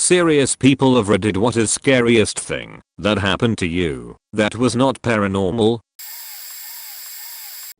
Serious people of Reddit, what is scariest thing that happened to you that was not paranormal?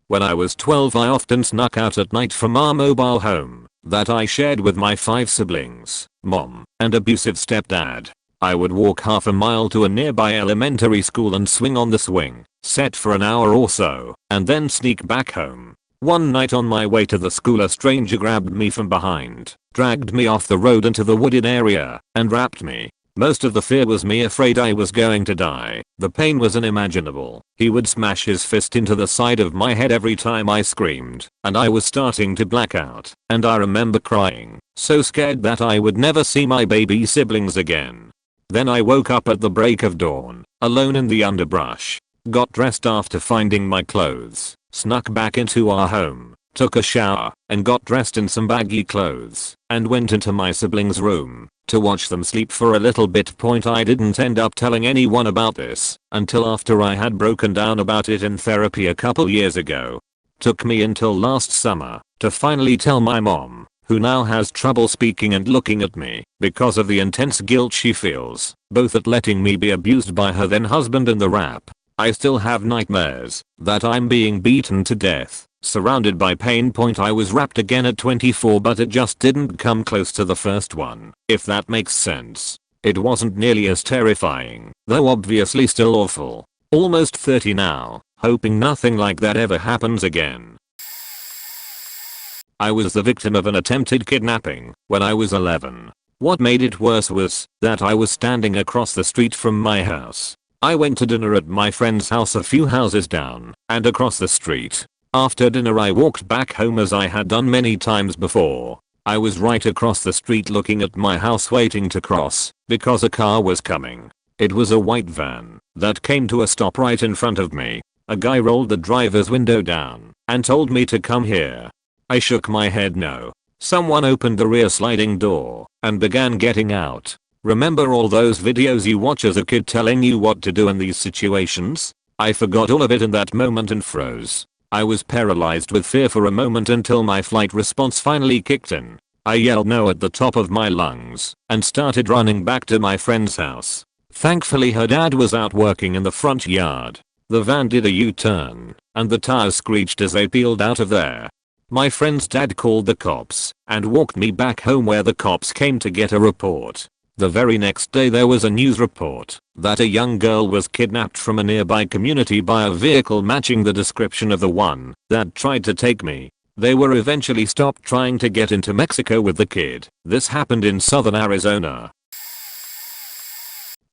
When I was 12 I often snuck out at night from our mobile home that I shared with my 5 siblings, mom, and abusive stepdad. I would walk half a mile to a nearby elementary school and swing on the swing set for an hour or so, and then sneak back home. One night on my way to the school a stranger grabbed me from behind, dragged me off the road into the wooded area, and wrapped me. Most of the fear was me afraid I was going to die. The pain was unimaginable. He would smash his fist into the side of my head every time I screamed, and I was starting to black out, and I remember crying, so scared that I would never see my baby siblings again. Then I woke up at the break of dawn, alone in the underbrush, got dressed after finding my clothes, snuck back into our home, took a shower, and got dressed in some baggy clothes, and went into my siblings' room to watch them sleep for a little bit. I didn't end up telling anyone about this until after I had broken down about it in therapy a couple years ago. Took me until last summer to finally tell my mom, who now has trouble speaking and looking at me because of the intense guilt she feels, both at letting me be abused by her then husband and the rap. I still have nightmares that I'm being beaten to death, surrounded by pain. I was rapped again at 24 but it just didn't come close to the first one, if that makes sense. It wasn't nearly as terrifying, though obviously still awful. Almost 30 now, hoping nothing like that ever happens again. I was the victim of an attempted kidnapping when I was 11. What made it worse was that I was standing across the street from my house. I went to dinner at my friend's house a few houses down and across the street. After dinner I walked back home as I had done many times before. I was right across the street looking at my house waiting to cross because a car was coming. It was a white van that came to a stop right in front of me. A guy rolled the driver's window down and told me to come here. I shook my head no. Someone opened the rear sliding door and began getting out. Remember all those videos you watch as a kid telling you what to do in these situations? I forgot all of it in that moment and froze. I was paralyzed with fear for a moment until my flight response finally kicked in. I yelled no at the top of my lungs and started running back to my friend's house. Thankfully her dad was out working in the front yard. The van did a U-turn and the tires screeched as they peeled out of there. My friend's dad called the cops and walked me back home where the cops came to get a report. The very next day there was a news report that a young girl was kidnapped from a nearby community by a vehicle matching the description of the one that tried to take me. They were eventually stopped trying to get into Mexico with the kid. This happened in southern Arizona.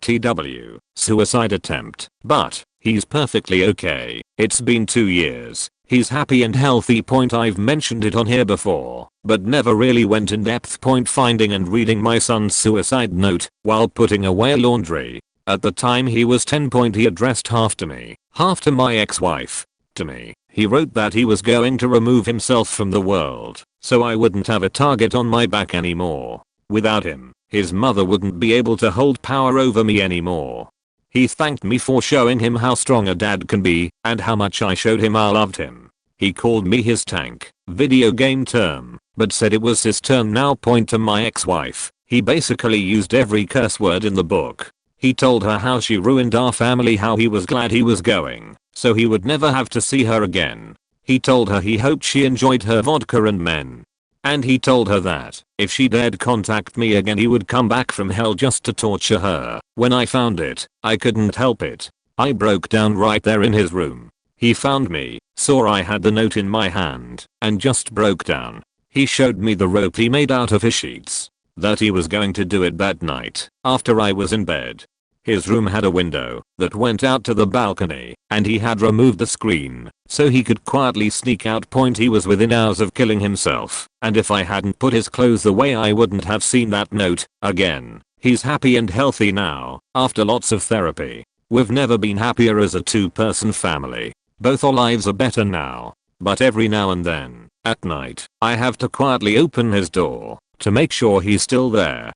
TW, suicide attempt, but he's perfectly okay. It's been 2 years. He's happy and healthy. I've mentioned it on here before, but never really went in depth. Finding and reading my son's suicide note while putting away laundry. At the time he was 10. He addressed half to me, half to my ex-wife. To me, he wrote that he was going to remove himself from the world, so I wouldn't have a target on my back anymore. Without him, his mother wouldn't be able to hold power over me anymore. He thanked me for showing him how strong a dad can be and how much I showed him I loved him. He called me his tank, video game term, but said it was his turn now. To my ex-wife, he basically used every curse word in the book. He told her how she ruined our family, how he was glad he was going, so he would never have to see her again. He told her he hoped she enjoyed her vodka and men. And he told her that if she dared contact me again he would come back from hell just to torture her. When I found it, I couldn't help it. I broke down right there in his room. He found me, saw I had the note in my hand, and just broke down. He showed me the rope he made out of his sheets. That he was going to do it that night, after I was in bed. His room had a window that went out to the balcony, and he had removed the screen so he could quietly sneak out. He was within hours of killing himself, and if I hadn't put his clothes away I wouldn't have seen that note again. He's happy and healthy now, after lots of therapy. We've never been happier as a 2-person family. Both our lives are better now, but every now and then, at night, I have to quietly open his door to make sure he's still there.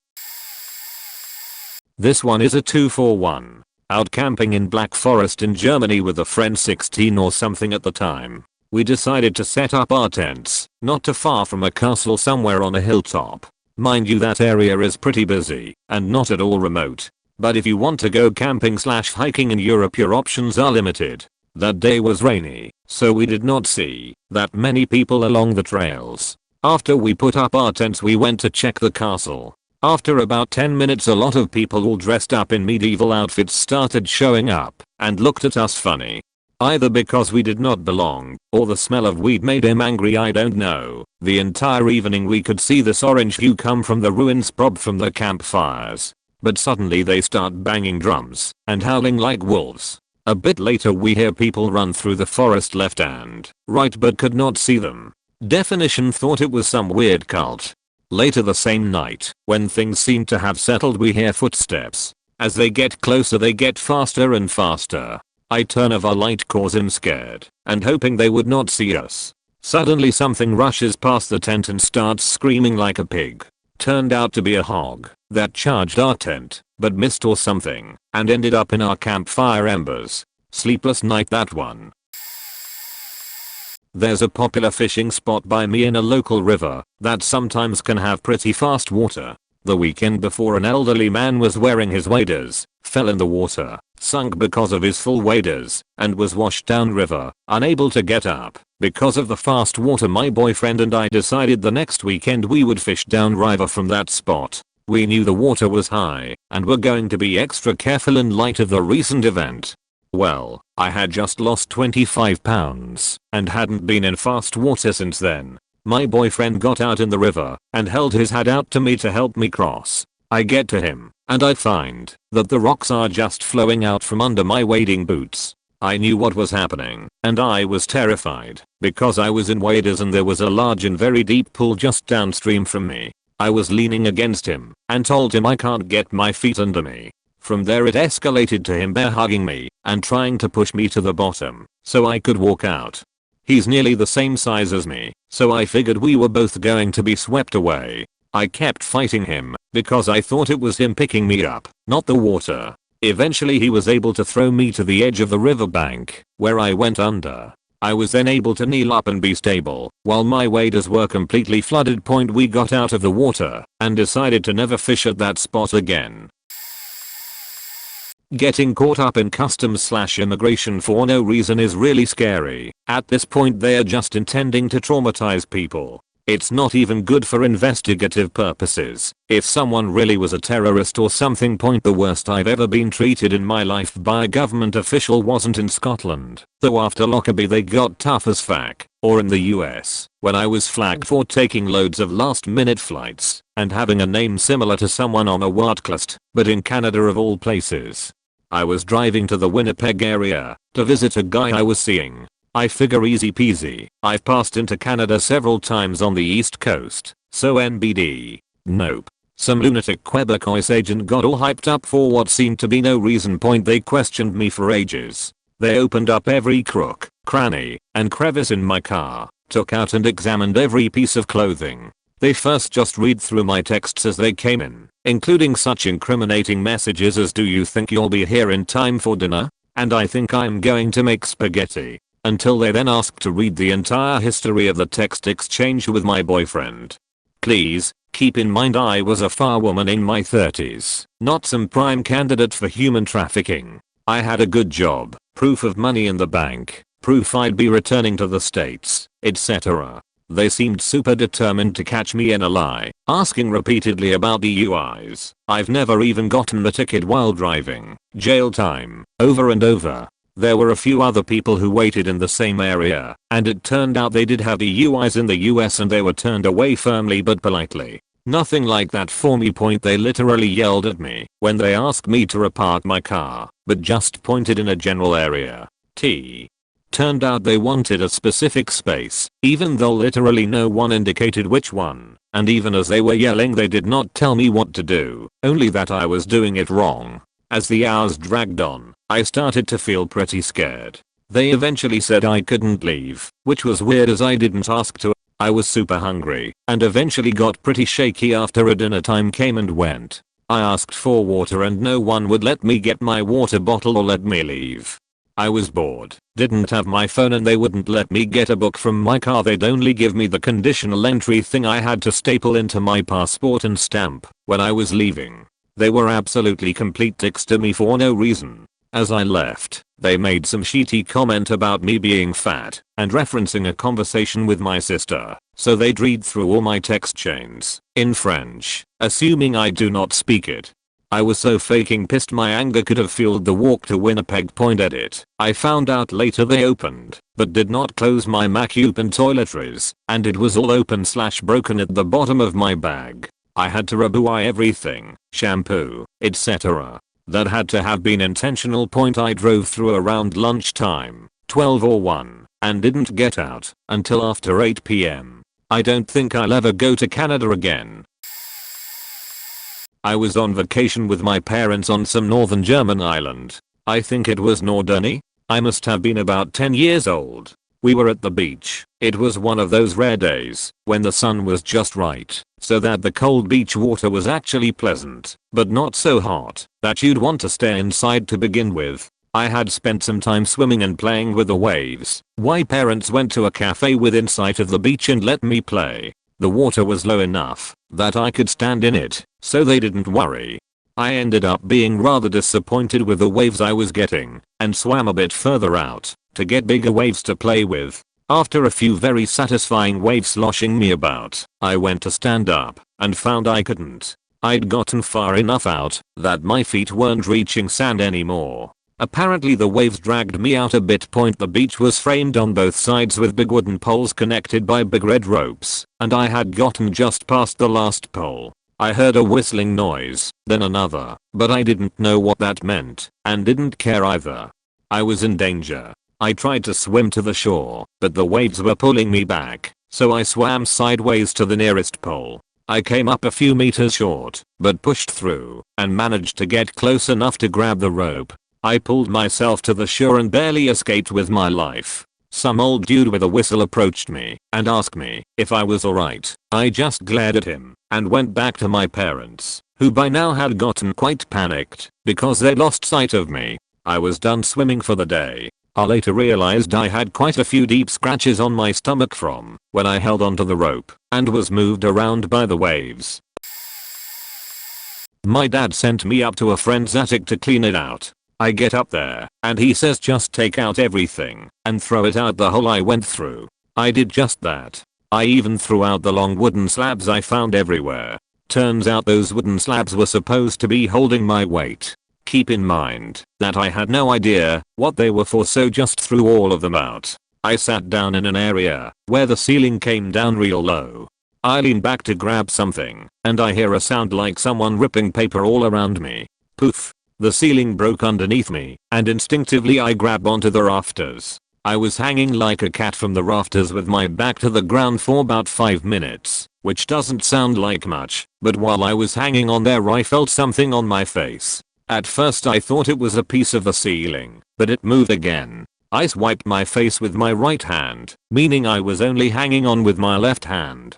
This one is a 2-for-1. Out camping in Black Forest in Germany with a friend 16 or something at the time. We decided to set up our tents, not too far from a castle somewhere on a hilltop. Mind you, that area is pretty busy and not at all remote. But if you want to go camping/hiking in Europe, your options are limited. That day was rainy, so we did not see that many people along the trails. After we put up our tents, we went to check the castle. After about 10 minutes, a lot of people all dressed up in medieval outfits started showing up and looked at us funny. Either because we did not belong, or the smell of weed made him angry, I don't know. The entire evening we could see this orange hue come from the ruins, prob from the campfires. But suddenly they start banging drums and howling like wolves. A bit later we hear people run through the forest left and right, but could not see them. Definition thought it was some weird cult. Later the same night, when things seem to have settled, we hear footsteps. As they get closer they get faster and faster. I turn off our light cause I'm scared and hoping they would not see us. Suddenly something rushes past the tent and starts screaming like a pig. Turned out to be a hog that charged our tent, but missed or something, and ended up in our campfire embers. Sleepless night that one. There's a popular fishing spot by me in a local river that sometimes can have pretty fast water. The weekend before, an elderly man was wearing his waders, fell in the water, sunk because of his full waders, and was washed down river, unable to get up. Because of the fast water, my boyfriend and I decided the next weekend we would fish down river from that spot. We knew the water was high and were going to be extra careful in light of the recent event. Well, I had just lost 25 pounds and hadn't been in fast water since then. My boyfriend got out in the river and held his hand out to me to help me cross. I get to him and I find that the rocks are just flowing out from under my wading boots. I knew what was happening and I was terrified because I was in waders and there was a large and very deep pool just downstream from me. I was leaning against him and told him I can't get my feet under me. From there it escalated to him bear hugging me and trying to push me to the bottom so I could walk out. He's nearly the same size as me, so I figured we were both going to be swept away. I kept fighting him because I thought it was him picking me up, not the water. Eventually he was able to throw me to the edge of the riverbank, where I went under. I was then able to kneel up and be stable while my waders were completely flooded. We got out of the water and decided to never fish at that spot again. Getting caught up in customs/immigration for no reason is really scary. At this point they are just intending to traumatize people. It's not even good for investigative purposes. If someone really was a terrorist or something. The worst I've ever been treated in my life by a government official wasn't in Scotland, though after Lockerbie they got tough as fuck, or in the US, when I was flagged for taking loads of last-minute flights and having a name similar to someone on a wordclist, but in Canada of all places. I was driving to the Winnipeg area to visit a guy I was seeing. I figure easy peasy. I've passed into Canada several times on the east coast, so NBD. Nope. Some lunatic Quebecois agent got all hyped up for what seemed to be no reason. They questioned me for ages. They opened up every crook, cranny, and crevice in my car, took out and examined every piece of clothing. They first just read through my texts as they came in, including such incriminating messages as "Do you think you'll be here in time for dinner?" and "I think I'm going to make spaghetti." Until they then asked to read the entire history of the text exchange with my boyfriend. Please, keep in mind I was a far woman in my 30s, not some prime candidate for human trafficking. I had a good job, proof of money in the bank, proof I'd be returning to the States, etc. They seemed super determined to catch me in a lie, asking repeatedly about DUIs. I've never even gotten a ticket while driving. Jail time, over and over. There were a few other people who waited in the same area, and it turned out they did have DUIs in the US and they were turned away firmly but politely. Nothing like that for me. They literally yelled at me when they asked me to repark my car, but just pointed in a general area. Turned out they wanted a specific space, even though literally no one indicated which one, and even as they were yelling they did not tell me what to do, only that I was doing it wrong. As the hours dragged on, I started to feel pretty scared. They eventually said I couldn't leave, which was weird as I didn't ask to. I was super hungry and eventually got pretty shaky after a dinner time came and went. I asked for water and no one would let me get my water bottle or let me leave. I was bored, Didn't have my phone and they wouldn't let me get a book from my car. They'd only give me the conditional entry thing I had to staple into my passport and stamp when I was leaving. They were absolutely complete dicks to me for no reason. As I left, they made some shitty comment about me being fat and referencing a conversation with my sister, so they'd read through all my text chains in French, assuming I do not speak it. I was so fucking pissed my anger could have fueled the walk to Winnipeg. Edit. I found out later they opened, but did not close my MacUpen toiletries, and it was all open/broken at the bottom of my bag. I had to rebuy everything, shampoo, etc. That had to have been intentional. I drove through around lunchtime, 12 or 1, and didn't get out until after 8 p.m. I don't think I'll ever go to Canada again. I was on vacation with my parents on some northern German island. I think it was Norderney. I must have been about 10 years old. We were at the beach. It was one of those rare days when the sun was just right, so that the cold beach water was actually pleasant, but not so hot that you'd want to stay inside to begin with. I had spent some time swimming and playing with the waves. My parents went to a cafe within sight of the beach and let me play. The water was low enough that I could stand in it, so they didn't worry. I ended up being rather disappointed with the waves I was getting and swam a bit further out to get bigger waves to play with. After a few very satisfying waves sloshing me about, I went to stand up and found I couldn't. I'd gotten far enough out that my feet weren't reaching sand anymore. Apparently the waves dragged me out a bit. The beach was framed on both sides with big wooden poles connected by big red ropes, and I had gotten just past the last pole. I heard a whistling noise, then another, but I didn't know what that meant, and didn't care either. I was in danger. I tried to swim to the shore, but the waves were pulling me back, so I swam sideways to the nearest pole. I came up a few meters short, but pushed through, and managed to get close enough to grab the rope. I pulled myself to the shore and barely escaped with my life. Some old dude with a whistle approached me and asked me if I was alright. I just glared at him and went back to my parents, who by now had gotten quite panicked because they lost sight of me. I was done swimming for the day. I later realized I had quite a few deep scratches on my stomach from when I held onto the rope and was moved around by the waves. My dad sent me up to a friend's attic to clean it out. I get up there, and he says just take out everything and throw it out the hole I went through. I did just that. I even threw out the long wooden slabs I found everywhere. Turns out those wooden slabs were supposed to be holding my weight. Keep in mind that I had no idea what they were for, so just threw all of them out. I sat down in an area where the ceiling came down real low. I lean back to grab something, and I hear a sound like someone ripping paper all around me. Poof. The ceiling broke underneath me, and instinctively I grab onto the rafters. I was hanging like a cat from the rafters with my back to the ground for about 5 minutes, which doesn't sound like much, but while I was hanging on there I felt something on my face. At first I thought it was a piece of the ceiling, but it moved again. I swiped my face with my right hand, meaning I was only hanging on with my left hand.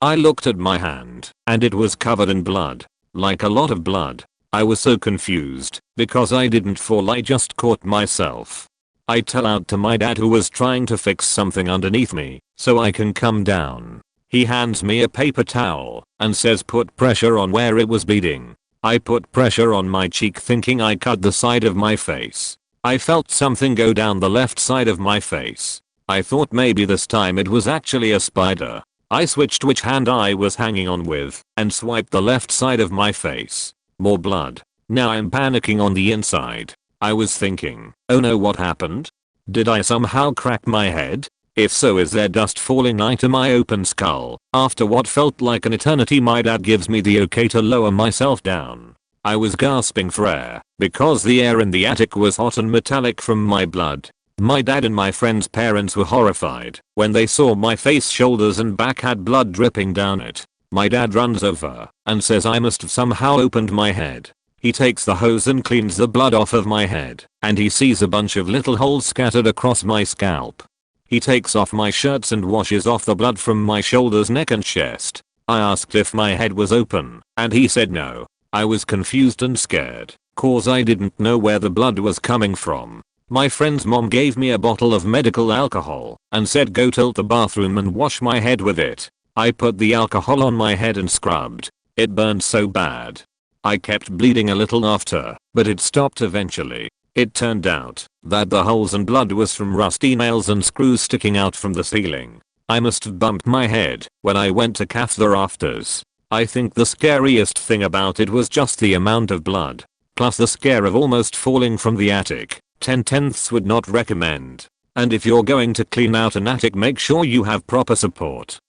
I looked at my hand, and it was covered in blood. Like a lot of blood. I was so confused because I didn't fall, I just caught myself. I tell out to my dad, who was trying to fix something underneath me so I can come down. He hands me a paper towel and says put pressure on where it was bleeding. I put pressure on my cheek thinking I cut the side of my face. I felt something go down the left side of my face. I thought maybe this time it was actually a spider. I switched which hand I was hanging on with and swiped the left side of my face. More blood. Now I'm panicking on the inside. I was thinking, oh no, what happened? Did I somehow crack my head? If so, is there dust falling into my open skull? After what felt like an eternity, my dad gives me the okay to lower myself down. I was gasping for air because the air in the attic was hot and metallic from my blood. My dad and my friend's parents were horrified when they saw my face, shoulders and back had blood dripping down it. My dad runs over and says I must have somehow opened my head. He takes the hose and cleans the blood off of my head, and he sees a bunch of little holes scattered across my scalp. He takes off my shirts and washes off the blood from my shoulders, neck and chest. I asked if my head was open, and he said no. I was confused and scared, cause I didn't know where the blood was coming from. My friend's mom gave me a bottle of medical alcohol and said go tilt the bathroom and wash my head with it. I put the alcohol on my head and scrubbed. It burned so bad. I kept bleeding a little after, but it stopped eventually. It turned out that the holes and blood was from rusty nails and screws sticking out from the ceiling. I must have bumped my head when I went to cath the rafters. I think the scariest thing about it was just the amount of blood. Plus the scare of almost falling from the attic. 10/10ths would not recommend. And if you're going to clean out an attic, make sure you have proper support.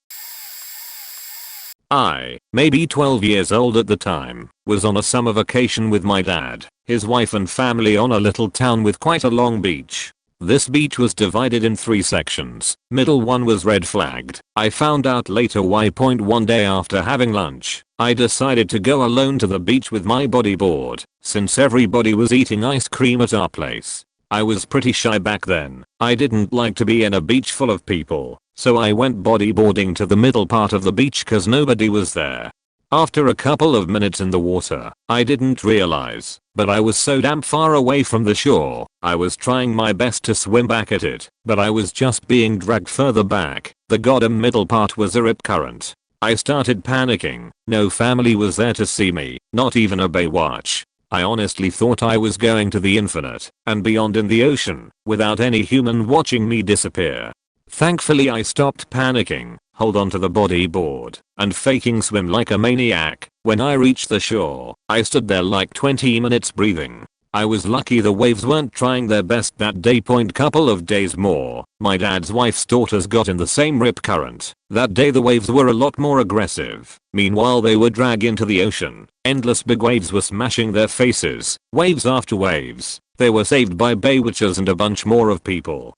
I, maybe 12 years old at the time, was on a summer vacation with my dad, his wife and family on a little town with quite a long beach. This beach was divided in 3 sections. Middle one was red flagged. I found out later why. One day after having lunch, I decided to go alone to the beach with my bodyboard, since everybody was eating ice cream at our place. I was pretty shy back then. I didn't like to be in a beach full of people, so I went bodyboarding to the middle part of the beach cause nobody was there. After a couple of minutes in the water, I didn't realize, but I was so damn far away from the shore. I was trying my best to swim back at it, but I was just being dragged further back. The goddamn middle part was a rip current. I started panicking. No family was there to see me, not even a Baywatch. I honestly thought I was going to the infinite and beyond in the ocean without any human watching me disappear. Thankfully I stopped panicking, hold onto the bodyboard, and faking swim like a maniac. When I reached the shore, I stood there like 20 minutes breathing. I was lucky the waves weren't trying their best that day. Couple of days more, my dad's wife's daughters got in the same rip current. That day the waves were a lot more aggressive. Meanwhile they were dragged into the ocean. Endless big waves were smashing their faces, waves after waves. They were saved by Baywatchers and a bunch more of people.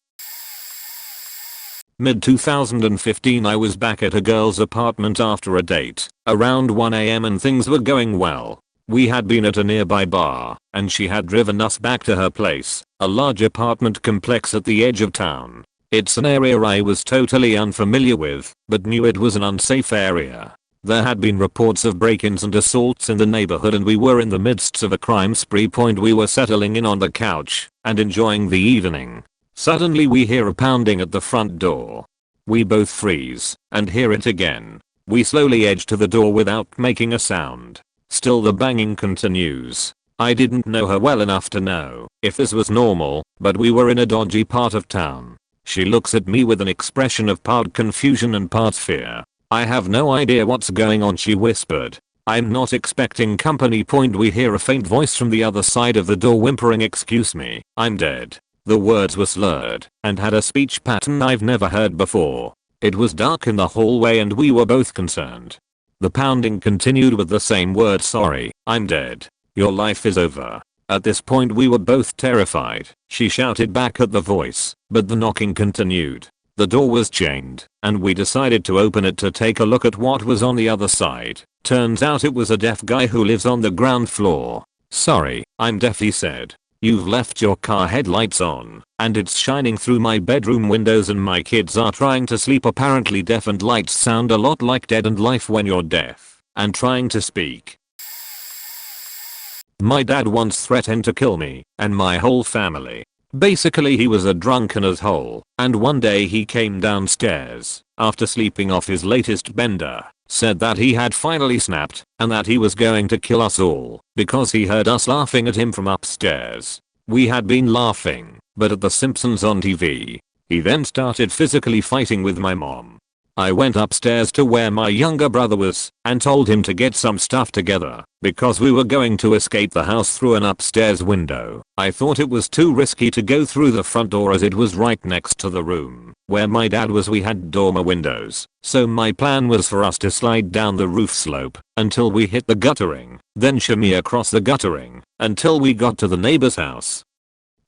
Mid 2015 I was back at a girl's apartment after a date, around 1 AM and things were going well. We had been at a nearby bar, and she had driven us back to her place, a large apartment complex at the edge of town. It's an area I was totally unfamiliar with, but knew it was an unsafe area. There had been reports of break-ins and assaults in the neighborhood and we were in the midst of a crime spree. We were settling in on the couch and enjoying the evening. Suddenly we hear a pounding at the front door. We both freeze and hear it again. We slowly edge to the door without making a sound. Still the banging continues. I didn't know her well enough to know if this was normal, but we were in a dodgy part of town. She looks at me with an expression of part confusion and part fear. I have no idea what's going on, she whispered. I'm not expecting company. We hear a faint voice from the other side of the door whimpering, excuse me, I'm dead. The words were slurred and had a speech pattern I've never heard before. It was dark in the hallway and we were both concerned. The pounding continued with the same words, sorry, I'm dead. Your life is over. At this point we were both terrified. She shouted back at the voice, but the knocking continued. The door was chained, and we decided to open it to take a look at what was on the other side. Turns out it was a deaf guy who lives on the ground floor. Sorry, I'm deaf, he said. You've left your car headlights on, and it's shining through my bedroom windows and my kids are trying to sleep. Apparently deaf and lights sound a lot like dead and life when you're deaf and trying to speak. My dad once threatened to kill me and my whole family. Basically he was a drunken asshole, and one day he came downstairs after sleeping off his latest bender, said that he had finally snapped and that he was going to kill us all because he heard us laughing at him from upstairs. We had been laughing, but at The Simpsons on TV. He then started physically fighting with my mom. I went upstairs to where my younger brother was and told him to get some stuff together because we were going to escape the house through an upstairs window. I thought it was too risky to go through the front door as it was right next to the room where my dad was. We had dormer windows, so my plan was for us to slide down the roof slope until we hit the guttering, then shimmy across the guttering until we got to the neighbor's house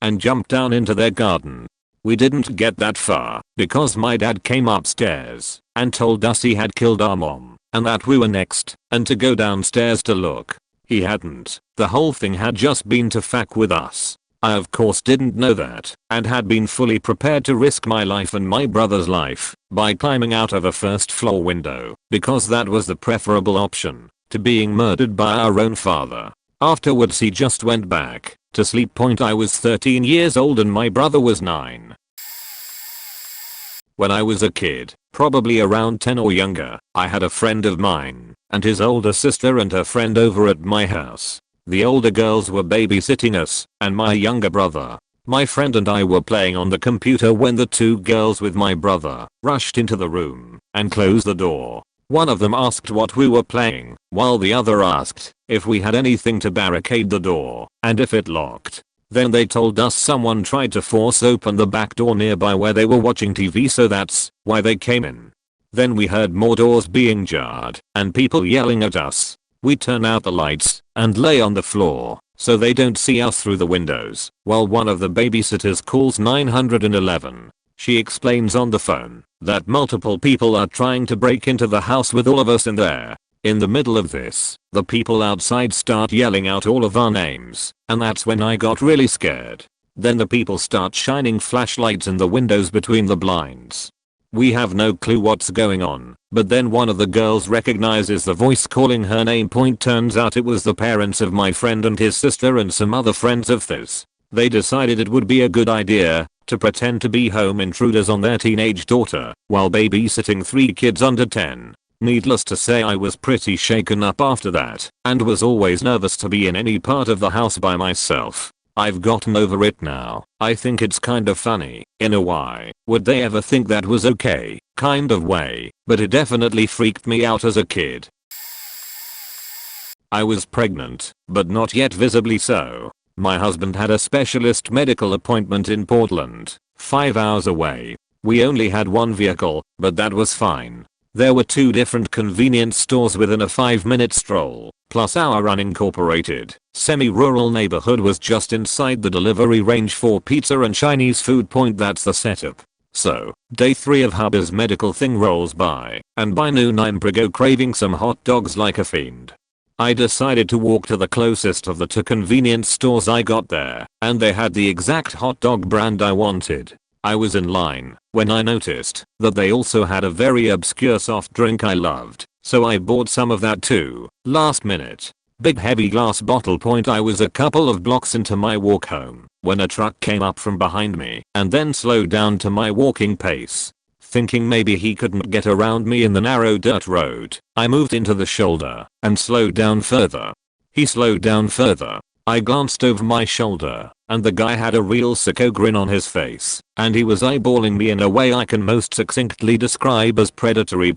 and jump down into their garden. We didn't get that far because my dad came upstairs and told us he had killed our mom and that we were next and to go downstairs to look. He hadn't. The whole thing had just been to fuck with us. I of course didn't know that and had been fully prepared to risk my life and my brother's life by climbing out of a first floor window because that was the preferable option to being murdered by our own father. Afterwards he just went back To sleep. I was 13 years old and my brother was 9. When I was a kid, probably around 10 or younger, I had a friend of mine and his older sister and her friend over at my house. The older girls were babysitting us and my younger brother. My friend and I were playing on the computer when the two girls with my brother rushed into the room and closed the door. One of them asked what we were playing, while the other asked if we had anything to barricade the door and if it locked. Then they told us someone tried to force open the back door nearby where they were watching TV, so that's why they came in. Then we heard more doors being jarred and people yelling at us. We turn out the lights and lay on the floor so they don't see us through the windows, while one of the babysitters calls 911. She explains on the phone that multiple people are trying to break into the house with all of us in there. In the middle of this, the people outside start yelling out all of our names, and that's when I got really scared. Then the people start shining flashlights in the windows between the blinds. We have no clue what's going on, but then one of the girls recognizes the voice calling her name. Turns out it was the parents of my friend and his sister and some other friends of theirs. They decided it would be a good idea to pretend to be home intruders on their teenage daughter while babysitting 3 kids under 10. Needless to say, I was pretty shaken up after that and was always nervous to be in any part of the house by myself. I've gotten over it now. I think it's kind of funny in a why would they ever think that was okay kind of way, but it definitely freaked me out as a kid. I was pregnant, but not yet visibly so. My husband had a specialist medical appointment in Portland, 5 hours away. We only had one vehicle, but that was fine. There were 2 different convenience stores within a 5-minute stroll, plus our unincorporated, semi-rural neighborhood was just inside the delivery range for pizza and Chinese food. That's the setup. So, day 3 of Hubba's medical thing rolls by, and by noon I'm craving some hot dogs like a fiend. I decided to walk to the closest of the 2 convenience stores I got there, and they had the exact hot dog brand I wanted. I was in line when I noticed that they also had a very obscure soft drink I loved, so I bought some of that too. Last minute. Big heavy glass bottle. I was a couple of blocks into my walk home when a truck came up from behind me and then slowed down to my walking pace. Thinking maybe he couldn't get around me in the narrow dirt road, I moved into the shoulder and slowed down further. He slowed down further. I glanced over my shoulder, and the guy had a real sicko grin on his face, and he was eyeballing me in a way I can most succinctly describe as predatory.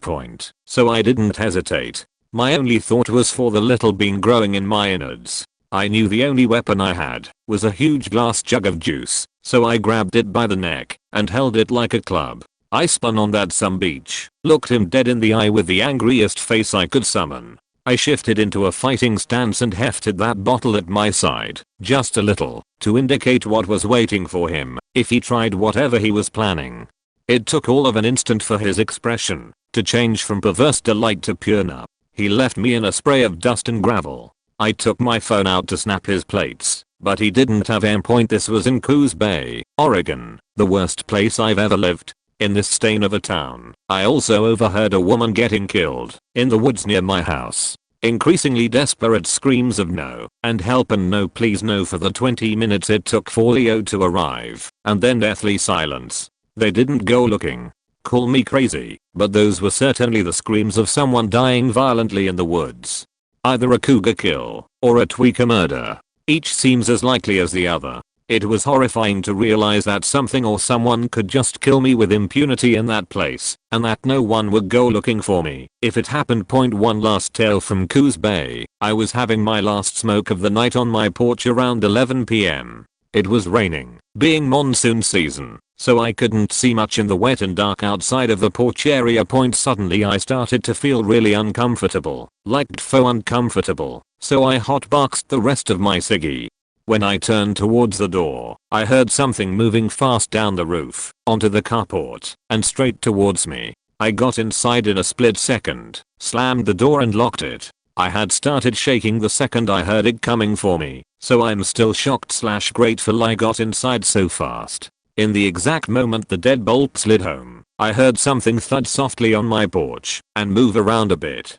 So I didn't hesitate. My only thought was for the little bean growing in my innards. I knew the only weapon I had was a huge glass jug of juice, so I grabbed it by the neck and held it like a club. I spun on that beach, looked him dead in the eye with the angriest face I could summon. I shifted into a fighting stance and hefted that bottle at my side, just a little, to indicate what was waiting for him if he tried whatever he was planning. It took all of an instant for his expression to change from perverse delight to pure nup. He left me in a spray of dust and gravel. I took my phone out to snap his plates, but he didn't have aim. This was in Coos Bay, Oregon, the worst place I've ever lived. In this stain of a town, I also overheard a woman getting killed in the woods near my house. Increasingly desperate screams of no and help and no please no for the 20 minutes it took for Leo to arrive, and then deathly silence. They didn't go looking. Call me crazy, but those were certainly the screams of someone dying violently in the woods. Either a cougar kill or a tweaker murder. Each seems as likely as the other. It was horrifying to realize that something or someone could just kill me with impunity in that place, and that no one would go looking for me if it happened. One last tale from Coos Bay. I was having my last smoke of the night on my porch around 11 PM. It was raining, being monsoon season, so I couldn't see much in the wet and dark outside of the porch area. Suddenly I started to feel really uncomfortable, like uncomfortable, so I hotboxed the rest of my ciggy. When I turned towards the door, I heard something moving fast down the roof, onto the carport, and straight towards me. I got inside in a split second, slammed the door and locked it. I had started shaking the second I heard it coming for me, so I'm still shocked/grateful I got inside so fast. In the exact moment the deadbolt slid home, I heard something thud softly on my porch and move around a bit.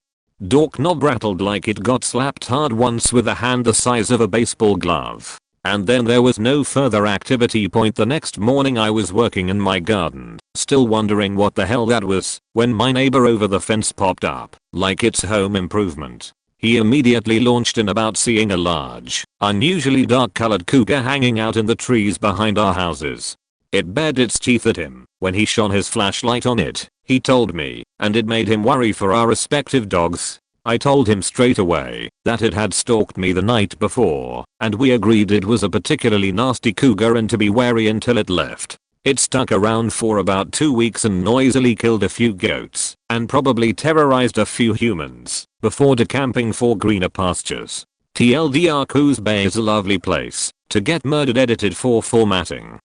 Doorknob rattled like it got slapped hard once with a hand the size of a baseball glove. And then there was no further activity. The next morning I was working in my garden, still wondering what the hell that was, when my neighbor over the fence popped up, like it's home improvement. He immediately launched in about seeing a large, unusually dark colored cougar hanging out in the trees behind our houses. It bared its teeth at him when he shone his flashlight on it, he told me, and it made him worry for our respective dogs. I told him straight away that it had stalked me the night before, and we agreed it was a particularly nasty cougar and to be wary until it left. It stuck around for about 2 weeks and noisily killed a few goats, and probably terrorized a few humans, before decamping for greener pastures. TLDR, Coos Bay is a lovely place to get murdered. Edited for formatting.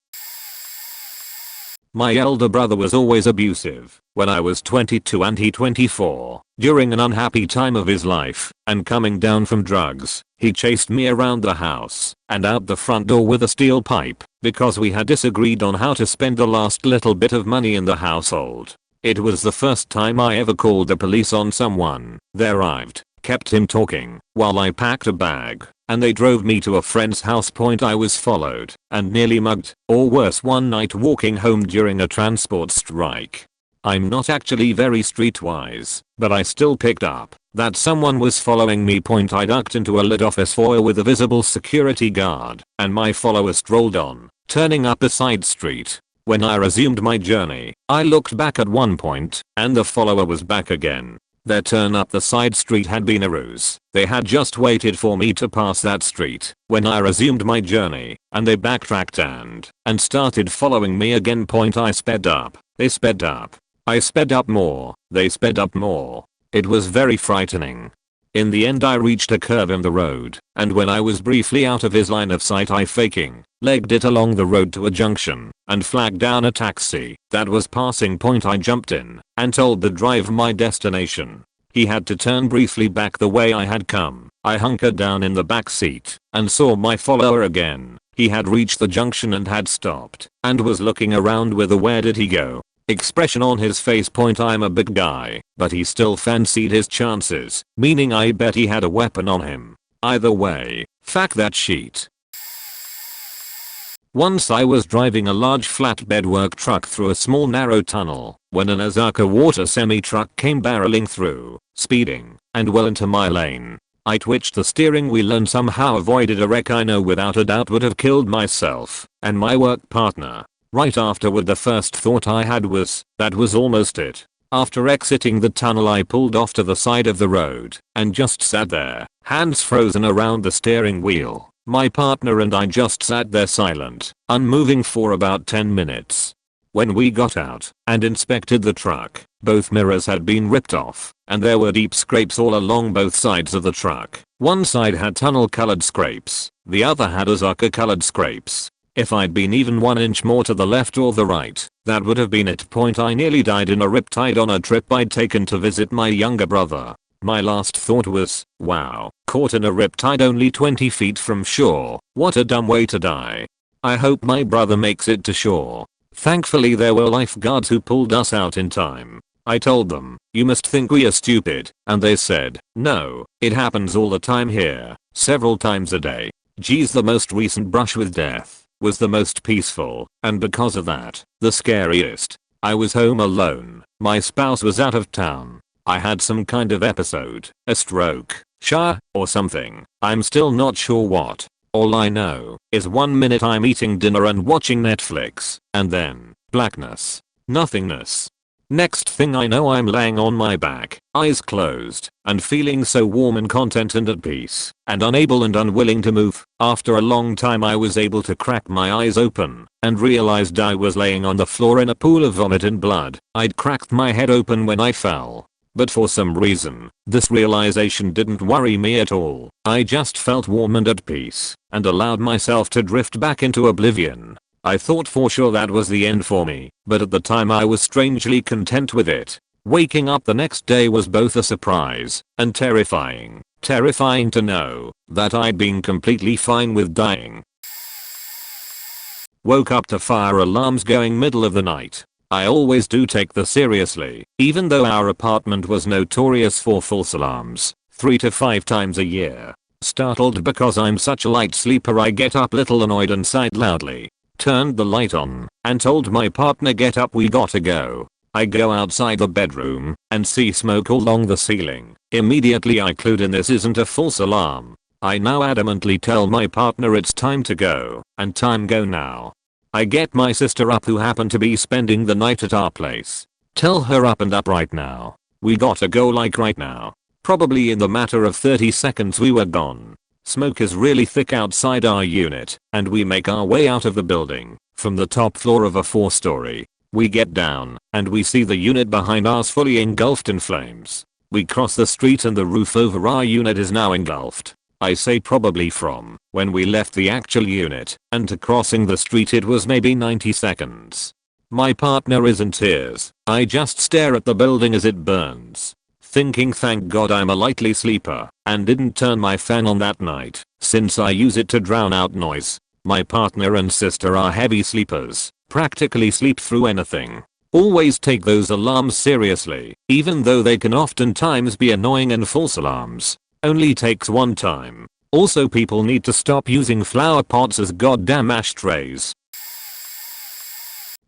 My elder brother was always abusive when I was 22 and he 24. During an unhappy time of his life and coming down from drugs, he chased me around the house and out the front door with a steel pipe because we had disagreed on how to spend the last little bit of money in the household. It was the first time I ever called the police on someone. They arrived, kept him talking while I packed a bag, and they drove me to a friend's house. I was followed and nearly mugged, or worse, one night walking home during a transport strike. I'm not actually very streetwise, but I still picked up that someone was following me. I ducked into a lit office foyer with a visible security guard, and my follower strolled on, turning up a side street. When I resumed my journey, I looked back at one point, and the follower was back again. Their turn up the side street had been a ruse. They had just waited for me to pass that street when I resumed my journey, and they backtracked and started following me again. I sped up. They sped up. I sped up more. They sped up more. It was very frightening. In the end I reached a curve in the road, and when I was briefly out of his line of sight I faking legged it along the road to a junction and flagged down a taxi that was passing. I jumped in and told the driver my destination. He had to turn briefly back the way I had come. I hunkered down in the back seat and saw my follower again. He had reached the junction and had stopped and was looking around with a "where did he go?" expression on his face. I'm a big guy, but he still fancied his chances, meaning I bet he had a weapon on him. Either way, fuck that sheet. Once I was driving a large flatbed work truck through a small narrow tunnel when an Osaka water semi-truck came barreling through, speeding, and well into my lane. I twitched the steering wheel and somehow avoided a wreck I know without a doubt would have killed myself and my work partner. Right afterward the first thought I had was, that was almost it. After exiting the tunnel I pulled off to the side of the road and just sat there, hands frozen around the steering wheel. My partner and I just sat there silent, unmoving for about 10 minutes. When we got out and inspected the truck, both mirrors had been ripped off, and there were deep scrapes all along both sides of the truck. One side had tunnel-colored scrapes, the other had Osaka-colored scrapes. If I'd been even 1 inch more to the left or the right, that would have been it. I nearly died in a riptide on a trip I'd taken to visit my younger brother. My last thought was, wow, caught in a riptide only 20 feet from shore. What a dumb way to die. I hope my brother makes it to shore. Thankfully there were lifeguards who pulled us out in time. I told them, you must think we are stupid, and they said, no, it happens all the time here, several times a day. Geez, the most recent brush with death was the most peaceful, and because of that, the scariest. I was home alone, my spouse was out of town. I had some kind of episode, a stroke, shower, or something. I'm still not sure what. All I know is 1 minute I'm eating dinner and watching Netflix, and then, blackness. Nothingness. Next thing I know I'm laying on my back, eyes closed, and feeling so warm and content and at peace, and unable and unwilling to move. After a long time I was able to crack my eyes open, and realized I was laying on the floor in a pool of vomit and blood. I'd cracked my head open when I fell. But for some reason, this realization didn't worry me at all. I just felt warm and at peace, and allowed myself to drift back into oblivion. I thought for sure that was the end for me, but at the time I was strangely content with it. Waking up the next day was both a surprise and terrifying. Terrifying to know that I'd been completely fine with dying. Woke up to fire alarms going middle of the night. I always do take this seriously, even though our apartment was notorious for false alarms, 3 to 5 times a year. Startled because I'm such a light sleeper, I get up little annoyed and sighed loudly. Turned the light on and told my partner, get up, we gotta go. I go outside the bedroom and see smoke all along the ceiling. Immediately I clued in this isn't a false alarm. I now adamantly tell my partner it's time to go, and time go now. I get my sister up, who happened to be spending the night at our place. Tell her up and up right now. We gotta go, like right now. Probably in the matter of 30 seconds we were gone. Smoke is really thick outside our unit, and we make our way out of the building from the top floor of a 4-story. We get down and we see the unit behind us fully engulfed in flames. We cross the street and the roof over our unit is now engulfed. I say probably from when we left the actual unit and to crossing the street it was maybe 90 seconds. My partner is in tears. I just stare at the building as it burns, thinking thank God I'm a lightly sleeper and didn't turn my fan on that night, since I use it to drown out noise. My partner and sister are heavy sleepers, practically sleep through anything. Always take those alarms seriously, even though they can oftentimes be annoying and false alarms. Only takes one time. Also, people need to stop using flower pots as goddamn ashtrays.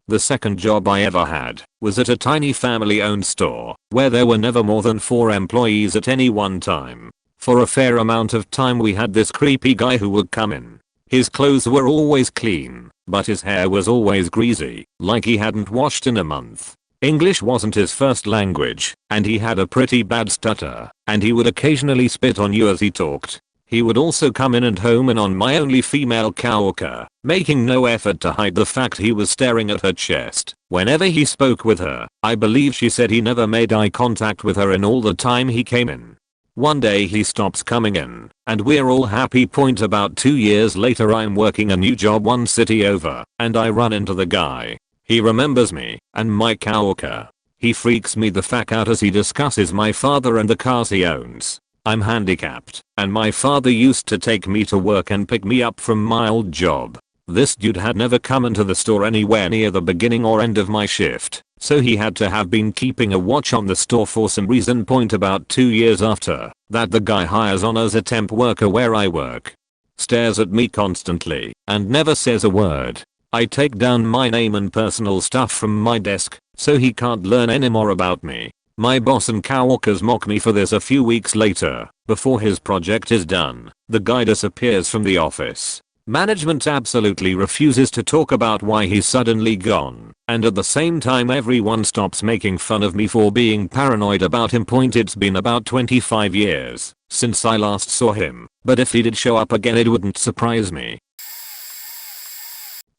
The second job I ever had was at a tiny family-owned store where there were never more than 4 employees at any one time. For a fair amount of time we had this creepy guy who would come in. His clothes were always clean, but his hair was always greasy, like he hadn't washed in a month. English wasn't his first language, and he had a pretty bad stutter, and he would occasionally spit on you as he talked. He would also come in and home in on my only female coworker, making no effort to hide the fact he was staring at her chest whenever he spoke with her. I believe she said he never made eye contact with her in all the time he came in. One day he stops coming in, and we're all happy. About 2 years later I'm working a new job 1 city over, and I run into the guy. He remembers me and my coworker. He freaks me the fuck out as he discusses my father and the cars he owns. I'm handicapped, and my father used to take me to work and pick me up from my old job. This dude had never come into the store anywhere near the beginning or end of my shift, so he had to have been keeping a watch on the store for some reason. About 2 years after that, the guy hires on as a temp worker where I work. Stares at me constantly and never says a word. I take down my name and personal stuff from my desk so he can't learn any more about me. My boss and coworkers mock me for this. A few weeks later, before his project is done, the guy disappears from the office. Management absolutely refuses to talk about why he's suddenly gone, and at the same time everyone stops making fun of me for being paranoid about him. It's been about 25 years since I last saw him, but if he did show up again it wouldn't surprise me.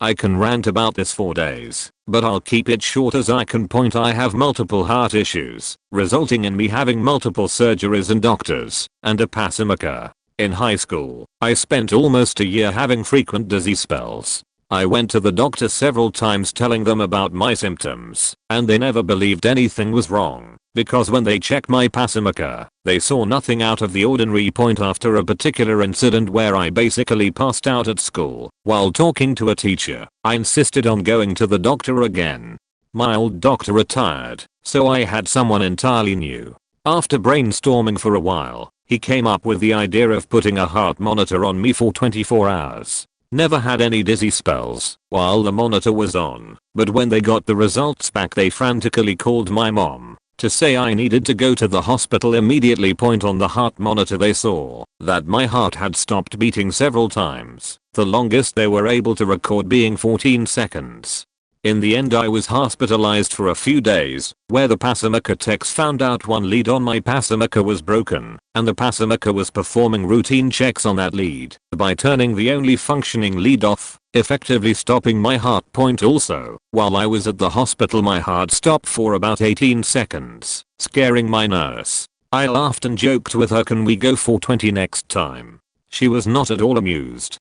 I can rant about this for days, but I'll keep it short as I can point. I have multiple heart issues, resulting in me having multiple surgeries and doctors, and a pacemaker. In high school, I spent almost a year having frequent dizzy spells. I went to the doctor several times telling them about my symptoms, and they never believed anything was wrong, because when they checked my pacemaker, they saw nothing out of the ordinary. After a particular incident where I basically passed out at school while talking to a teacher, I insisted on going to the doctor again. My old doctor retired, so I had someone entirely new. After brainstorming for a while, he came up with the idea of putting a heart monitor on me for 24 hours. Never had any dizzy spells while the monitor was on, but when they got the results back they frantically called my mom to say I needed to go to the hospital immediately. On the heart monitor they saw that my heart had stopped beating several times, the longest they were able to record being 14 seconds. In the end I was hospitalized for a few days, where the pacemaker techs found out one lead on my pacemaker was broken, and the pacemaker was performing routine checks on that lead by turning the only functioning lead off, effectively stopping my heart. Also, while I was at the hospital my heart stopped for about 18 seconds, scaring my nurse. I laughed and joked with her, can we go for 20 next time? She was not at all amused.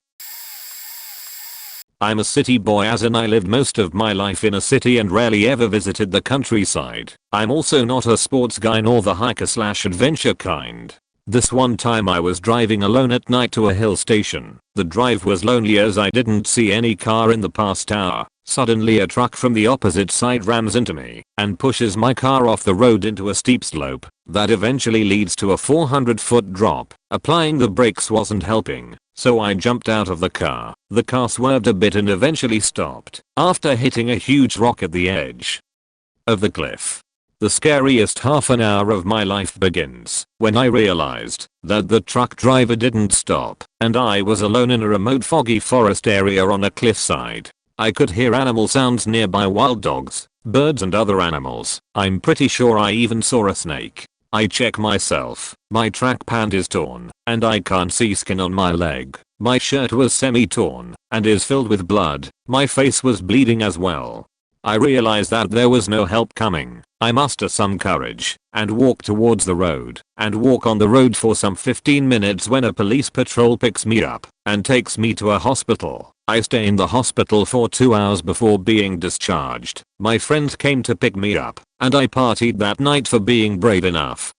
I'm a city boy, as in I lived most of my life in a city and rarely ever visited the countryside. I'm also not a sports guy nor the hiker/adventure kind. This one time I was driving alone at night to a hill station. The drive was lonely as I didn't see any car in the past hour. Suddenly a truck from the opposite side rams into me and pushes my car off the road into a steep slope that eventually leads to a 400-foot drop. Applying the brakes wasn't helping, so I jumped out of the car. The car swerved a bit and eventually stopped after hitting a huge rock at the edge of the cliff. The scariest half an hour of my life begins when I realized that the truck driver didn't stop and I was alone in a remote foggy forest area on a cliffside. I could hear animal sounds nearby, wild dogs, birds and other animals. I'm pretty sure I even saw a snake. I check myself. My track pant is torn and I can't see skin on my leg. My shirt was semi-torn and is filled with blood. My face was bleeding as well. I realized that there was no help coming. I muster some courage and walk towards the road and walk on the road for some 15 minutes when a police patrol picks me up and takes me to a hospital. I stay in the hospital for 2 hours before being discharged. My friends came to pick me up and I partied that night for being brave enough.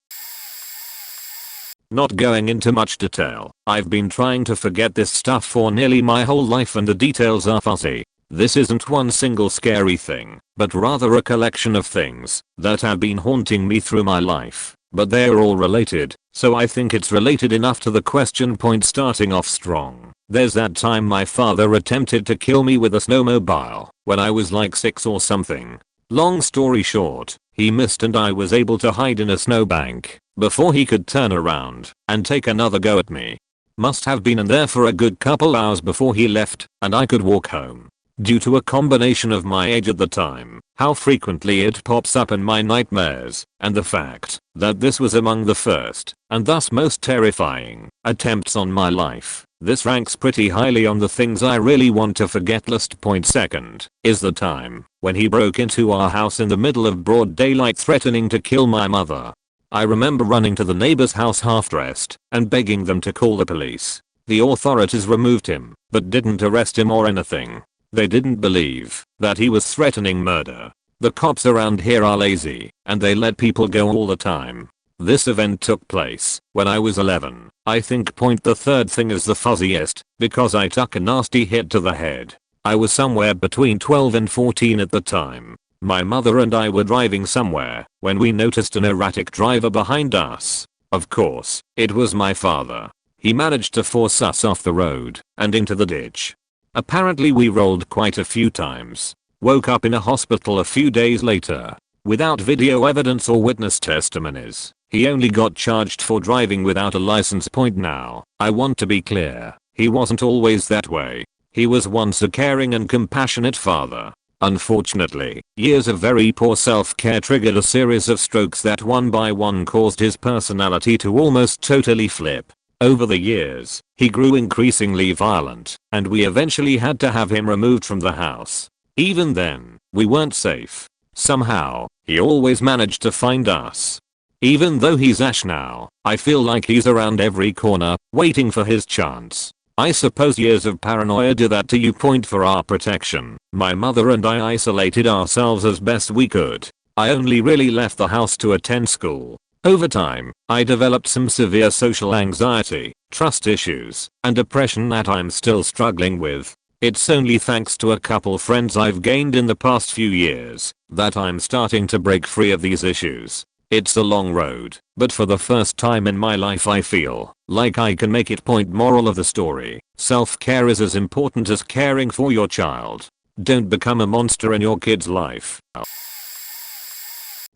Not going into much detail, I've been trying to forget this stuff for nearly my whole life and the details are fuzzy. This isn't one single scary thing, but rather a collection of things that have been haunting me through my life, but they're all related, so I think it's related enough to the question point starting off strong. There's that time my father attempted to kill me with a snowmobile when I was like 6 or something. Long story short, he missed and I was able to hide in a snowbank before he could turn around and take another go at me. Must have been in there for a good couple hours before he left and I could walk home. Due to a combination of my age at the time, how frequently it pops up in my nightmares, and the fact that this was among the first, and thus most terrifying, attempts on my life, this ranks pretty highly on the things I really want to forget list. Second is the time when he broke into our house in the middle of broad daylight threatening to kill my mother. I remember running to the neighbor's house half dressed and begging them to call the police. The authorities removed him, but didn't arrest him or anything. They didn't believe that he was threatening murder. The cops around here are lazy and they let people go all the time. This event took place when I was 11. I think. The third thing is the fuzziest because I took a nasty hit to the head. I was somewhere between 12 and 14 at the time. My mother and I were driving somewhere when we noticed an erratic driver behind us. Of course, it was my father. He managed to force us off the road and into the ditch. Apparently we rolled quite a few times. Woke up in a hospital a few days later. Without video evidence or witness testimonies. He only got charged for driving without a license. Now, I want to be clear. He wasn't always that way. He was once a caring and compassionate father. Unfortunately, years of very poor self-care triggered a series of strokes that one by one caused his personality to almost totally flip. Over the years, he grew increasingly violent, and we eventually had to have him removed from the house. Even then, we weren't safe. Somehow, he always managed to find us. Even though he's Ash now, I feel like he's around every corner, waiting for his chance. I suppose years of paranoia do that to you. For our protection, my mother and I isolated ourselves as best we could. I only really left the house to attend school. Over time, I developed some severe social anxiety, trust issues, and depression that I'm still struggling with. It's only thanks to a couple friends I've gained in the past few years that I'm starting to break free of these issues. It's a long road, but for the first time in my life I feel like I can make it. Moral of the story: self-care is as important as caring for your child. Don't become a monster in your kid's life.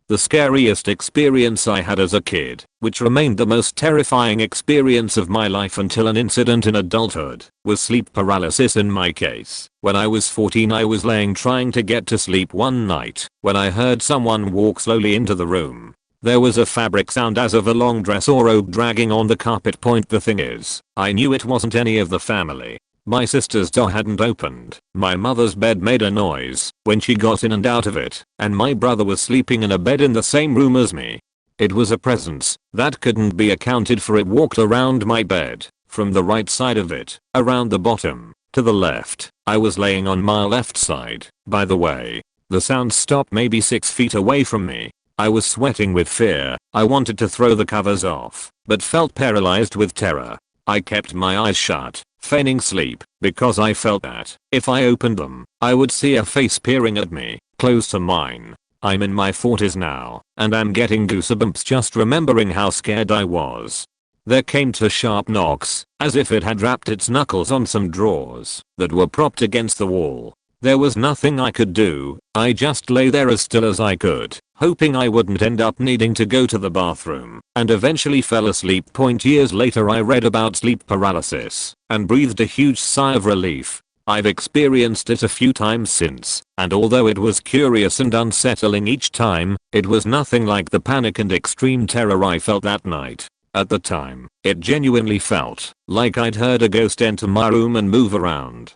The scariest experience I had as a kid, which remained the most terrifying experience of my life until an incident in adulthood, was sleep paralysis in my case. When I was 14, I was laying trying to get to sleep one night when I heard someone walk slowly into the room. There was a fabric sound as of a long dress or robe dragging on the carpet. The thing is, I knew it wasn't any of the family. My sister's door hadn't opened, my mother's bed made a noise when she got in and out of it, and my brother was sleeping in a bed in the same room as me. It was a presence that couldn't be accounted for. It walked around my bed, from the right side of it, around the bottom, to the left. I was laying on my left side, by the way. The sound stopped maybe 6 feet away from me. I was sweating with fear. I wanted to throw the covers off, but felt paralyzed with terror. I kept my eyes shut, feigning sleep, because I felt that if I opened them, I would see a face peering at me, close to mine. I'm in my 40s now, and I'm getting goosebumps just remembering how scared I was. There came two sharp knocks, as if it had rapped its knuckles on some drawers that were propped against the wall. There was nothing I could do, I just lay there as still as I could, hoping I wouldn't end up needing to go to the bathroom, and eventually fell asleep. Years later I read about sleep paralysis, and breathed a huge sigh of relief. I've experienced it a few times since, and although it was curious and unsettling each time, it was nothing like the panic and extreme terror I felt that night. At the time, it genuinely felt like I'd heard a ghost enter my room and move around.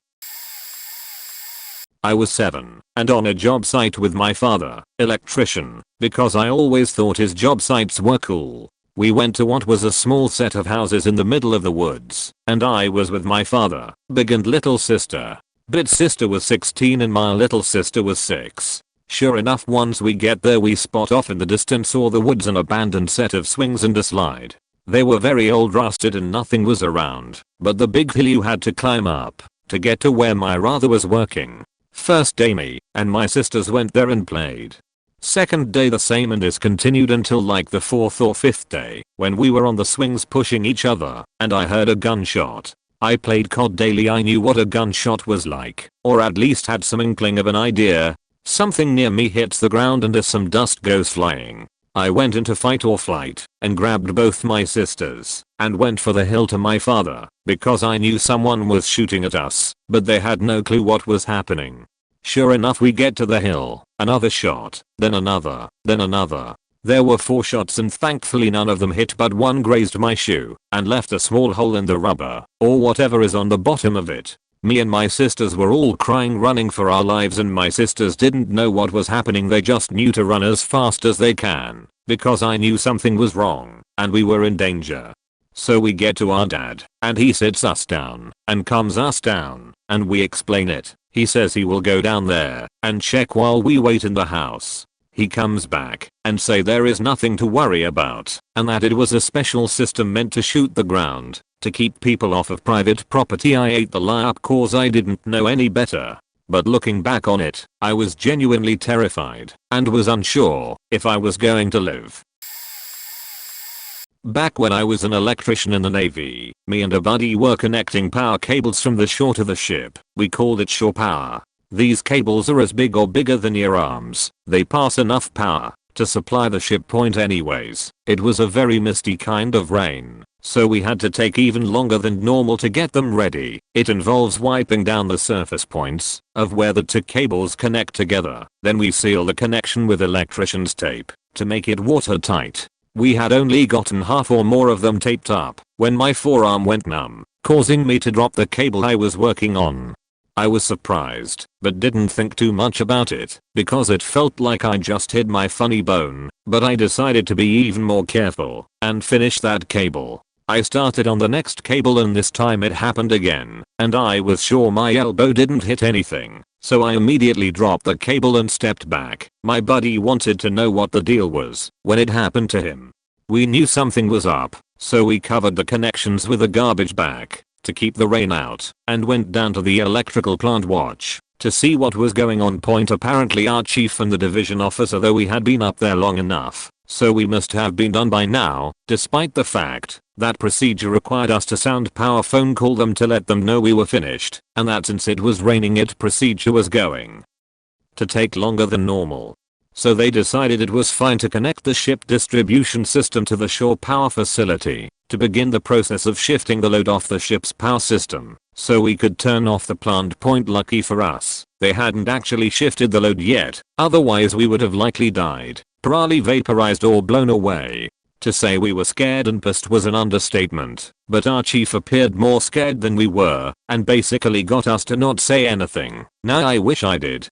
I was 7 and on a job site with my father, electrician, because I always thought his job sites were cool. We went to what was a small set of houses in the middle of the woods, and I was with my father, big and little sister. Big sister was 16 and my little sister was 6. Sure enough, once we get there we spot off in the distance or the woods an abandoned set of swings and a slide. They were very old, rusted, and nothing was around but the big hill you had to climb up to get to where my father was working. First day me and my sisters went there and played. Second day the same, and this continued until like the 4th or 5th day when we were on the swings pushing each other and I heard a gunshot. I played COD daily. I knew what a gunshot was like, or at least had some inkling of an idea. Something near me hits the ground and as some dust goes flying, I went into fight or flight and grabbed both my sisters and went for the hill to my father because I knew someone was shooting at us, but they had no clue what was happening. Sure enough, we get to the hill, another shot, then another, then another. There were 4 shots and thankfully none of them hit, but one grazed my shoe and left a small hole in the rubber, or whatever is on the bottom of it. Me and my sisters were all crying, running for our lives, and my sisters didn't know what was happening. They just knew to run as fast as they can, because I knew something was wrong and we were in danger. So we get to our dad, and he sits us down and calms us down, and we explain it. He says he will go down there and check while we wait in the house. He comes back and say there is nothing to worry about, and that it was a special system meant to shoot the ground to keep people off of private property. I ate the lie up cause I didn't know any better. But looking back on it, I was genuinely terrified and was unsure if I was going to live. Back when I was an electrician in the Navy, me and a buddy were connecting power cables from the shore to the ship. We called it shore power. These cables are as big or bigger than your arms. They pass enough power to supply the ship point anyways. It was a very misty kind of rain, so we had to take even longer than normal to get them ready. It involves wiping down the surface points of where the 2 cables connect together. Then we seal the connection with electrician's tape to make it watertight. We had only gotten half or more of them taped up when my forearm went numb, causing me to drop the cable I was working on. I was surprised, but didn't think too much about it because it felt like I just hid my funny bone, but I decided to be even more careful and finish that cable. I started on the next cable and this time it happened again, and I was sure my elbow didn't hit anything, so I immediately dropped the cable and stepped back. My buddy wanted to know what the deal was when it happened to him. We knew something was up, so we covered the connections with a garbage bag to keep the rain out and went down to the electrical plant watch to see what was going on. Apparently our chief and the division officer, though we had been up there long enough, so we must have been done by now, despite the fact that procedure required us to sound power phone call them to let them know we were finished, and that since it was raining procedure was going to take longer than normal. So they decided it was fine to connect the ship distribution system to the shore power facility to begin the process of shifting the load off the ship's power system so we could turn off the plant point. Lucky for us, they hadn't actually shifted the load yet, otherwise we would have likely died, probably vaporized or blown away. To say we were scared and pissed was an understatement, but our chief appeared more scared than we were and basically got us to not say anything. Now I wish I did.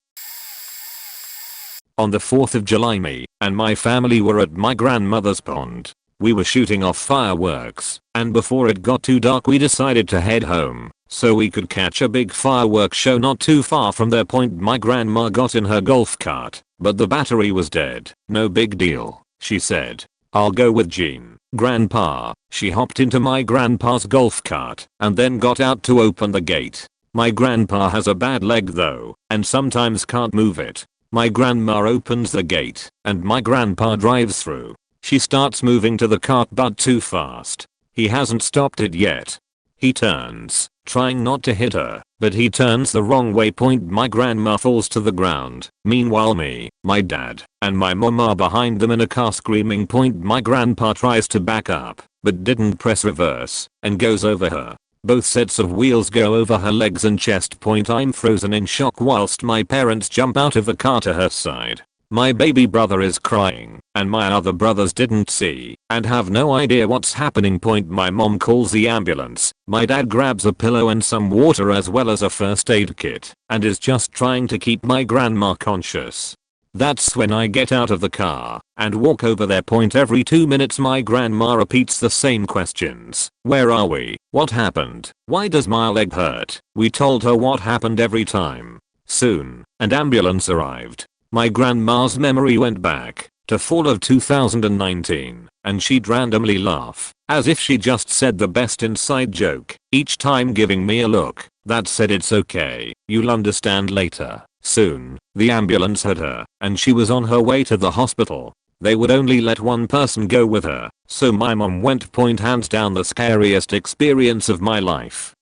On the 4th of July, me and my family were at my grandmother's pond. We were shooting off fireworks, and before it got too dark we decided to head home so we could catch a big fireworks show not too far from their point. My grandma got in her golf cart, but the battery was dead. No big deal, she said. I'll go with Jean, Grandpa. She hopped into my grandpa's golf cart and then got out to open the gate. My grandpa has a bad leg though, and sometimes can't move it. My grandma opens the gate, and my grandpa drives through. She starts moving to the cart but too fast. He hasn't stopped it yet. He turns, trying not to hit her, but he turns the wrong way. My grandma falls to the ground. Meanwhile me, my dad, and my mom are behind them in a car screaming. My grandpa tries to back up, but didn't press reverse, and goes over her. Both sets of wheels go over her legs and chest. I'm frozen in shock whilst my parents jump out of the car to her side. My baby brother is crying, and my other brothers didn't see and have no idea what's happening. My mom calls the ambulance. My dad grabs a pillow and some water as well as a first aid kit and is just trying to keep my grandma conscious. That's when I get out of the car and walk over there. Every 2 minutes my grandma repeats the same questions. Where are we? What happened? Why does my leg hurt? We told her what happened every time. Soon, an ambulance arrived. My grandma's memory went back to fall of 2019, and she'd randomly laugh, as if she just said the best inside joke, each time giving me a look that said it's okay, you'll understand later. Soon, the ambulance had her, and she was on her way to the hospital. They would only let one person go with her, so my mom went. Hands down the scariest experience of my life.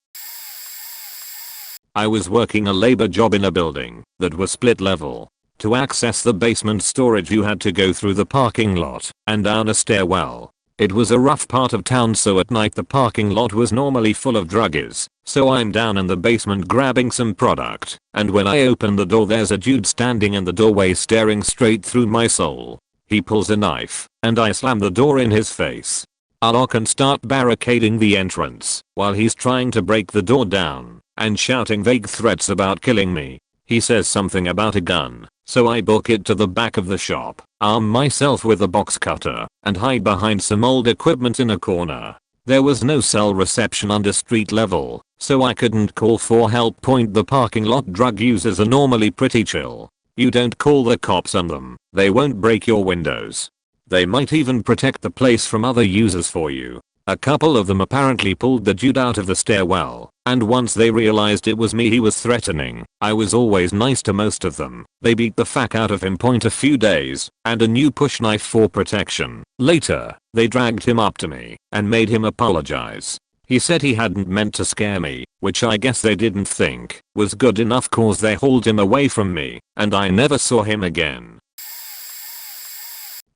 I was working a labor job in a building that was split level. To access the basement storage you had to go through the parking lot and down a stairwell. It was a rough part of town, so at night the parking lot was normally full of druggies. So I'm down in the basement grabbing some product, and when I open the door there's a dude standing in the doorway staring straight through my soul. He pulls a knife, and I slam the door in his face. I lock and start barricading the entrance, while he's trying to break the door down, and shouting vague threats about killing me. He says something about a gun, so I book it to the back of the shop, arm myself with a box cutter, and hide behind some old equipment in a corner. There was no cell reception under street level, so I couldn't call for help. The parking lot drug users are normally pretty chill. You don't call the cops on them, they won't break your windows. They might even protect the place from other users for you. A couple of them apparently pulled the dude out of the stairwell, and once they realized it was me he was threatening, I was always nice to most of them. They beat the fuck out of him. A few days, and a new push knife for protection. Later, they dragged him up to me and made him apologize. He said he hadn't meant to scare me, which I guess they didn't think was good enough cause they hauled him away from me, and I never saw him again.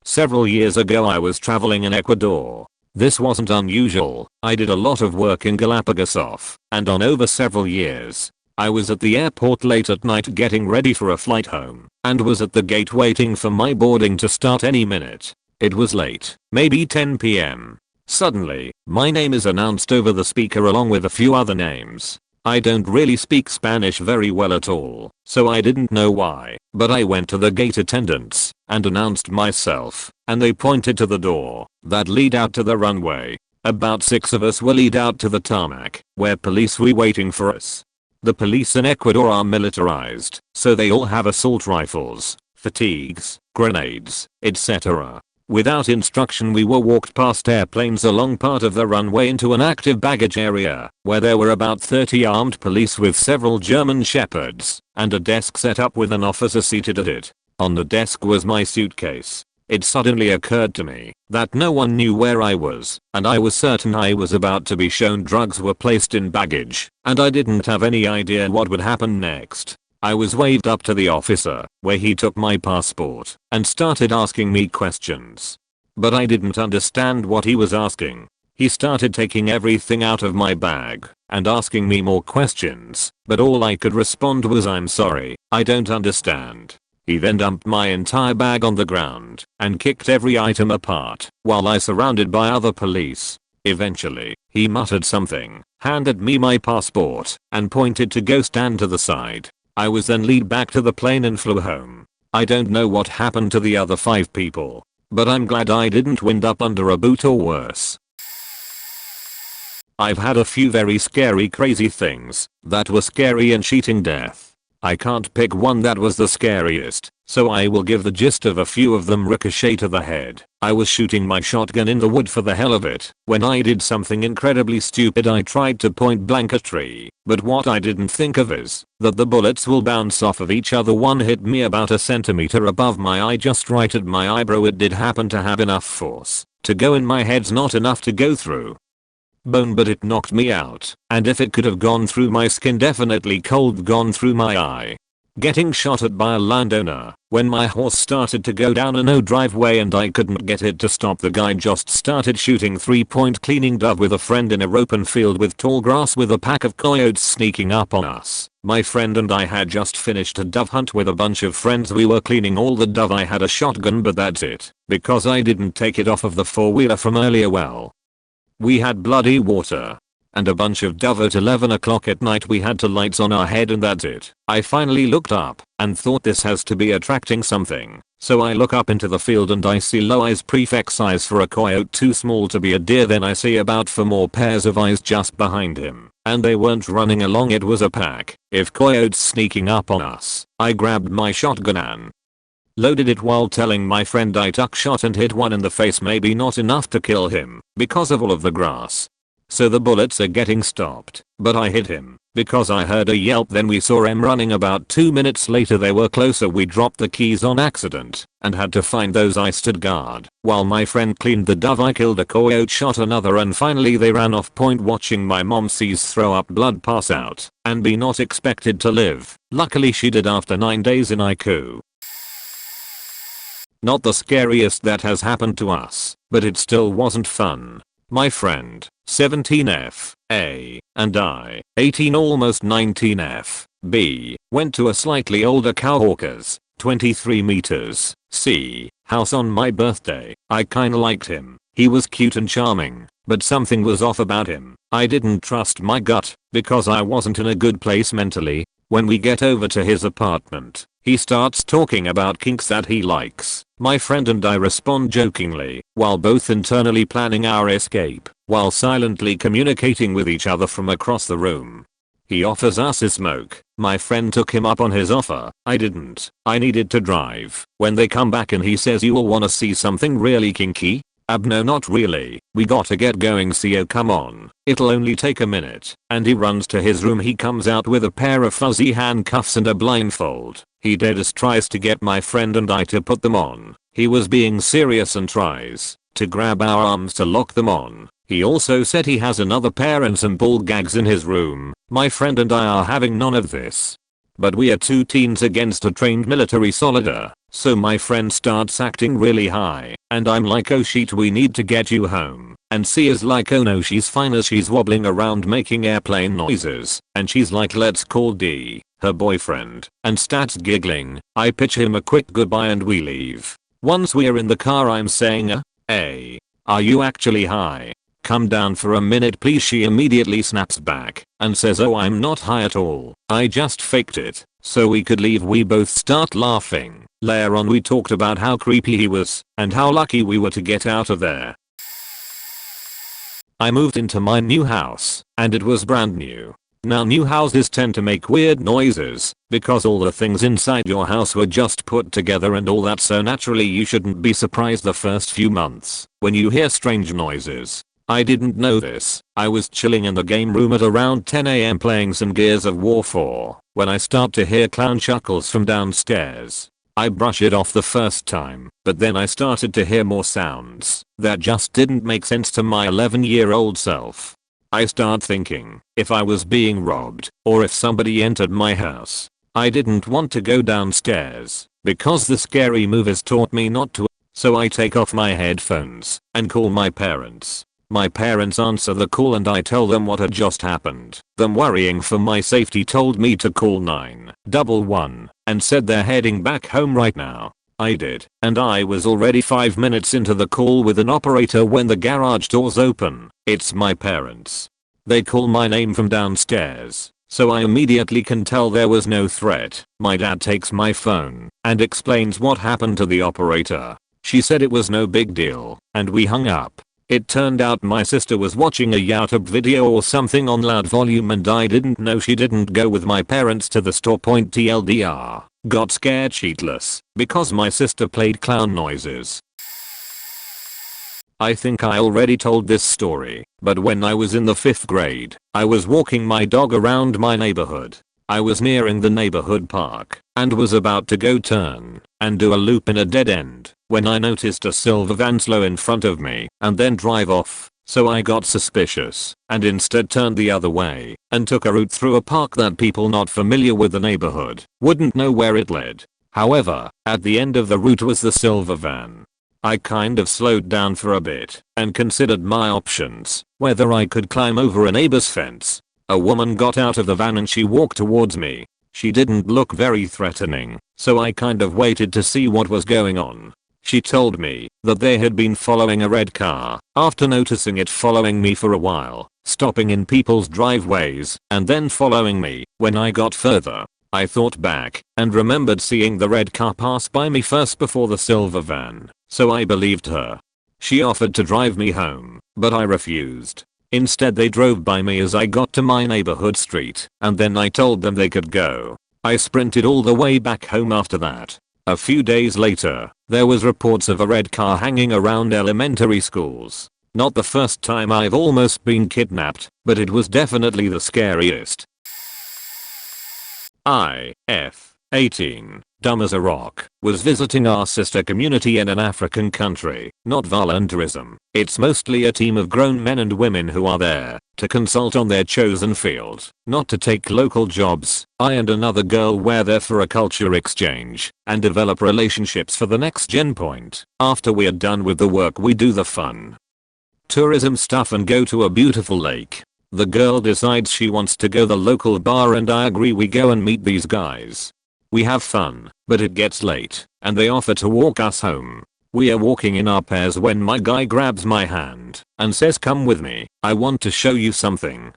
Several years ago I was traveling in Ecuador. This wasn't unusual. I did a lot of work in Galapagos off and on over several years. I was at the airport late at night getting ready for a flight home and was at the gate waiting for my boarding to start any minute. It was late, maybe 10 p.m. Suddenly, my name is announced over the speaker along with a few other names. I don't really speak Spanish very well at all, so I didn't know why, but I went to the gate attendants and announced myself, and they pointed to the door that lead out to the runway. About 6 of us will lead out to the tarmac, where police were waiting for us. The police in Ecuador are militarized, so they all have assault rifles, fatigues, grenades, etc. Without instruction we were walked past airplanes along part of the runway into an active baggage area, where there were about 30 armed police with several German shepherds, and a desk set up with an officer seated at it. On the desk was my suitcase. It suddenly occurred to me that no one knew where I was, and I was certain I was about to be shown drugs were placed in baggage, and I didn't have any idea what would happen next. I was waved up to the officer, where he took my passport and started asking me questions. But I didn't understand what he was asking. He started taking everything out of my bag and asking me more questions, but all I could respond was I'm sorry, I don't understand. He then dumped my entire bag on the ground and kicked every item apart while I surrounded by other police. Eventually, he muttered something, handed me my passport, and pointed to go stand to the side. I was then led back to the plane and flew home. I don't know what happened to the other 5 people, but I'm glad I didn't wind up under a boot or worse. I've had a few very scary crazy things that were scary and cheating death. I can't pick one that was the scariest, so I will give the gist of a few of them. Ricochet to the head. I was shooting my shotgun in the wood for the hell of it when I did something incredibly stupid. I tried to point blank a tree, but what I didn't think of is that the bullets will bounce off of each other. One hit me about a centimeter above my eye, just right at my eyebrow. It did happen to have enough force to go in my head, not enough to go through bone, but it knocked me out, and if it could have gone through my skin, definitely cold gone through my eye. Getting shot at by a landowner when my horse started to go down a no driveway and I couldn't get it to stop. The guy just started shooting 3-point cleaning dove with a friend in a open field with tall grass with a pack of coyotes sneaking up on us. My friend and I had just finished a dove hunt with a bunch of friends. We were cleaning all the dove. I had a shotgun, but that's it, because I didn't take it off of the four-wheeler from earlier. Well, we had bloody water and a bunch of dove. At 11 o'clock at night we had 2 lights on our head and that's it. I finally looked up and thought this has to be attracting something. So I look up into the field and I see low eyes, prefect size for a coyote, too small to be a deer. Then I see about 4 more pairs of eyes just behind him, and they weren't running along, it was a pack of coyotes sneaking up on us. I grabbed my shotgun and loaded it while telling my friend I took shot and hit one in the face, maybe not enough to kill him because of all of the grass. So the bullets are getting stopped, but I hit him because I heard a yelp. Then we saw him running. About 2 minutes later they were closer. We dropped the keys on accident and had to find those. I stood guard while my friend cleaned the dove. I killed a coyote, shot another, and finally they ran off. Point watching my mom sees throw up blood, pass out, and be not expected to live. Luckily she did after 9 days in ICU. Not the scariest that has happened to us, but it still wasn't fun. My friend, 17F, A, and I, 18 almost 19F, B, went to a slightly older cowhawker's, 23 meters, C, house on my birthday. I kinda liked him. He was cute and charming, but something was off about him. I didn't trust my gut, because I wasn't in a good place mentally. When we get over to his apartment, he starts talking about kinks that he likes. My friend and I respond jokingly, while both internally planning our escape, while silently communicating with each other from across the room. He offers us a smoke. My friend took him up on his offer. I didn't. I needed to drive. When they come back and he says, "You all wanna see something really kinky?" No, not really. We gotta get going, CO, come on. It'll only take a minute. And he runs to his room. He comes out with a pair of fuzzy handcuffs and a blindfold. He deadass tries to get my friend and I to put them on. He was being serious and tries to grab our arms to lock them on. He also said he has another pair and some ball gags in his room. My friend and I are having none of this. But we are 2 teens against a trained military soldier. So my friend starts acting really high, and I'm like, "Oh shit, we need to get you home." And C is like, "Oh no, she's fine," as she's wobbling around making airplane noises. And she's like, "Let's call D, her boyfriend," and starts giggling. I pitch him a quick goodbye and we leave. Once we're in the car I'm saying, "Hey, are you actually high? Come down for a minute please." She immediately snaps back and says, "Oh, I'm not high at all. I just faked it so we could leave." We both start laughing. Later on we talked about how creepy he was and how lucky we were to get out of there. I moved into my new house and it was brand new. Now new houses tend to make weird noises because all the things inside your house were just put together and all that, so naturally you shouldn't be surprised the first few months when you hear strange noises. I didn't know this. I was chilling in the game room at around 10 AM playing some Gears of War 4 when I start to hear clown chuckles from downstairs. I brush it off the first time, but then I started to hear more sounds that just didn't make sense to my 11-year-old self. I start thinking if I was being robbed or if somebody entered my house. I didn't want to go downstairs because the scary movies taught me not to, so I take off my headphones and call my parents. My parents answer the call and I tell them what had just happened. Them worrying for my safety told me to call 911 and said they're heading back home right now. I did, and I was already 5 minutes into the call with an operator when the garage doors open. It's my parents. They call my name from downstairs, so I immediately can tell there was no threat. My dad takes my phone and explains what happened to the operator. She said it was no big deal, and we hung up. It turned out my sister was watching a YouTube video or something on loud volume and I didn't know she didn't go with my parents to the store. TLDR. Got scared shitless because my sister played clown noises. I think I already told this story, but when I was in the 5th grade, I was walking my dog around my neighborhood. I was nearing the neighborhood park and was about to go turn and do a loop in a dead end when I noticed a silver van slow in front of me and then drive off. So I got suspicious and instead turned the other way and took a route through a park that people not familiar with the neighborhood wouldn't know where it led. However, at the end of the route was the silver van. I kind of slowed down for a bit and considered my options, whether I could climb over a neighbor's fence. A woman got out of the van and she walked towards me. She didn't look very threatening, so I kind of waited to see what was going on. She told me that they had been following a red car after noticing it following me for a while, stopping in people's driveways and then following me. When I got further, I thought back and remembered seeing the red car pass by me first before the silver van, so I believed her. She offered to drive me home, but I refused. Instead they drove by me as I got to my neighborhood street and then I told them they could go. I sprinted all the way back home after that. A few days later, there was reports of a red car hanging around elementary schools. Not the first time I've almost been kidnapped, but it was definitely the scariest. 18, dumb as a rock, was visiting our sister community in an African country. Not voluntarism, it's mostly a team of grown men and women who are there to consult on their chosen field, not to take local jobs. I and another girl were there for a culture exchange and develop relationships for the next gen point. After we are done with the work we do the fun tourism stuff and go to a beautiful lake. The girl decides she wants to go to the local bar and I agree. We go and meet these guys. We have fun, but it gets late and they offer to walk us home. We are walking in our pairs when my guy grabs my hand and says, "Come with me, I want to show you something."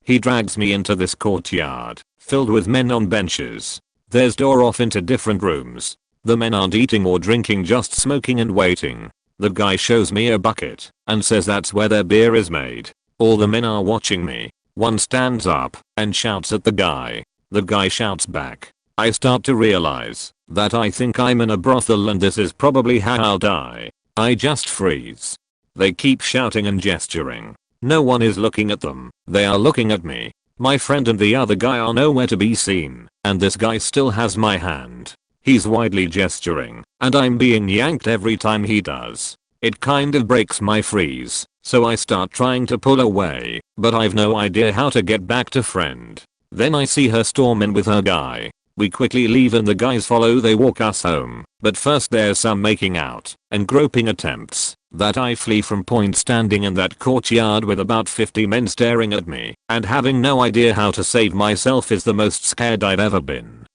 He drags me into this courtyard filled with men on benches. There's door off into different rooms. The men aren't eating or drinking, just smoking and waiting. The guy shows me a bucket and says that's where their beer is made. All the men are watching me. One stands up and shouts at the guy. The guy shouts back. I start to realize that I think I'm in a brothel and this is probably how I'll die. I just freeze. They keep shouting and gesturing. No one is looking at them. They are looking at me. My friend and the other guy are nowhere to be seen, and this guy still has my hand. He's widely gesturing, and I'm being yanked every time he does. It kind of breaks my freeze, so I start trying to pull away, but I've no idea how to get back to friend. Then I see her storm in with her guy. We quickly leave and the guys follow. They walk us home, but first there's some making out and groping attempts. That I flee from point, standing in that courtyard with about 50 men staring at me and having no idea how to save myself is the most scared I've ever been.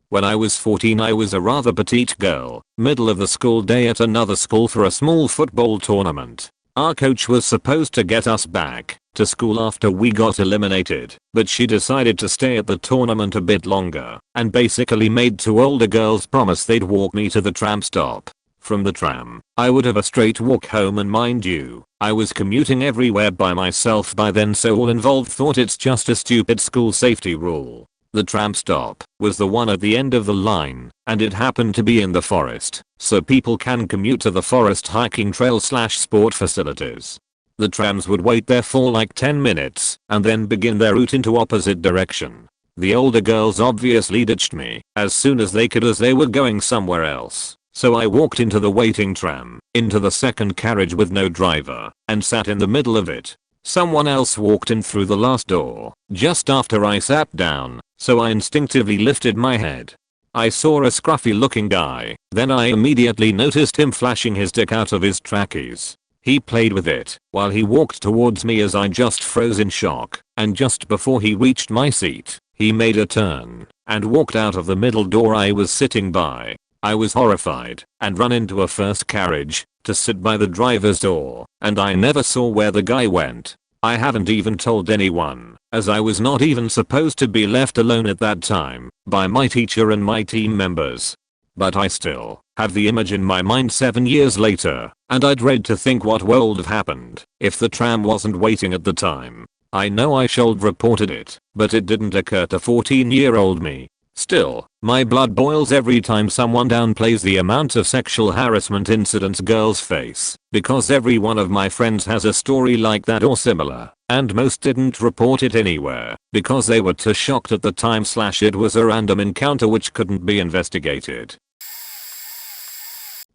When I was 14 I was a rather petite girl, middle of the school day at another school for a small football tournament. Our coach was supposed to get us back to school after we got eliminated, but she decided to stay at the tournament a bit longer and basically made two older girls promise they'd walk me to the tram stop. From the tram, I would have a straight walk home, and mind you, I was commuting everywhere by myself by then, so all involved thought it's just a stupid school safety rule. The tram stop was the one at the end of the line, and it happened to be in the forest, so people can commute to the forest hiking trail / sport facilities. The trams would wait there for like 10 minutes and then begin their route into opposite direction. The older girls obviously ditched me as soon as they could, as they were going somewhere else. So I walked into the waiting tram, into the second carriage with no driver, and sat in the middle of it. Someone else walked in through the last door just after I sat down, so I instinctively lifted my head. I saw a scruffy looking guy, then I immediately noticed him flashing his dick out of his trackies. He played with it while he walked towards me as I just froze in shock, and just before he reached my seat, he made a turn and walked out of the middle door I was sitting by. I was horrified and ran into a first carriage to sit by the driver's door, and I never saw where the guy went. I haven't even told anyone, as I was not even supposed to be left alone at that time by my teacher and my team members. But I still Have the image in my mind 7 years later, and I dread to think what would have happened if the tram wasn't waiting at the time. I know I should have reported it, but it didn't occur to 14-year-old me. Still, my blood boils every time someone downplays the amount of sexual harassment incidents girls face, because every one of my friends has a story like that or similar, and most didn't report it anywhere, because they were too shocked at the time / it was a random encounter which couldn't be investigated.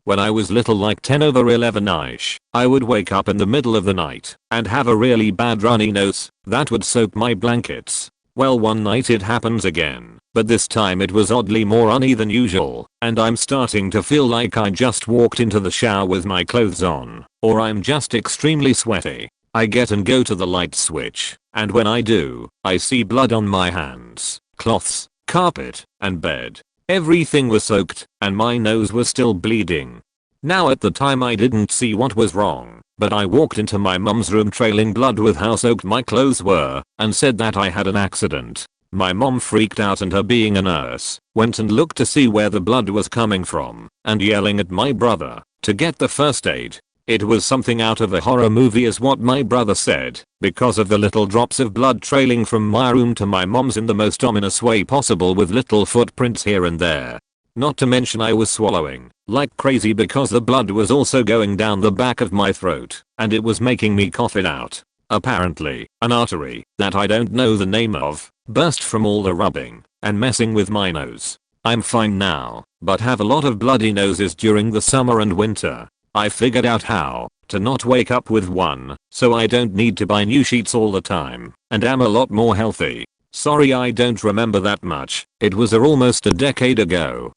When I was little, like 10/11ish, I would wake up in the middle of the night and have a really bad runny nose that would soak my blankets. Well, one night it happens again, but this time it was oddly more runny than usual, and I'm starting to feel like I just walked into the shower with my clothes on, or I'm just extremely sweaty. I get and go to the light switch, and when I do, I see blood on my hands, cloths, carpet, and bed. Everything was soaked, and my nose was still bleeding. Now at the time I didn't see what was wrong, but I walked into my mum's room trailing blood with how soaked my clothes were, and said that I had an accident. My mom freaked out, and her being a nurse, went and looked to see where the blood was coming from, and yelling at my brother to get the first aid. It was something out of a horror movie is what my brother said, because of the little drops of blood trailing from my room to my mom's in the most ominous way possible, with little footprints here and there. Not to mention I was swallowing like crazy because the blood was also going down the back of my throat, and it was making me cough it out. Apparently, an artery that I don't know the name of burst from all the rubbing and messing with my nose. I'm fine now, but have a lot of bloody noses during the summer and winter. I figured out how to not wake up with one, so I don't need to buy new sheets all the time, and am a lot more healthy. Sorry I don't remember that much, it was almost a decade ago.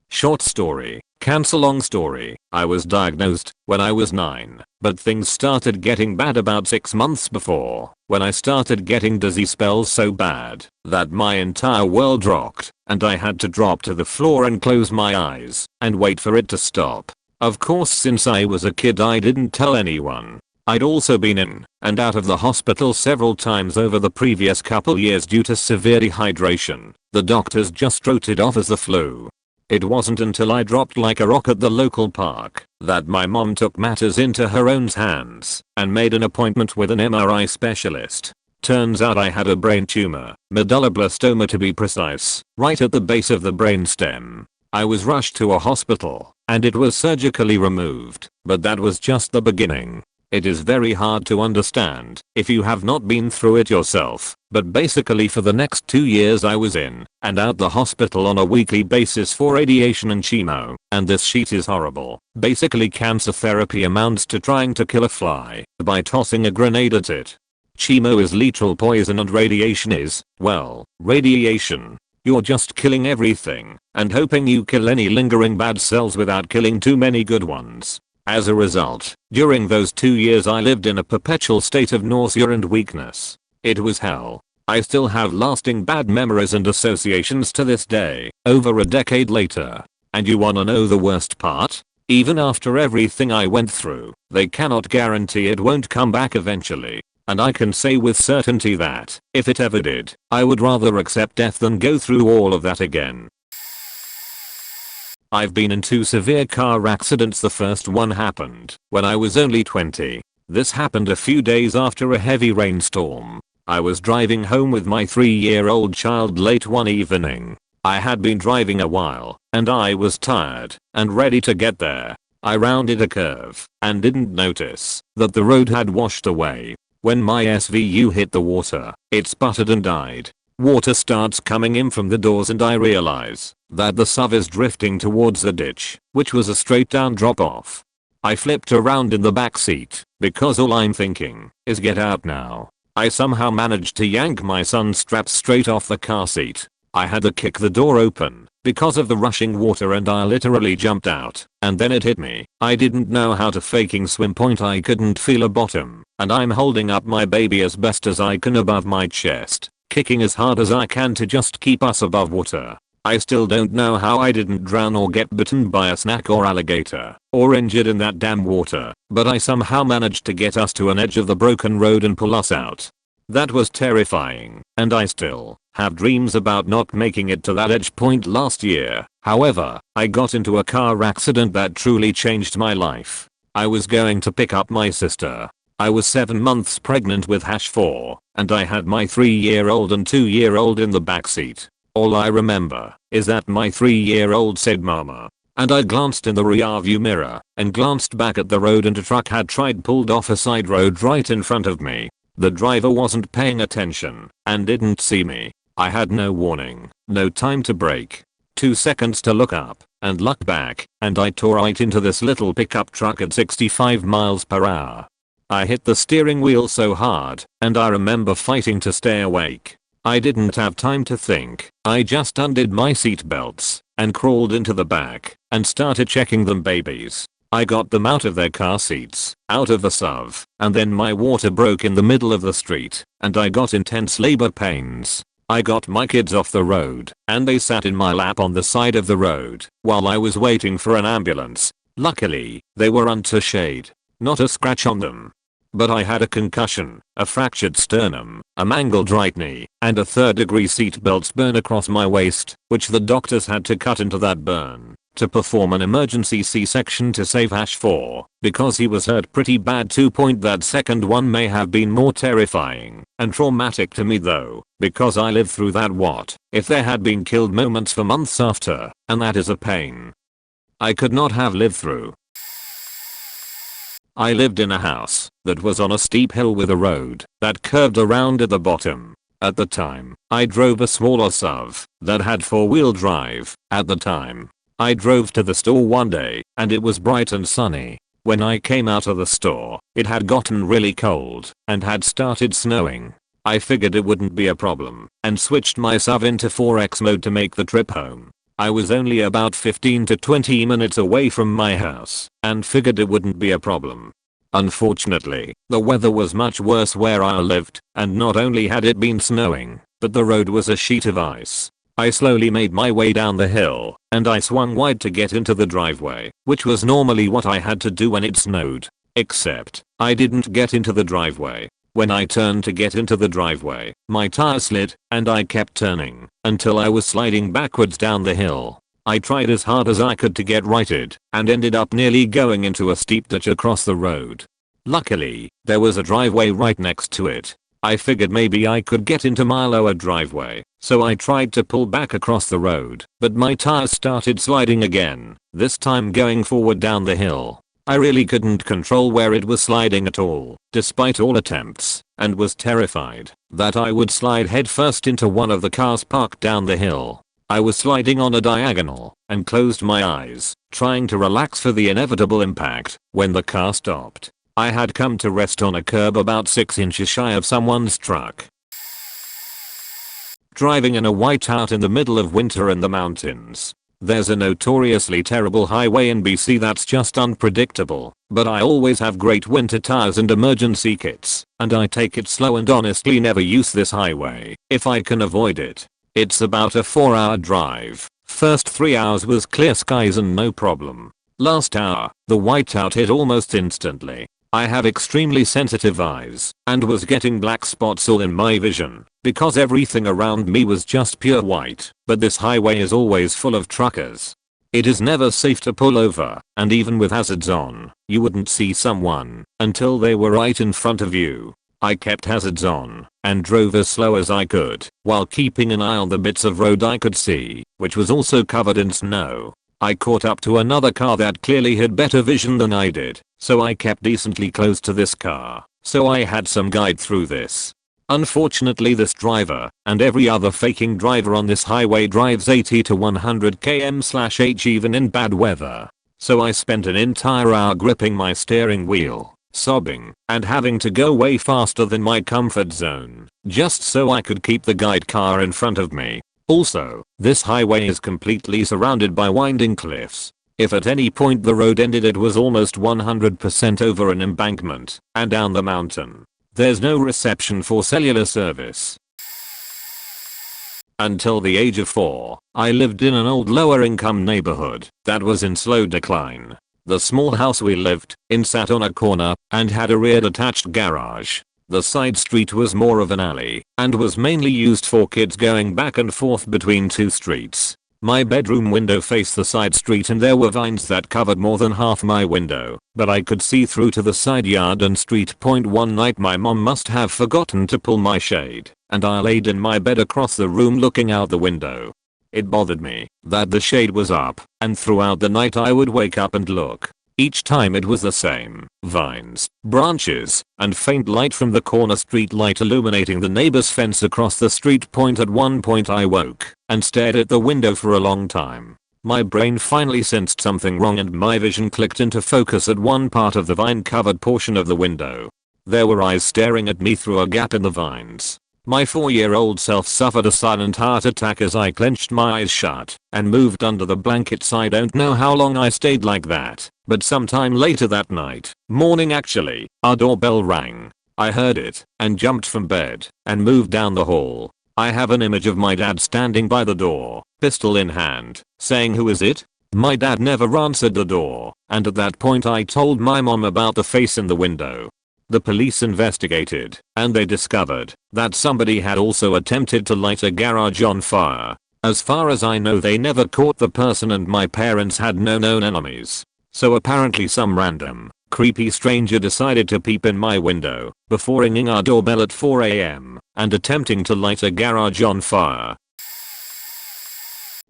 Short story. Cancer. Long story. I was diagnosed when I was 9, but things started getting bad about 6 months before, when I started getting dizzy spells so bad that my entire world rocked, and I had to drop to the floor and close my eyes and wait for it to stop. Of course, since I was a kid I didn't tell anyone. I'd also been in and out of the hospital several times over the previous couple years due to severe dehydration. The doctors just wrote it off as the flu. It wasn't until I dropped like a rock at the local park that my mom took matters into her own hands and made an appointment with an MRI specialist. Turns out I had a brain tumor, medulloblastoma to be precise, right at the base of the brainstem. I was rushed to a hospital and it was surgically removed, but that was just the beginning. It is very hard to understand if you have not been through it yourself, but basically for the next 2 years I was in and out the hospital on a weekly basis for radiation and chemo, and this sheet is horrible. Basically cancer therapy amounts to trying to kill a fly by tossing a grenade at it. Chemo is lethal poison and radiation is, well, radiation. You're just killing everything and hoping you kill any lingering bad cells without killing too many good ones. As a result, during those 2 years I lived in a perpetual state of nausea and weakness. It was hell. I still have lasting bad memories and associations to this day, over a decade later. And you wanna know the worst part? Even after everything I went through, they cannot guarantee it won't come back eventually. And I can say with certainty that, if it ever did, I would rather accept death than go through all of that again. I've been in 2 severe car accidents. The first one happened when I was only 20. This happened a few days after a heavy rainstorm. I was driving home with my 3-year-old child late one evening. I had been driving a while, and I was tired and ready to get there. I rounded a curve and didn't notice that the road had washed away. When my SVU hit the water, it sputtered and died. Water starts coming in from the doors and I realize that the SUV is drifting towards the ditch, which was a straight down drop off. I flipped around in the back seat because all I'm thinking is get out now. I somehow managed to yank my son's straps straight off the car seat. I had to kick the door open because of the rushing water and I literally jumped out, and then it hit me. I didn't know how to faking swim. I couldn't feel a bottom, and I'm holding up my baby as best as I can above my chest, kicking as hard as I can to just keep us above water. I still don't know how I didn't drown or get bitten by a snake or alligator or injured in that damn water, but I somehow managed to get us to an edge of the broken road and pull us out. That was terrifying, and I still have dreams about not making it to that edge point last year. However, I got into a car accident that truly changed my life. I was going to pick up my sister. I was 7 months pregnant with #4, and I had my 3-year-old and 2-year-old in the backseat. All I remember is that my 3-year-old said mama, and I glanced in the rearview mirror and glanced back at the road, and a truck had pulled off a side road right in front of me. The driver wasn't paying attention and didn't see me. I had no warning, no time to brake, 2 seconds to look up and look back, and I tore right into this little pickup truck at 65 miles per hour. I hit the steering wheel so hard, and I remember fighting to stay awake. I didn't have time to think. I just undid my seat belts and crawled into the back and started checking them babies. I got them out of their car seats, out of the SUV, and then my water broke in the middle of the street, and I got intense labor pains. I got my kids off the road, and they sat in my lap on the side of the road while I was waiting for an ambulance. Luckily, they were untouched. Not a scratch on them. But I had a concussion, a fractured sternum, a mangled right knee, and a 3rd-degree seatbelt burn across my waist, which the doctors had to cut into that burn to perform an emergency C-section to save #4, because he was hurt pretty bad too. That second one may have been more terrifying and traumatic to me though, because I lived through that what if they had been killed moments for months after, and that is a pain I could not have lived through. I lived in a house that was on a steep hill with a road that curved around at the bottom. At the time, I drove a smaller SUV that had 4-wheel drive. At the time, I drove to the store one day and it was bright and sunny. When I came out of the store, it had gotten really cold and had started snowing. I figured it wouldn't be a problem and switched my SUV into 4X mode to make the trip home. I was only about 15 to 20 minutes away from my house and figured it wouldn't be a problem. Unfortunately, the weather was much worse where I lived, and not only had it been snowing, but the road was a sheet of ice. I slowly made my way down the hill, and I swung wide to get into the driveway, which was normally what I had to do when it snowed. Except, I didn't get into the driveway. When I turned to get into the driveway, my tire slid, and I kept turning until I was sliding backwards down the hill. I tried as hard as I could to get righted and ended up nearly going into a steep ditch across the road. Luckily, there was a driveway right next to it. I figured maybe I could get into my lower driveway, so I tried to pull back across the road, but my tires started sliding again, this time going forward down the hill. I really couldn't control where it was sliding at all, despite all attempts, and was terrified that I would slide headfirst into one of the cars parked down the hill. I was sliding on a diagonal and closed my eyes, trying to relax for the inevitable impact, when the car stopped. I had come to rest on a curb about 6 inches shy of someone's truck. Driving in a whiteout in the middle of winter in the mountains. There's a notoriously terrible highway in BC that's just unpredictable, but I always have great winter tires and emergency kits, and I take it slow and honestly never use this highway if I can avoid it. It's about a 4-hour drive. First 3 hours was clear skies and no problem. Last hour, the whiteout hit almost instantly. I have extremely sensitive eyes and was getting black spots all in my vision because everything around me was just pure white, but this highway is always full of truckers. It is never safe to pull over, and even with hazards on, you wouldn't see someone until they were right in front of you. I kept hazards on and drove as slow as I could while keeping an eye on the bits of road I could see, which was also covered in snow. I caught up to another car that clearly had better vision than I did, so I kept decently close to this car, so I had some guide through this. Unfortunately, this driver and every other faking driver on this highway drives 80 to 100 km/h even in bad weather. So I spent an entire hour gripping my steering wheel, sobbing, and having to go way faster than my comfort zone, just so I could keep the guide car in front of me. Also, this highway is completely surrounded by winding cliffs. If at any point the road ended, it was almost 100% over an embankment and down the mountain. There's no reception for cellular service. Until the age of 4, I lived in an old lower income neighborhood that was in slow decline. The small house we lived in sat on a corner and had a rear detached garage. The side street was more of an alley and was mainly used for kids going back and forth between 2 streets. My bedroom window faced the side street and there were vines that covered more than half my window, but I could see through to the side yard and street. One night my mom must have forgotten to pull my shade, and I laid in my bed across the room looking out the window. It bothered me that the shade was up, and throughout the night I would wake up and look. Each time it was the same, vines, branches, and faint light from the corner street light illuminating the neighbor's fence across the street. At one point I woke and stared at the window for a long time. My brain finally sensed something wrong and my vision clicked into focus at one part of the vine-covered portion of the window. There were eyes staring at me through a gap in the vines. My 4-year-old self suffered a silent heart attack as I clenched my eyes shut and moved under the blankets. I don't know how long I stayed like that, but sometime later that morning actually, our doorbell rang. I heard it and jumped from bed and moved down the hall. I have an image of my dad standing by the door, pistol in hand, saying, "Who is it?" My dad never answered the door, and at that point I told my mom about the face in the window. The police investigated, and they discovered that somebody had also attempted to light a garage on fire. As far as I know, they never caught the person and my parents had no known enemies. So apparently some random, creepy stranger decided to peep in my window before ringing our doorbell at 4 a.m. and attempting to light a garage on fire.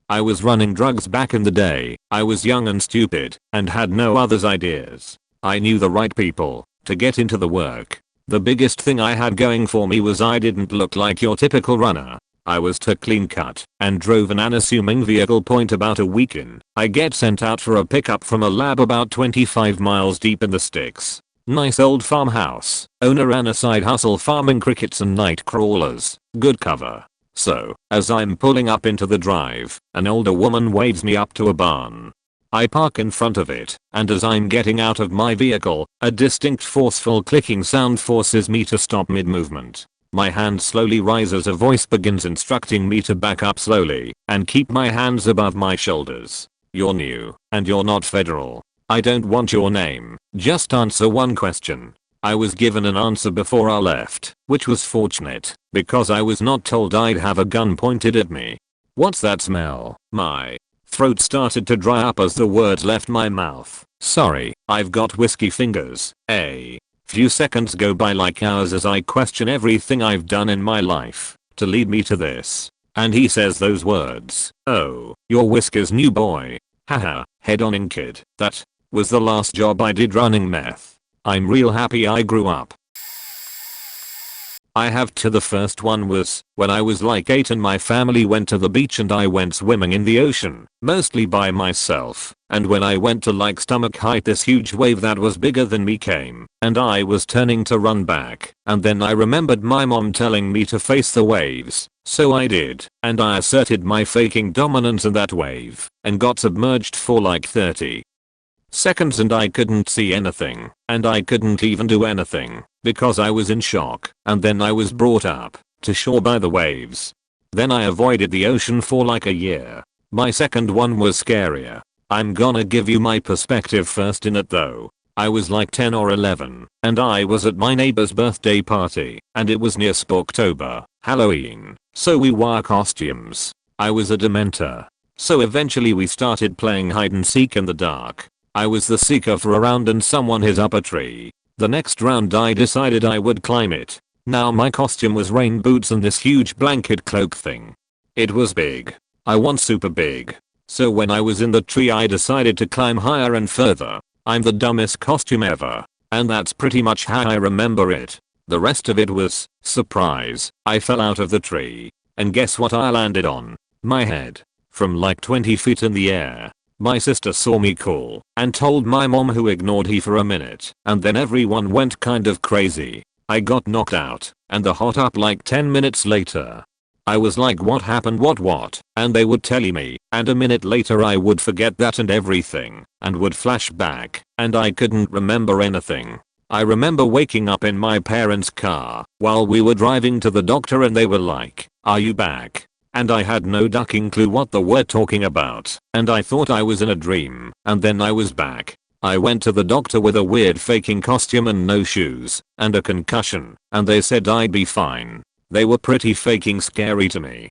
I was running drugs back in the day. I was young and stupid and had no other ideas. I knew the right people to get into the work. The biggest thing I had going for me was I didn't look like your typical runner. I was too clean cut and drove an unassuming vehicle. About a week in, I get sent out for a pickup from a lab about 25 miles deep in the sticks. Nice old farmhouse. Owner ran a side hustle farming crickets and night crawlers. Good cover. So, as I'm pulling up into the drive, an older woman waves me up to a barn. I park in front of it, and as I'm getting out of my vehicle, a distinct forceful clicking sound forces me to stop mid-movement. My hand slowly rises. A voice begins instructing me to back up slowly and keep my hands above my shoulders. "You're new, and you're not federal. I don't want your name, just answer one question." I was given an answer before I left, which was fortunate, because I was not told I'd have a gun pointed at me. "What's that smell?" My throat started to dry up as the words left my mouth. "Sorry, I've got whiskey fingers." A few seconds go by like hours as I question everything I've done in my life to lead me to this. And he says those words. "Oh, you're Whisker's new boy. Haha, head-on kid. That was the last job I did running meth. I'm real happy I grew up." I have two. The first one was when I was like 8 and my family went to the beach and I went swimming in the ocean, mostly by myself, and when I went to like stomach height this huge wave that was bigger than me came, and I was turning to run back, and then I remembered my mom telling me to face the waves, so I did, and I asserted my faking dominance in that wave, and got submerged for like 30 seconds and I couldn't see anything, and I couldn't even do anything, because I was in shock, and then I was brought up to shore by the waves. Then I avoided the ocean for like a year. My second one was scarier. I'm gonna give you my perspective first in it though. I was like 10 or 11, and I was at my neighbor's birthday party, and it was near Spooktober, Halloween, so we wore costumes. I was a dementor. So eventually we started playing hide and seek in the dark. I was the seeker for a round and someone hid up a tree. The next round I decided I would climb it. Now my costume was rain boots and this huge blanket cloak thing. It was big. I want super big. So when I was in the tree I decided to climb higher and further. I'm the dumbest costume ever. And that's pretty much how I remember it. The rest of it was surprise. I fell out of the tree. And guess what I landed on? My head. From like 20 feet in the air. My sister saw me cool and told my mom, who ignored he for a minute, and then everyone went kind of crazy. I got knocked out and the hot up like 10 minutes later. I was like, what happened, what? And they would tell me, and a minute later I would forget that and everything and would flash back and I couldn't remember anything. I remember waking up in my parents' car while we were driving to the doctor and they were like, "Are you back?" And I had no ducking clue what they were talking about, and I thought I was in a dream, and then I was back. I went to the doctor with a weird faking costume and no shoes, and a concussion, and they said I'd be fine. They were pretty faking scary to me.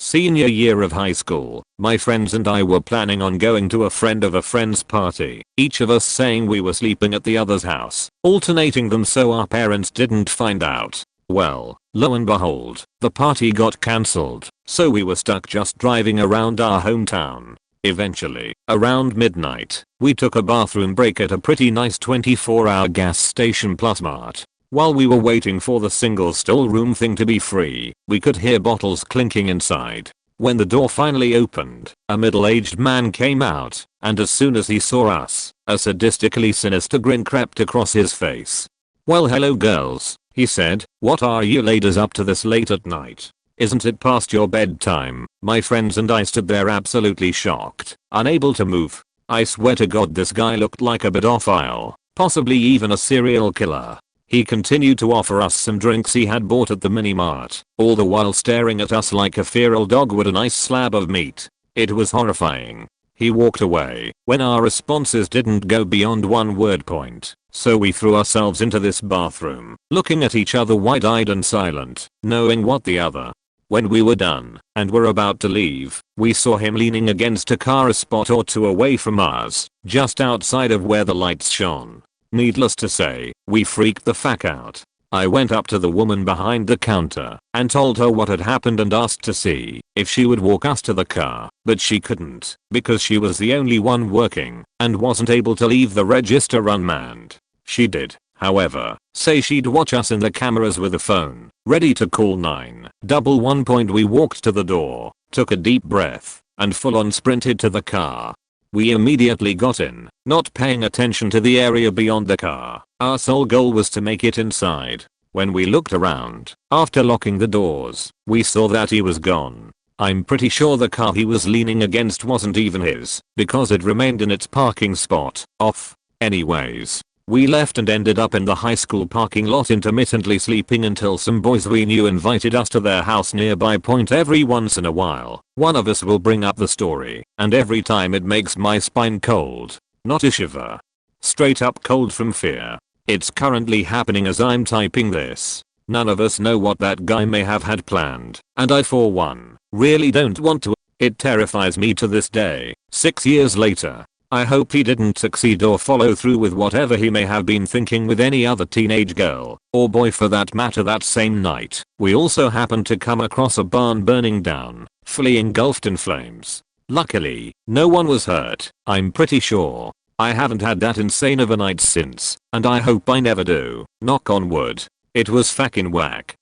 Senior year of high school, my friends and I were planning on going to a friend of a friend's party, each of us saying we were sleeping at the other's house, alternating them so our parents didn't find out. Well, lo and behold, the party got cancelled, so we were stuck just driving around our hometown. Eventually, around midnight, we took a bathroom break at a pretty nice 24-hour gas station plus mart. While we were waiting for the single stall room thing to be free, we could hear bottles clinking inside. When the door finally opened, a middle-aged man came out, and as soon as he saw us, a sadistically sinister grin crept across his face. "Well, hello girls," he said. "What are you ladies up to this late at night? Isn't it past your bedtime?" My friends and I stood there absolutely shocked, unable to move. I swear to God this guy looked like a pedophile, possibly even a serial killer. He continued to offer us some drinks he had bought at the mini-mart, all the while staring at us like a feral dog would a nice slab of meat. It was horrifying. He walked away when our responses didn't go beyond one word point, so we threw ourselves into this bathroom, looking at each other wide-eyed and silent, knowing what the other. When we were done, and were about to leave, we saw him leaning against a car a spot or two away from us, just outside of where the lights shone. Needless to say, we freaked the fuck out. I went up to the woman behind the counter and told her what had happened and asked to see if she would walk us to the car, but she couldn't because she was the only one working and wasn't able to leave the register unmanned. She did, however, say she'd watch us in the cameras with a phone, ready to call 911. We walked to the door, took a deep breath, and full on sprinted to the car. We immediately got in, not paying attention to the area beyond the car. Our sole goal was to make it inside. When we looked around, after locking the doors, we saw that he was gone. I'm pretty sure the car he was leaning against wasn't even his, because it remained in its parking spot, off. Anyways, we left and ended up in the high school parking lot intermittently sleeping until some boys we knew invited us to their house nearby. Every once in a while, one of us will bring up the story, and every time it makes my spine cold. Not a shiver. Straight up cold from fear. It's currently happening as I'm typing this. None of us know what that guy may have had planned, and I for one, really don't want to. It terrifies me to this day, 6 years later. I hope he didn't succeed or follow through with whatever he may have been thinking with any other teenage girl, or boy for that matter. That same night, we also happened to come across a barn burning down, fully engulfed in flames. Luckily, no one was hurt, I'm pretty sure. I haven't had that insane of a night since, and I hope I never do, knock on wood. It was fucking whack.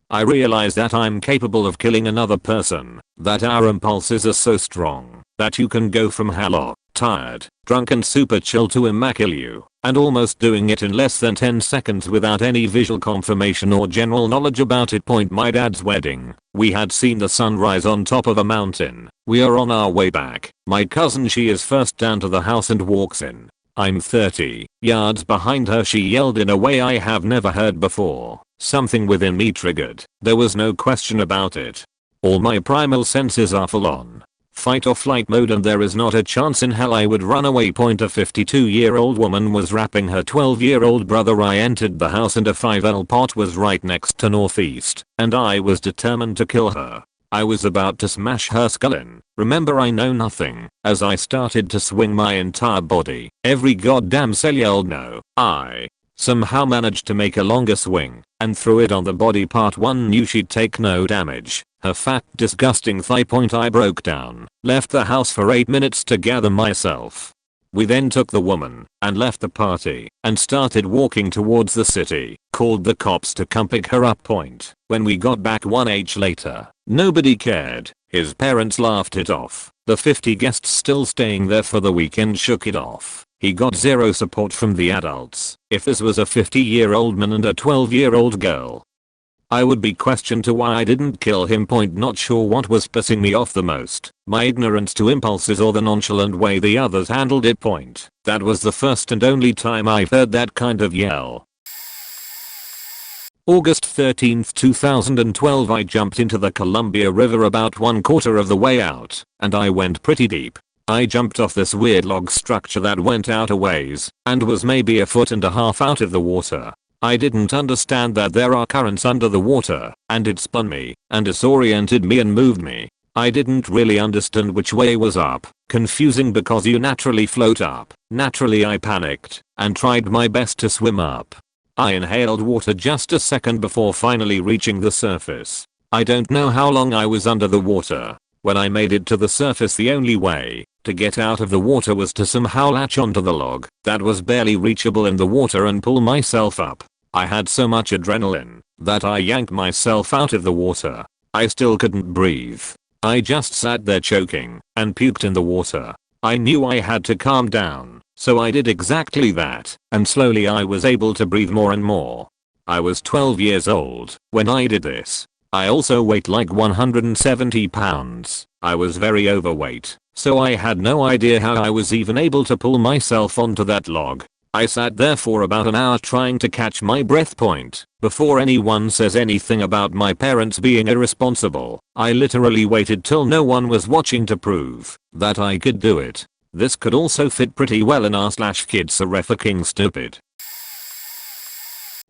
I realize that I'm capable of killing another person, that our impulses are so strong, that you can go from hello, tired, drunk and super chill to kill you, and almost doing it in less than 10 seconds without any visual confirmation or general knowledge about it. My dad's wedding, we had seen the sunrise on top of a mountain. We are on our way back. My cousin, she is first down to the house and walks in. I'm 30 yards behind her. She yelled in a way I have never heard before. Something within me triggered. There was no question about it. All my primal senses are full on fight or flight mode, and there is not a chance in hell I would run away. A 52-year-old woman was wrapping her 12-year-old brother. I entered the house and a 5L pot was right next to northeast, and I was determined to kill her. I was about to smash her skull in. Remember, I know nothing, as I started to swing my entire body. Every goddamn cell yelled no. I somehow managed to make a longer swing and threw it on the body part. One knew she'd take no damage. Her fat, disgusting thigh. I broke down, left the house for 8 minutes to gather myself. We then took the woman and left the party and started walking towards the city, called the cops to come pick her up. When we got back 1h later, nobody cared. His parents laughed it off. The 50 guests still staying there for the weekend shook it off. He got zero support from the adults. If this was a 50-year-old man and a 12-year-old girl, I would be questioned to why I didn't kill him. Not sure what was pissing me off the most, my ignorance to impulses or the nonchalant way the others handled it. That was the first and only time I've heard that kind of yell. August 13, 2012. I jumped into the Columbia River about 1/4 of the way out, and I went pretty deep. I jumped off this weird log structure that went out a ways, and was maybe 1.5 feet out of the water. I didn't understand that there are currents under the water, and it spun me, and disoriented me and moved me. I didn't really understand which way was up, confusing because you naturally float up. Naturally I panicked, and tried my best to swim up. I inhaled water just a second before finally reaching the surface. I don't know how long I was under the water. When I made it to the surface, the only way to get out of the water was to somehow latch onto the log that was barely reachable in the water and pull myself up. I had so much adrenaline that I yanked myself out of the water. I still couldn't breathe. I just sat there choking and puked in the water. I knew I had to calm down, so I did exactly that, and slowly I was able to breathe more and more. I was 12 years old when I did this. I also weighed like 170 pounds. I was very overweight, so I had no idea how I was even able to pull myself onto that log. I sat there for about an hour trying to catch my breath point before anyone says anything about my parents being irresponsible. I literally waited till no one was watching to prove that I could do it. This could also fit pretty well in r/kids are fucking stupid.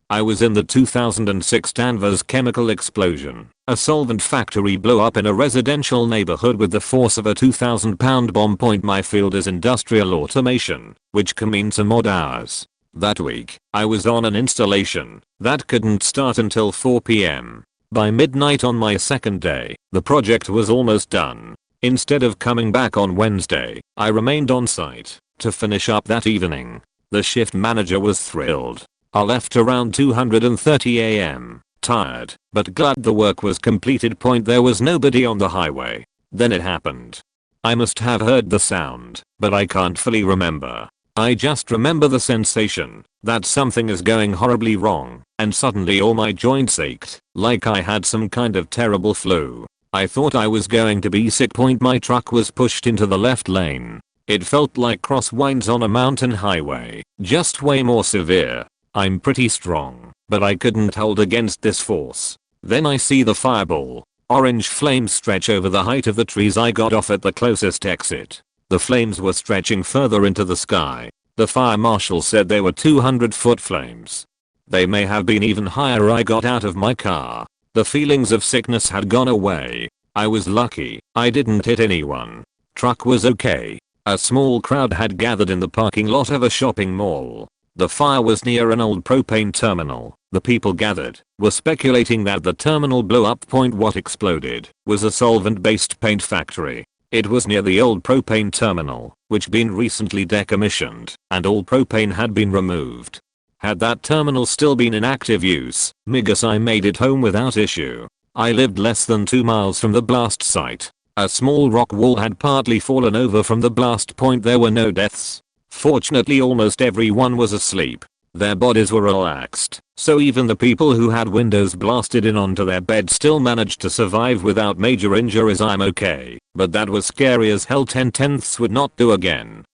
I was in the 2006 Danvers chemical explosion. A solvent factory blew up in a residential neighborhood with the force of a 2,000-pound bomb. My field is industrial automation, which can mean some odd hours. That week, I was on an installation that couldn't start until 4 p.m. By midnight on my second day, the project was almost done. Instead of coming back on Wednesday, I remained on site to finish up that evening. The shift manager was thrilled. I left around 2:30 a.m. tired, but glad the work was completed. There was nobody on the highway. Then it happened. I must have heard the sound, but I can't fully remember. I just remember the sensation that something is going horribly wrong, and suddenly all my joints ached, like I had some kind of terrible flu. I thought I was going to be sick. My truck was pushed into the left lane. It felt like crosswinds on a mountain highway, just way more severe. I'm pretty strong, but I couldn't hold against this force. Then I see the fireball. Orange flames stretch over the height of the trees. I got off at the closest exit. The flames were stretching further into the sky. The fire marshal said they were 200-foot flames. They may have been even higher. I got out of my car. The feelings of sickness had gone away. I was lucky I didn't hit anyone. Truck was okay. A small crowd had gathered in the parking lot of a shopping mall. The fire was near an old propane terminal. The people gathered were speculating that the terminal blew up. What exploded was a solvent-based paint factory. It was near the old propane terminal, which been recently decommissioned, and all propane had been removed. Had that terminal still been in active use, I made it home without issue. I lived less than 2 miles from the blast site. A small rock wall had partly fallen over from the blast. There were no deaths. Fortunately, almost everyone was asleep. Their bodies were relaxed, so even the people who had windows blasted in onto their beds still managed to survive without major injuries. I'm okay, but that was scary as hell. 10/10ths would not do again.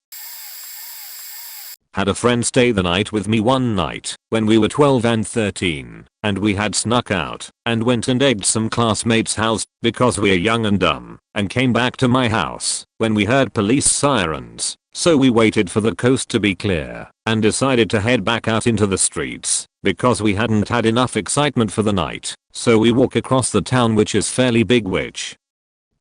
Had a friend stay the night with me one night when we were 12 and 13, and we had snuck out and went and egged some classmates' house because we're young and dumb, and came back to my house when we heard police sirens. So we waited for the coast to be clear and decided to head back out into the streets because we hadn't had enough excitement for the night. So we walk across the town, which is fairly big, which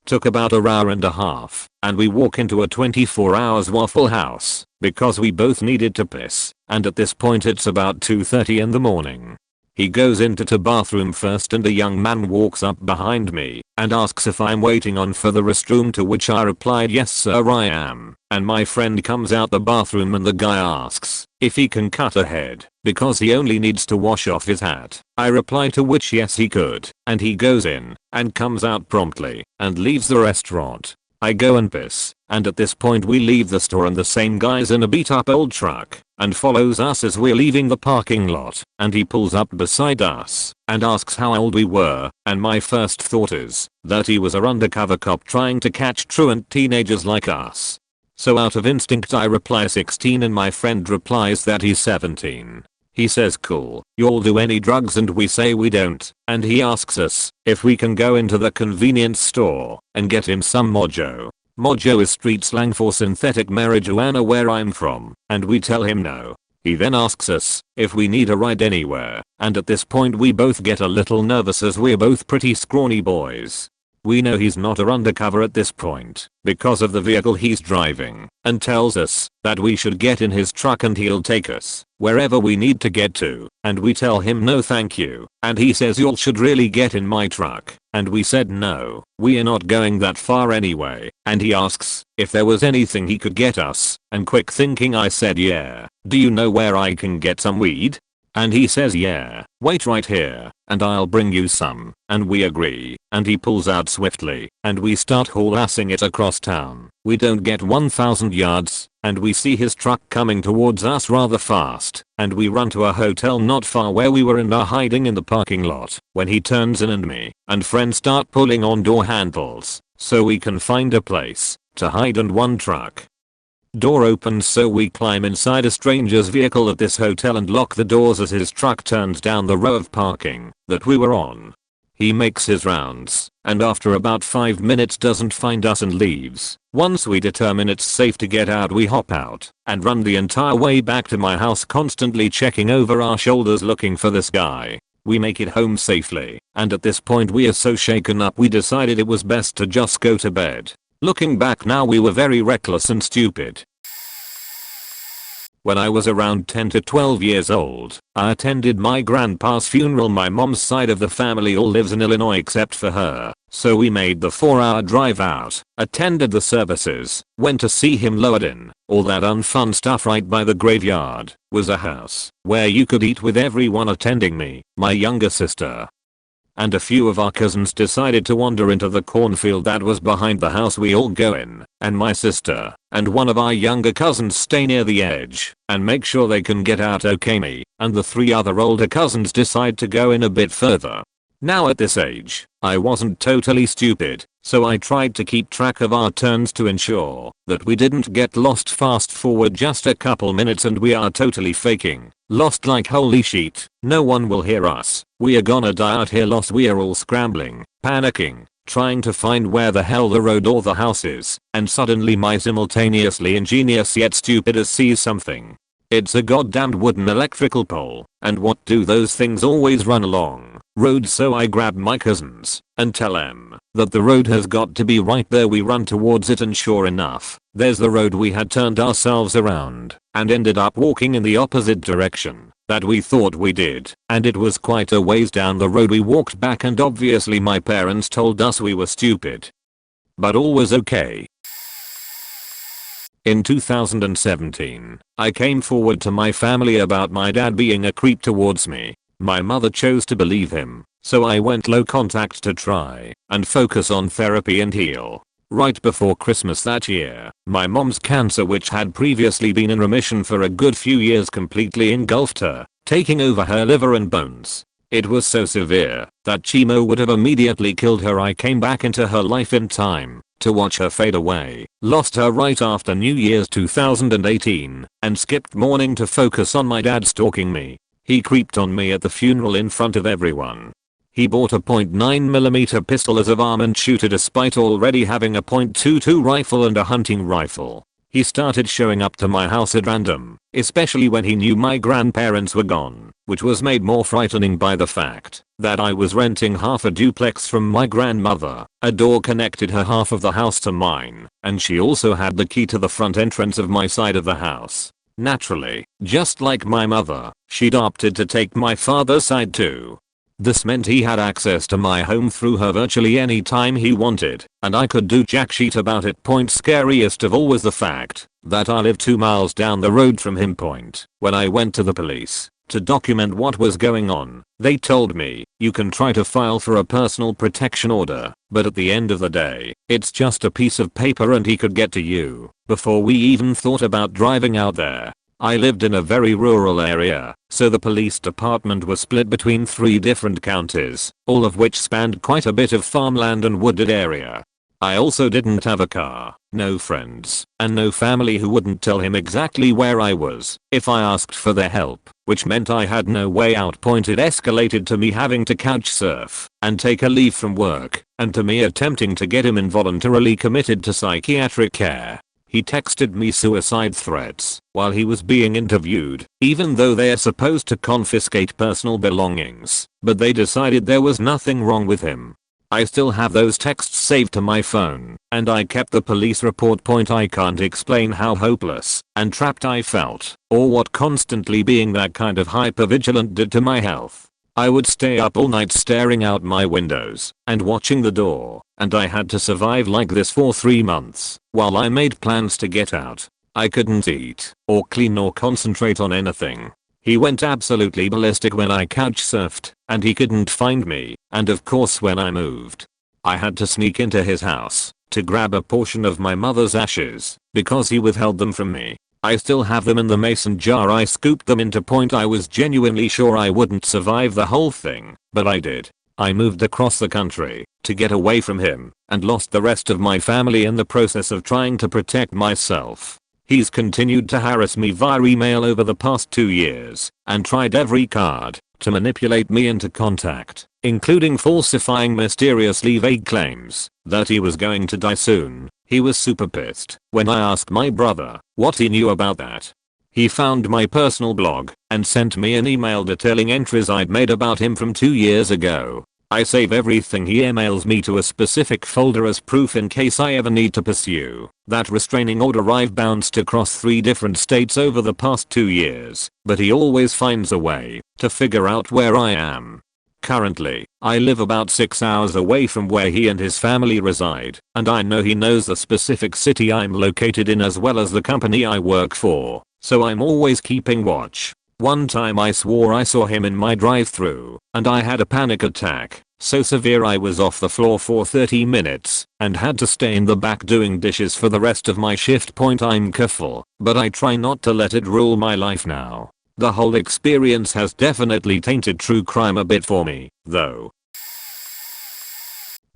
took about an hour and a half, and we walk into a 24 hours Waffle House because we both needed to piss, and at this point it's about 2:30 in the morning. He goes into the bathroom first, and a young man walks up behind me and asks if I'm waiting on for the restroom, to which I replied, yes sir I am. And my friend comes out the bathroom and the guy asks if he can cut ahead because he only needs to wash off his hat. I reply to which yes he could, and he goes in and comes out promptly and leaves the restaurant. I go and piss, and at this point we leave the store, and the same guy's in a beat up old truck and follows us as we're leaving the parking lot, and he pulls up beside us and asks how old we were, and my first thought is that he was our undercover cop trying to catch truant teenagers like us. So out of instinct I reply 16, and my friend replies that he's 17. He says cool, y'all do any drugs, and we say we don't, and he asks us if we can go into the convenience store and get him some mojo. Mojo is street slang for synthetic marijuana where I'm from, and we tell him no. He then asks us if we need a ride anywhere, and at this point we both get a little nervous as we're both pretty scrawny boys. We know he's not a undercover at this point because of the vehicle he's driving, and tells us that we should get in his truck and he'll take us wherever we need to get to, and we tell him no thank you, and he says y'all should really get in my truck, and we said no, we are not going that far anyway, and he asks if there was anything he could get us, and quick thinking I said yeah, do you know where I can get some weed? And he says yeah, wait right here, and I'll bring you some, and we agree, and he pulls out swiftly, and we start haul-assing it across town. We don't get 1,000 yards, and we see his truck coming towards us rather fast, and we run to a hotel not far where we were and are hiding in the parking lot, when he turns in and me and friend start pulling on door handles, so we can find a place to hide and one truck. Door opens so we climb inside a stranger's vehicle at this hotel and lock the doors as his truck turns down the row of parking that we were on. He makes his rounds, and after about 5 minutes doesn't find us and leaves. Once we determine it's safe to get out we hop out and run the entire way back to my house constantly checking over our shoulders looking for this guy. We make it home safely, and at this point we are so shaken up we decided it was best to just go to bed. Looking back now we were very reckless and stupid. When I was around 10 to 12 years old, I attended my grandpa's funeral. My mom's side of the family all lives in Illinois except for her, so we made the 4-hour drive out, attended the services, went to see him lowered in. All that unfun stuff right by the graveyard was a house where you could eat with everyone attending me, my younger sister, and a few of our cousins decided to wander into the cornfield that was behind the house we all go in, and my sister and one of our younger cousins stay near the edge and make sure they can get out okay. Me and the 3 other older cousins decide to go in a bit further. Now at this age, I wasn't totally stupid, so I tried to keep track of our turns to ensure that we didn't get lost. Fast forward just a couple minutes and we are totally faking lost like holy shit, no one will hear us, we are gonna die out here lost. We are all scrambling, panicking, trying to find where the hell the road or the house is, and suddenly my simultaneously ingenious yet stupid as sees something. It's a goddamned wooden electrical pole, and what do those things always run along roads? So I grab my cousins and tell them that the road has got to be right there. We run towards it and sure enough, there's the road. We had turned ourselves around and ended up walking in the opposite direction that we thought we did, and it was quite a ways down the road we walked back, and obviously my parents told us we were stupid. But all was okay. In 2017, I came forward to my family about my dad being a creep towards me. My mother chose to believe him, so I went low contact to try and focus on therapy and heal. Right before Christmas that year, my mom's cancer, which had previously been in remission for a good few years, completely engulfed her, taking over her liver and bones. It was so severe that chemo would have immediately killed her. I came back into her life in time to watch her fade away, lost her right after New Year's 2018, and skipped mourning to focus on my dad stalking me. He creeped on me at the funeral in front of everyone. He bought a .9mm pistol as of arm and shooter despite already having a .22 rifle and a hunting rifle. He started showing up to my house at random, especially when he knew my grandparents were gone, which was made more frightening by the fact that I was renting half a duplex from my grandmother. A door connected her half of the house to mine, and she also had the key to the front entrance of my side of the house. Naturally, just like my mother, she'd opted to take my father's side too. This meant he had access to my home through her virtually any time he wanted, and I could do jack shit about it. Scariest of all was the fact that I lived 2 miles down the road from him. When I went to the police to document what was going on, they told me, you can try to file for a personal protection order, but at the end of the day, it's just a piece of paper and he could get to you before we even thought about driving out there. I lived in a very rural area, so the police department was split between 3 different counties, all of which spanned quite a bit of farmland and wooded area. I also didn't have a car, no friends, and no family who wouldn't tell him exactly where I was if I asked for their help, which meant I had no way out. It escalated to me having to couch surf and take a leave from work, and to me attempting to get him involuntarily committed to psychiatric care. He texted me suicide threats while he was being interviewed, even though they are supposed to confiscate personal belongings, but they decided there was nothing wrong with him. I still have those texts saved to my phone, and I kept the police report. I can't explain how hopeless and trapped I felt, or what constantly being that kind of hypervigilant did to my health. I would stay up all night staring out my windows and watching the door, and I had to survive like this for 3 months while I made plans to get out. I couldn't eat or clean or concentrate on anything. He went absolutely ballistic when I couch surfed, and he couldn't find me, and of course when I moved. I had to sneak into his house to grab a portion of my mother's ashes because he withheld them from me. I still have them in the mason jar I scooped them into. I was genuinely sure I wouldn't survive the whole thing, but I did. I moved across the country to get away from him and lost the rest of my family in the process of trying to protect myself. He's continued to harass me via email over the past 2 years and tried every card to manipulate me into contact, including falsifying mysteriously vague claims that he was going to die soon. He was super pissed when I asked my brother what he knew about that. He found my personal blog and sent me an email detailing entries I'd made about him from 2 years ago. I save everything he emails me to a specific folder as proof in case I ever need to pursue that restraining order I've bounced across 3 different states over the past 2 years, but he always finds a way to figure out where I am. Currently, I live about 6 hours away from where he and his family reside, and I know he knows the specific city I'm located in as well as the company I work for, so I'm always keeping watch. One time I swore I saw him in my drive-thru, and I had a panic attack, so severe I was off the floor for 30 minutes and had to stay in the back doing dishes for the rest of my shift. I'm careful, but I try not to let it rule my life now. The whole experience has definitely tainted true crime a bit for me, though.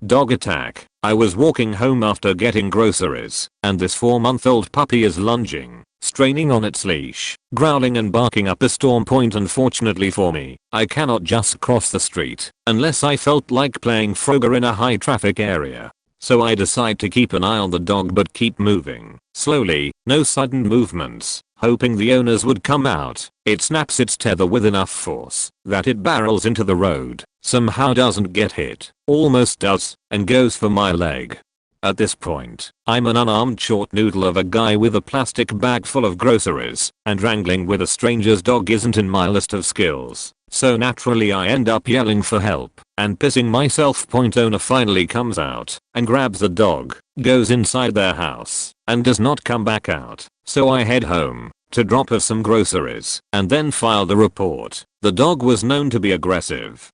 Dog attack. I was walking home after getting groceries, and this 4-month-old puppy is lunging, straining on its leash, growling and barking up a storm. Unfortunately for me, I cannot just cross the street unless I felt like playing Frogger in a high traffic area. So I decide to keep an eye on the dog but keep moving slowly, no sudden movements, hoping the owners would come out. It snaps its tether with enough force that it barrels into the road, somehow doesn't get hit, almost does, and goes for my leg. At this point, I'm an unarmed short noodle of a guy with a plastic bag full of groceries, and wrangling with a stranger's dog isn't in my list of skills, so naturally I end up yelling for help and pissing myself. Owner finally comes out and grabs the dog, goes inside their house, and does not come back out, so I head home to drop her some groceries and then file the report. The dog was known to be aggressive,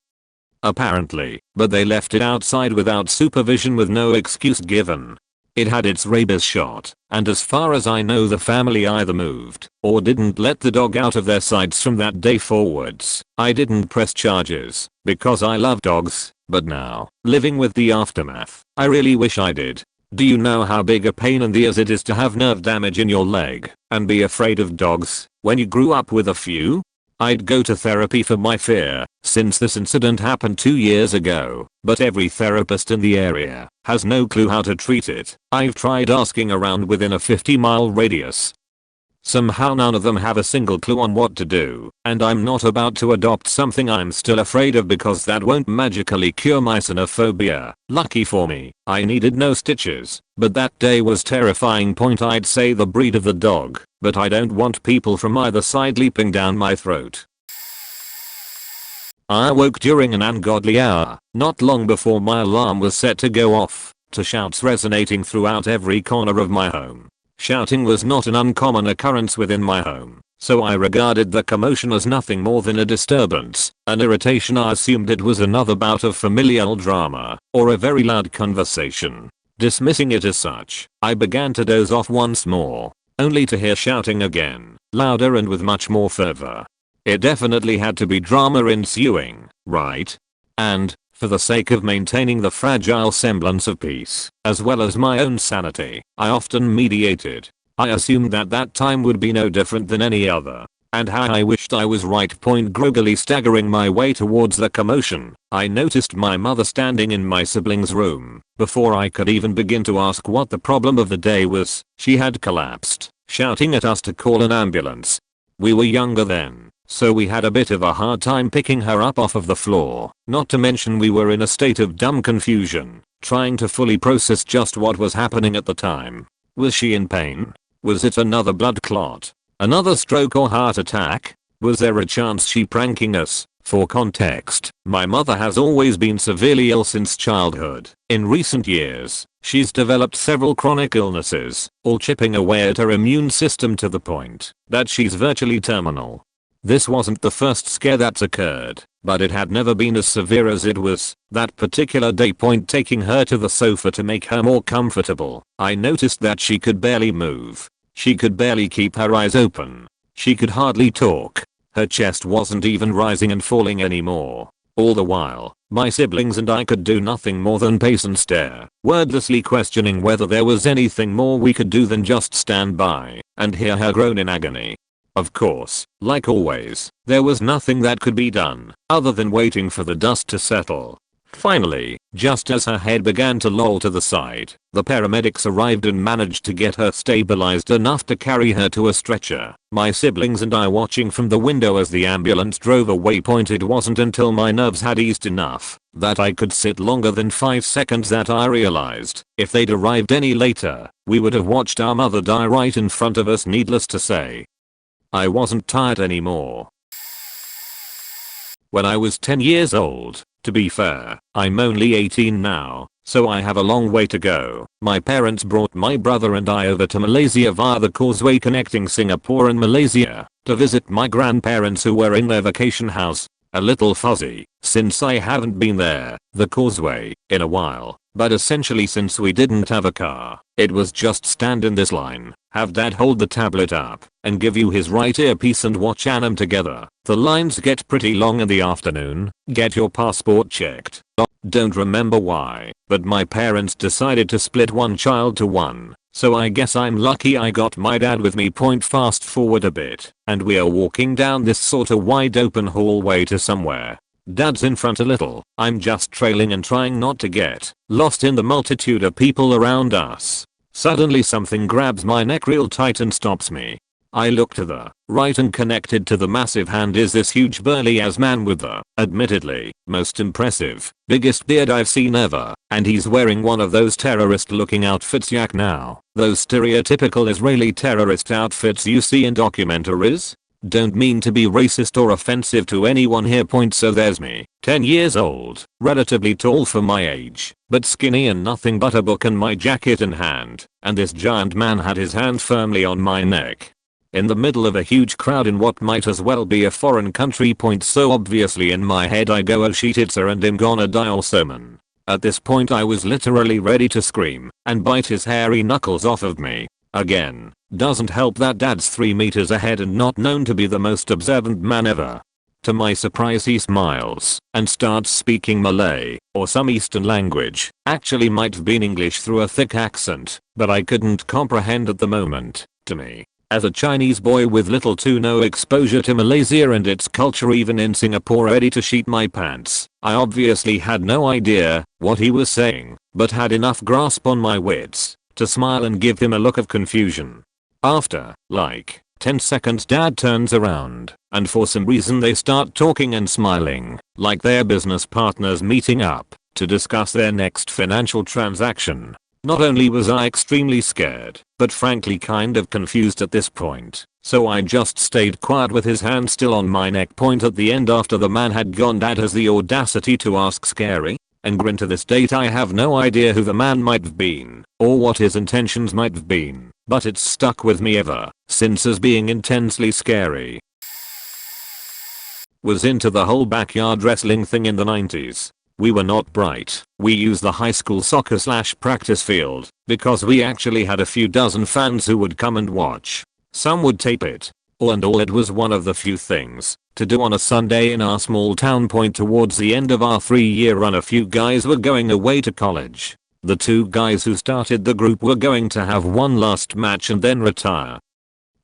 apparently, but they left it outside without supervision with no excuse given. It had its rabies shot, and as far as I know the family either moved or didn't let the dog out of their sights from that day forwards. I didn't press charges because I love dogs, but now, living with the aftermath, I really wish I did. Do you know how big a pain in the ass it is to have nerve damage in your leg and be afraid of dogs when you grew up with a few? I'd go to therapy for my fear, since this incident happened 2 years ago, but every therapist in the area has no clue how to treat it. I've tried asking around within a 50-mile radius. Somehow none of them have a single clue on what to do, and I'm not about to adopt something I'm still afraid of because that won't magically cure my cynophobia. Lucky for me, I needed no stitches, but that day was terrifying. I'd say the breed of the dog, but I don't want people from either side leaping down my throat. I awoke during an ungodly hour, not long before my alarm was set to go off, to shouts resonating throughout every corner of my home. Shouting was not an uncommon occurrence within my home, so I regarded the commotion as nothing more than a disturbance, an irritation. I assumed it was another bout of familial drama, or a very loud conversation. Dismissing it as such, I began to doze off once more, only to hear shouting again, louder and with much more fervor. It definitely had to be drama ensuing, right? And, for the sake of maintaining the fragile semblance of peace, as well as my own sanity, I often mediated. I assumed that that time would be no different than any other. And how I wished I was right. Groggily staggering my way towards the commotion, I noticed my mother standing in my sibling's room. Before I could even begin to ask what the problem of the day was, she had collapsed, shouting at us to call an ambulance. We were younger then, so we had a bit of a hard time picking her up off of the floor, not to mention we were in a state of dumb confusion, trying to fully process just what was happening at the time. Was she in pain? Was it another blood clot? Another stroke or heart attack? Was there a chance she pranking us? For context, my mother has always been severely ill since childhood. In recent years, she's developed several chronic illnesses, all chipping away at her immune system to the point that she's virtually terminal. This wasn't the first scare that's occurred, but it had never been as severe as it was that particular day. Taking her to the sofa to make her more comfortable, I noticed that she could barely move. She could barely keep her eyes open. She could hardly talk. Her chest wasn't even rising and falling anymore. All the while, my siblings and I could do nothing more than pace and stare, wordlessly questioning whether there was anything more we could do than just stand by and hear her groan in agony. Of course, like always, there was nothing that could be done other than waiting for the dust to settle. Finally, just as her head began to loll to the side, the paramedics arrived and managed to get her stabilized enough to carry her to a stretcher. My siblings and I watching from the window as the ambulance drove away. It wasn't until my nerves had eased enough that I could sit longer than 5 seconds that I realized if they'd arrived any later, we would have watched our mother die right in front of us. Needless to say, I wasn't tired anymore. When I was 10 years old, to be fair, I'm only 18 now, so I have a long way to go. My parents brought my brother and I over to Malaysia via the causeway connecting Singapore and Malaysia to visit my grandparents who were in their vacation house. A little fuzzy, since I haven't been there, the causeway, in a while, but essentially since we didn't have a car, it was just stand in this line, have dad hold the tablet up, and give you his right earpiece and watch anime together. The lines get pretty long in the afternoon, get your passport checked. Don't remember why, but my parents decided to split one child to one. So I guess I'm lucky I got my dad with me. Fast forward a bit, and we are walking down this sorta wide open hallway to somewhere. Dad's in front a little, I'm just trailing and trying not to get lost in the multitude of people around us. Suddenly something grabs my neck real tight and stops me. I look to the right and connected to the massive hand is this huge burly ass man with the, admittedly, most impressive, biggest beard I've seen ever, and he's wearing one of those terrorist looking outfits. Yak now, those stereotypical Israeli terrorist outfits you see in documentaries? Don't mean to be racist or offensive to anyone here. So there's me, 10 years old, relatively tall for my age, but skinny and nothing but a book and my jacket in hand, and this giant man had his hand firmly on my neck. In the middle of a huge crowd in what might as well be a foreign country. So obviously in my head I go, oh shit, it's her and I'm gonna die also, man. At this point I was literally ready to scream and bite his hairy knuckles off of me. Again, doesn't help that dad's 3 meters ahead and not known to be the most observant man ever. To my surprise he smiles and starts speaking Malay or some Eastern language. Actually might have been English through a thick accent, but I couldn't comprehend at the moment. To me, as a Chinese boy with little to no exposure to Malaysia and its culture, even in Singapore, ready to sheet my pants, I obviously had no idea what he was saying, but had enough grasp on my wits to smile and give him a look of confusion. After, like, 10 seconds dad turns around, and for some reason they start talking and smiling, like they're business partners meeting up to discuss their next financial transaction. Not only was I extremely scared, but frankly kind of confused at this point, so I just stayed quiet with his hand still on my neck. At the end, after the man had gone, dad has the audacity to ask Scary, and grin. To this date I have no idea who the man might have been, or what his intentions might have been, but it's stuck with me ever since as being intensely scary. Was into the whole backyard wrestling thing in the 90s. We were not bright. We used the high school soccer / practice field because we actually had a few dozen fans who would come and watch. Some would tape it. All in all, it was one of the few things to do on a Sunday in our small town. Towards the end of our 3-year run, a few guys were going away to college. The 2 guys who started the group were going to have one last match and then retire.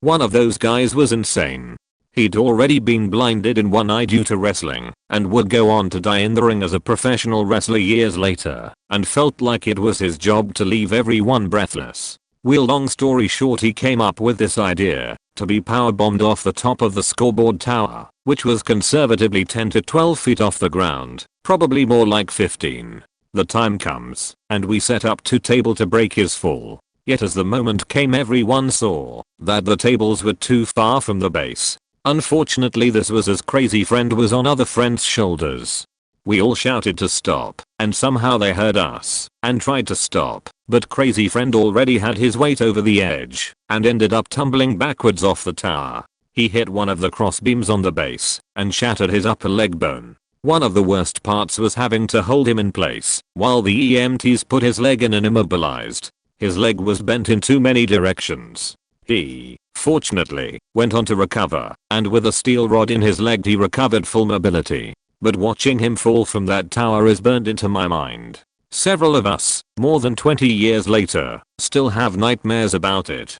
One of those guys was insane. He'd already been blinded in one eye due to wrestling and would go on to die in the ring as a professional wrestler years later, and felt like it was his job to leave everyone breathless. Well, long story short, he came up with this idea to be powerbombed off the top of the scoreboard tower, which was conservatively 10 to 12 feet off the ground, probably more like 15. The time comes, and we set up to table to break his fall. Yet as the moment came, everyone saw that the tables were too far from the base. Unfortunately, this was as crazy friend was on other friend's shoulders. We all shouted to stop, and somehow they heard us and tried to stop, but crazy friend already had his weight over the edge and ended up tumbling backwards off the tower. He hit one of the crossbeams on the base and shattered his upper leg bone. One of the worst parts was having to hold him in place while the EMTs put his leg in and immobilized. His leg was bent in too many directions. He, fortunately, went on to recover, and with a steel rod in his leg he recovered full mobility. But watching him fall from that tower is burned into my mind. Several of us, more than 20 years later, still have nightmares about it.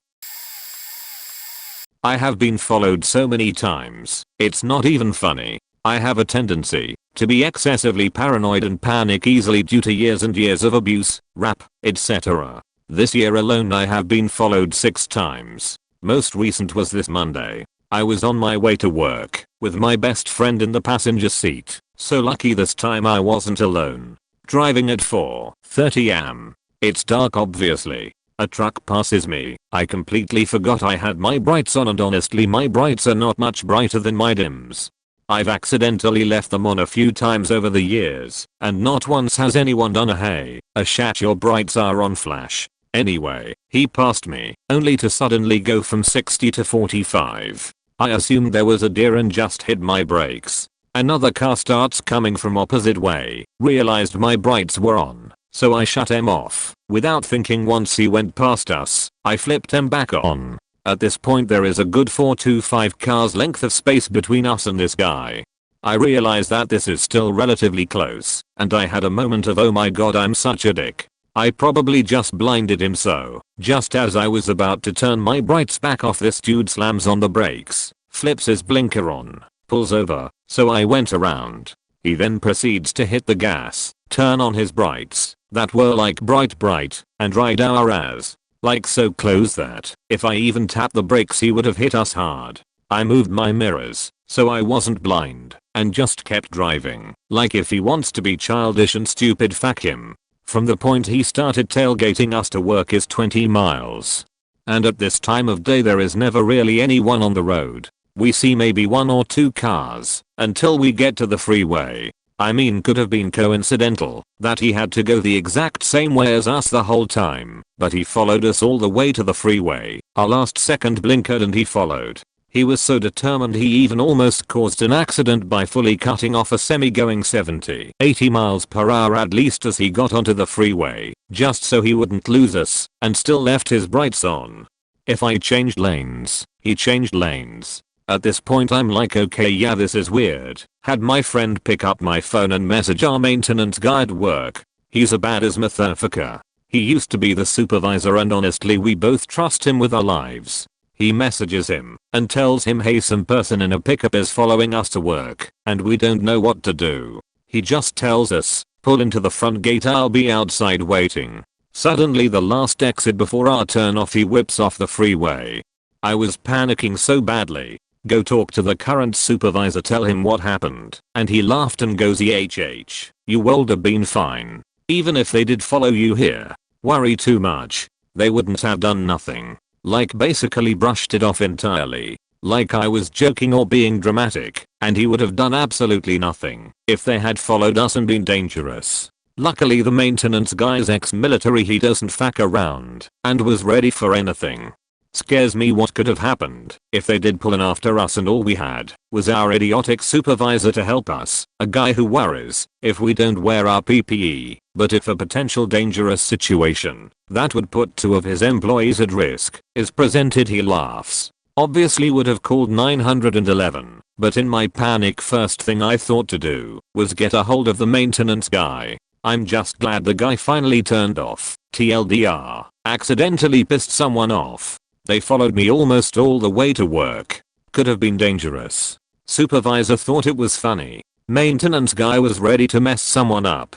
I have been followed so many times, it's not even funny. I have a tendency to be excessively paranoid and panic easily due to years and years of abuse, rap, etc. This year alone I have been followed 6 times. Most recent was this Monday. I was on my way to work with my best friend in the passenger seat. So lucky this time I wasn't alone. Driving at 4:30 am. It's dark obviously. A truck passes me. I completely forgot I had my brights on, and honestly my brights are not much brighter than my dims. I've accidentally left them on a few times over the years, and not once has anyone done a "hey, a shat, your brights are on" flash. Anyway, he passed me, only to suddenly go from 60 to 45. I assumed there was a deer and just hit my brakes. Another car starts coming from opposite way, realized my brights were on, so I shut him off. Without thinking, once he went past us, I flipped him back on. At this point there is a good 4 to 5 cars length of space between us and this guy. I realize that this is still relatively close, and I had a moment of oh my god, I'm such a dick. I probably just blinded him. So, just as I was about to turn my brights back off, this dude slams on the brakes, flips his blinker on, pulls over, so I went around. He then proceeds to hit the gas, turn on his brights, that were like bright, and ride our ass. Like so close that if I even tapped the brakes he would have hit us hard. I moved my mirrors, so I wasn't blind, and just kept driving. Like if he wants to be childish and stupid, fuck him. From the point he started tailgating us to work is 20 miles. And at this time of day there is never really anyone on the road. We see maybe 1 or 2 cars until we get to the freeway. I mean, could have been coincidental that he had to go the exact same way as us the whole time, but he followed us all the way to the freeway. Our last second blinkered and he followed. He was so determined he even almost caused an accident by fully cutting off a semi going 70-80 miles per hour at least as he got onto the freeway, just so he wouldn't lose us, and still left his brights on. If I changed lanes, he changed lanes. At this point I'm like, okay, yeah, this is weird. Had my friend pick up my phone and message our maintenance guy at work. He's a badass motherfucker. He used to be the supervisor and honestly we both trust him with our lives. He messages him and tells him, hey, some person in a pickup is following us to work and we don't know what to do. He just tells us, pull into the front gate, I'll be outside waiting. Suddenly the last exit before our turn off he whips off the freeway. I was panicking so badly. Go talk to the current supervisor, tell him what happened. And he laughed and goes, EHH, you would have been fine. Even if they did follow you here. Worry too much. They wouldn't have done nothing. Like basically brushed it off entirely. Like I was joking or being dramatic, and he would have done absolutely nothing if they had followed us and been dangerous. Luckily the maintenance guy's ex-military, he doesn't fuck around, and was ready for anything. Scares me what could have happened if they did pull in after us and all we had was our idiotic supervisor to help us, a guy who worries if we don't wear our PPE, but if a potential dangerous situation that would put 2 of his employees at risk is presented, he laughs. Obviously would have called 911, but in my panic first thing I thought to do was get a hold of the maintenance guy. I'm just glad the guy finally turned off. TLDR, accidentally pissed someone off. They followed me almost all the way to work. could have been dangerous. Supervisor thought it was funny. Maintenance guy was ready to mess someone up.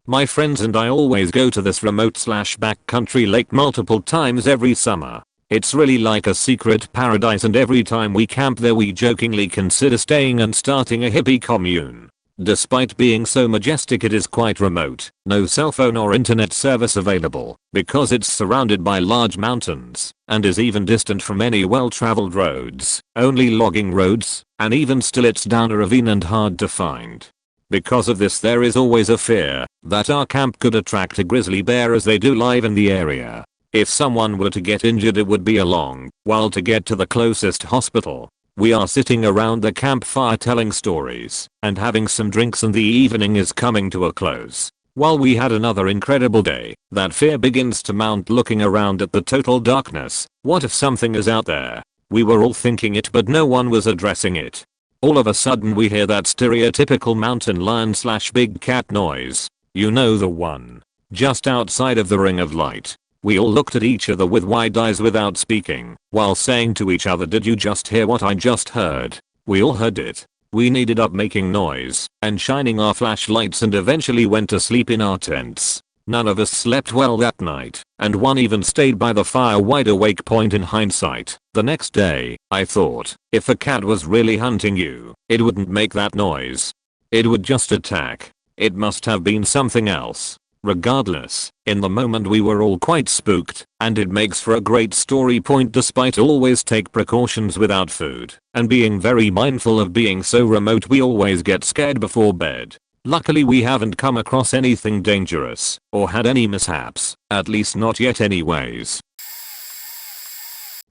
My friends and I always go to this remote / backcountry lake multiple times every summer. It's really like a secret paradise, and every time we camp there we jokingly consider staying and starting a hippie commune. Despite being so majestic, it is quite remote. No cell phone or internet service available because it's surrounded by large mountains and is even distant from any well-traveled roads, only logging roads, and even still it's down a ravine and hard to find. Because of this, there is always a fear that our camp could attract a grizzly bear, as they do live in the area. If someone were to get injured, it would be a long while to get to the closest hospital. We are sitting around the campfire telling stories and having some drinks, and the evening is coming to a close. While we had another incredible day, that fear begins to mount. Looking around at the total darkness, what if something is out there? We were all thinking it, but no one was addressing it. All of a sudden we hear that stereotypical mountain lion / big cat noise. You know, the one just outside of the ring of light. We all looked at each other with wide eyes without speaking, while saying to each other, "Did you just hear what I just heard?" We all heard it. We needed up making noise and shining our flashlights, and eventually went to sleep in our tents. None of us slept well that night, and one even stayed by the fire wide awake. Point in hindsight, the next day, I thought, if a cat was really hunting you, it wouldn't make that noise. It would just attack. It must have been something else. Regardless, in the moment we were all quite spooked, and it makes for a great story point. Despite always take precautions without food and being very mindful of being so remote, we always get scared before bed. Luckily we haven't come across anything dangerous or had any mishaps, at least not yet anyways.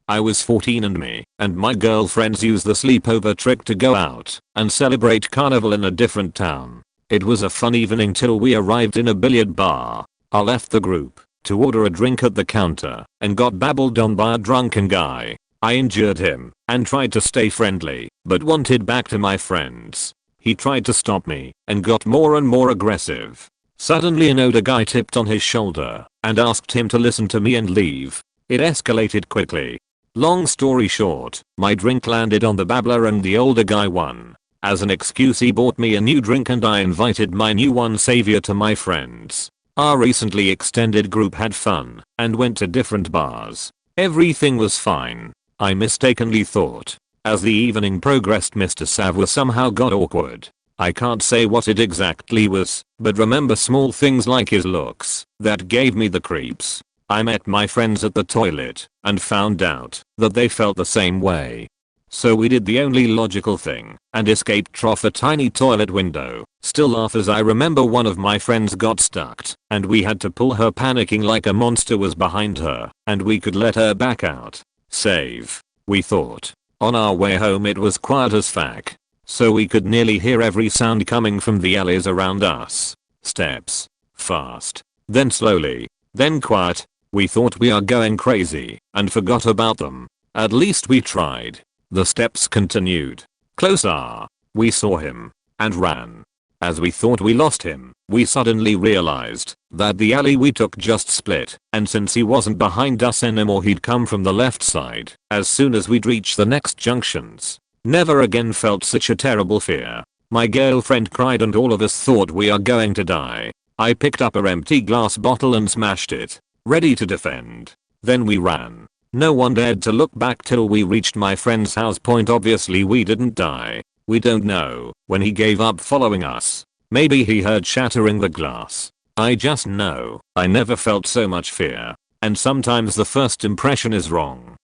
I was 14 and me and my girlfriends used the sleepover trick to go out and celebrate carnival in a different town. It was a fun evening till we arrived in a billiard bar. I left the group to order a drink at the counter and got babbled on by a drunken guy. I injured him and tried to stay friendly, but wanted back to my friends. He tried to stop me and got more and more aggressive. Suddenly an older guy tipped on his shoulder and asked him to listen to me and leave. It escalated quickly. Long story short, my drink landed on the babbler and the older guy won. As an excuse he bought me a new drink and I invited my new one savior to my friends. Our recently extended group had fun and went to different bars. Everything was fine. I mistakenly thought. As the evening progressed, Mr. Savwa somehow got awkward. I can't say what it exactly was, but remember small things like his looks that gave me the creeps. I met my friends at the toilet and found out that they felt the same way. So we did the only logical thing and escaped off a tiny toilet window. Still laugh as I remember one of my friends got stuck and we had to pull her, panicking like a monster was behind her and we could let her back out. Save, we thought. On our way home it was quiet as fuck, so we could nearly hear every sound coming from the alleys around us. Steps. Fast. Then slowly. Then quiet. We thought we are going crazy and forgot about them. At least we tried. The steps continued. Closer. We saw him and ran. As we thought we lost him, we suddenly realized that the alley we took just split, and since he wasn't behind us anymore, he'd come from the left side as soon as we'd reached the next junctions. Never again felt such a terrible fear. My girlfriend cried and all of us thought we are going to die. I picked up her empty glass bottle and smashed it, ready to defend. Then we ran. No one dared to look back till we reached my friend's house. Point obviously we didn't die. We don't know when he gave up following us. Maybe he heard shattering the glass. I just know I never felt so much fear. And sometimes the first impression is wrong.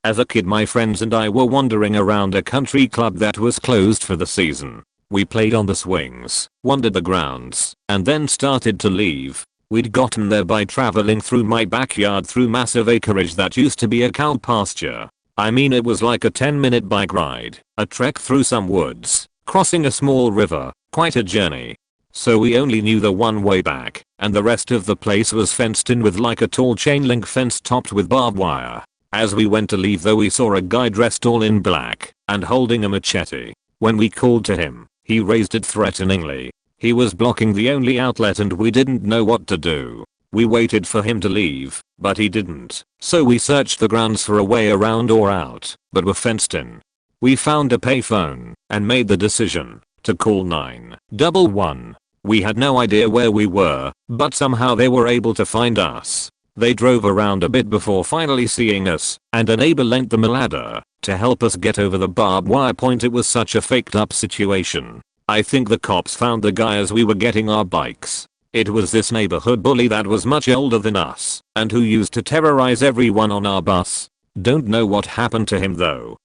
As a kid, my friends and I were wandering around a country club that was closed for the season. We played on the swings, wandered the grounds, and then started to leave. We'd gotten there by traveling through my backyard through massive acreage that used to be a cow pasture. I mean, it was like a 10-minute bike ride, a trek through some woods, crossing a small river, quite a journey. So we only knew the one way back, and the rest of the place was fenced in with like a tall chain link fence topped with barbed wire. As we went to leave though, we saw a guy dressed all in black and holding a machete. When we called to him, he raised it threateningly. He was blocking the only outlet and we didn't know what to do. We waited for him to leave, but he didn't. So we searched the grounds for a way around or out, but were fenced in. We found a payphone and made the decision to call 911. We had no idea where we were, but somehow they were able to find us. They drove around a bit before finally seeing us, and a neighbor lent them a ladder to help us get over the barbed wire point. It was such a faked up situation. I think the cops found the guy as we were getting our bikes. It was this neighborhood bully that was much older than us and who used to terrorize everyone on our bus. Don't know what happened to him though.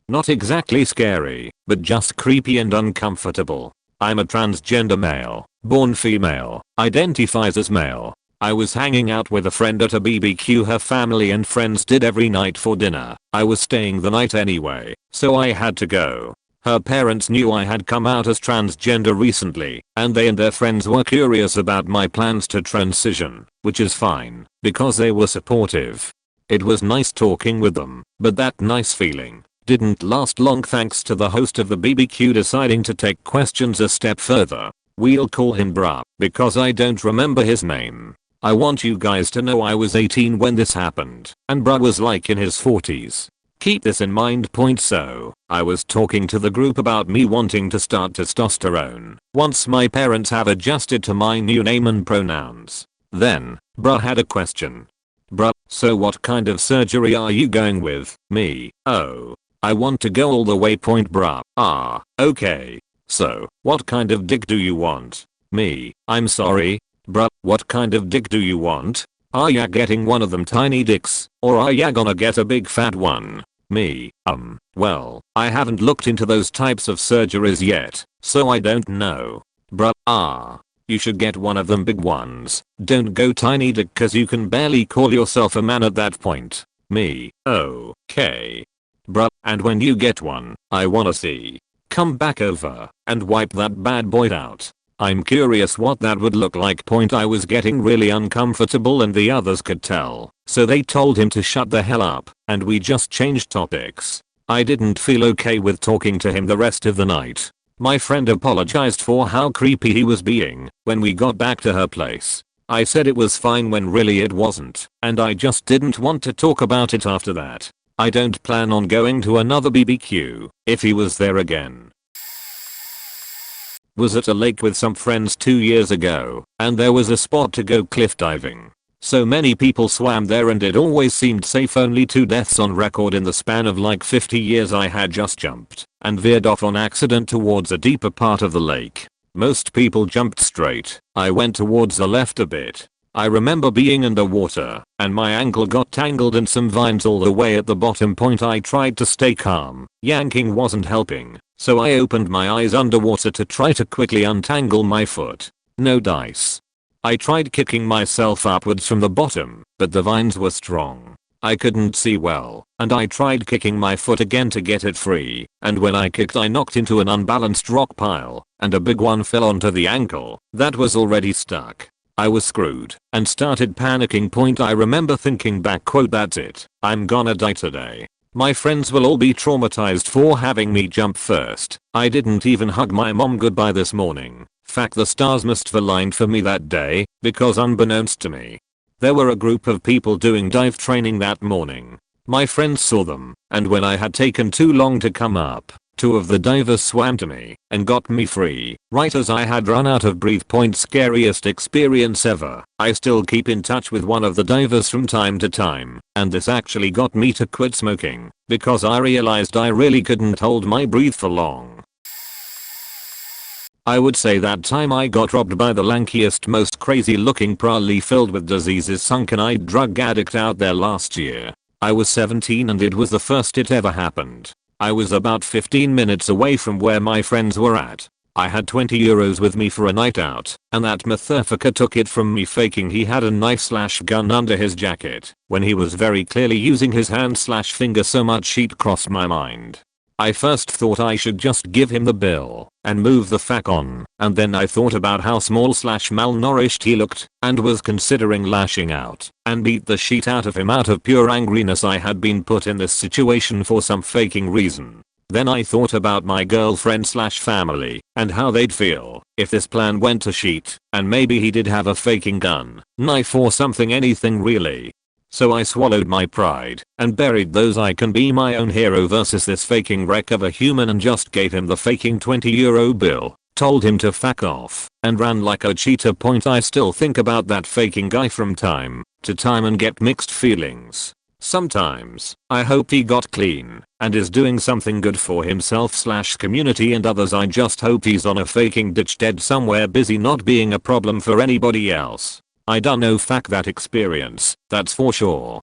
Not exactly scary, but just creepy and uncomfortable. I'm a transgender male, born female, identifies as male. I was hanging out with a friend at a BBQ her family and friends did every night for dinner. I was staying the night anyway, so I had to go. Her parents knew I had come out as transgender recently, and they and their friends were curious about my plans to transition, which is fine, because they were supportive. It was nice talking with them, but that nice feeling didn't last long thanks to the host of the BBQ deciding to take questions a step further. We'll call him Bruh, because I don't remember his name. I want you guys to know I was 18 when this happened, and Bruh was like in his 40s. Keep this in mind. So, I was talking to the group about me wanting to start testosterone once my parents have adjusted to my new name and pronouns. Then, Bruh had a question. Bruh, so what kind of surgery are you going with? Me, oh, I want to go all the way. Bruh, ah, okay. So, what kind of dick do you want? Me, I'm sorry. Bruh, what kind of dick do you want? Are ya getting one of them tiny dicks, or are ya gonna get a big fat one? Me, well, I haven't looked into those types of surgeries yet, so I don't know. Bruh, you should get one of them big ones. Don't go tiny dick cause you can barely call yourself a man at that point. Me, okay. Bruh, and when you get one, I wanna see. Come back over and wipe that bad boy out. I'm curious what that would look like. I was getting really uncomfortable and the others could tell, so they told him to shut the hell up and we just changed topics. I didn't feel okay with talking to him the rest of the night. My friend apologized for how creepy he was being when we got back to her place. I said it was fine when really it wasn't, and I just didn't want to talk about it after that. I don't plan on going to another BBQ if he was there again. Was at a lake with some friends 2 years ago, and there was a spot to go cliff diving. So many people swam there and it always seemed safe. Only 2 deaths on record in the span of like 50 years. I had just jumped and veered off on accident towards a deeper part of the lake. Most people jumped straight. I went towards the left a bit. I remember being underwater and my ankle got tangled in some vines all the way at the bottom. I tried to stay calm. Yanking wasn't helping. So I opened my eyes underwater to try to quickly untangle my foot. No dice. I tried kicking myself upwards from the bottom, but the vines were strong. I couldn't see well, and I tried kicking my foot again to get it free, and when I kicked I knocked into an unbalanced rock pile, and a big one fell onto the ankle that was already stuck. I was screwed and started panicking. I remember thinking back, that's it, I'm gonna die today. My friends will all be traumatized for having me jump first. I didn't even hug my mom goodbye this morning. Fact, the stars must have aligned for me that day, because unbeknownst to me, there were a group of people doing dive training that morning. My friends saw them, and when I had taken too long to come up, 2 of the divers swam to me and got me free, right as I had run out of breath. Scariest experience ever. I still keep in touch with one of the divers from time to time, and this actually got me to quit smoking, because I realized I really couldn't hold my breath for long. I would say that time I got robbed by the lankiest, most crazy looking, probably filled with diseases, sunken-eyed drug addict out there last year. I was 17 and it was the first it ever happened. I was about 15 minutes away from where my friends were at. I had 20 euros with me for a night out, and that motherfucker took it from me faking he had a knife/gun under his jacket, when he was very clearly using his hand/finger. So much shit crossed my mind. I first thought I should just give him the bill and move the fuck on, and then I thought about how small/malnourished he looked and was considering lashing out and beat the shit out of him out of pure angriness. I had been put in this situation for some faking reason. Then I thought about my girlfriend slash family and how they'd feel if this plan went to shit, and maybe he did have a faking gun, knife or something, anything really. So I swallowed my pride and buried those I can be my own hero versus this faking wreck of a human and just gave him the faking €20 bill, told him to fuck off, and ran like a cheetah. I still think about that faking guy from time to time and get mixed feelings. Sometimes I hope he got clean and is doing something good for himself slash community, and others I just hope he's on a faking ditch dead somewhere busy not being a problem for anybody else. I don't know, fuck that experience, that's for sure.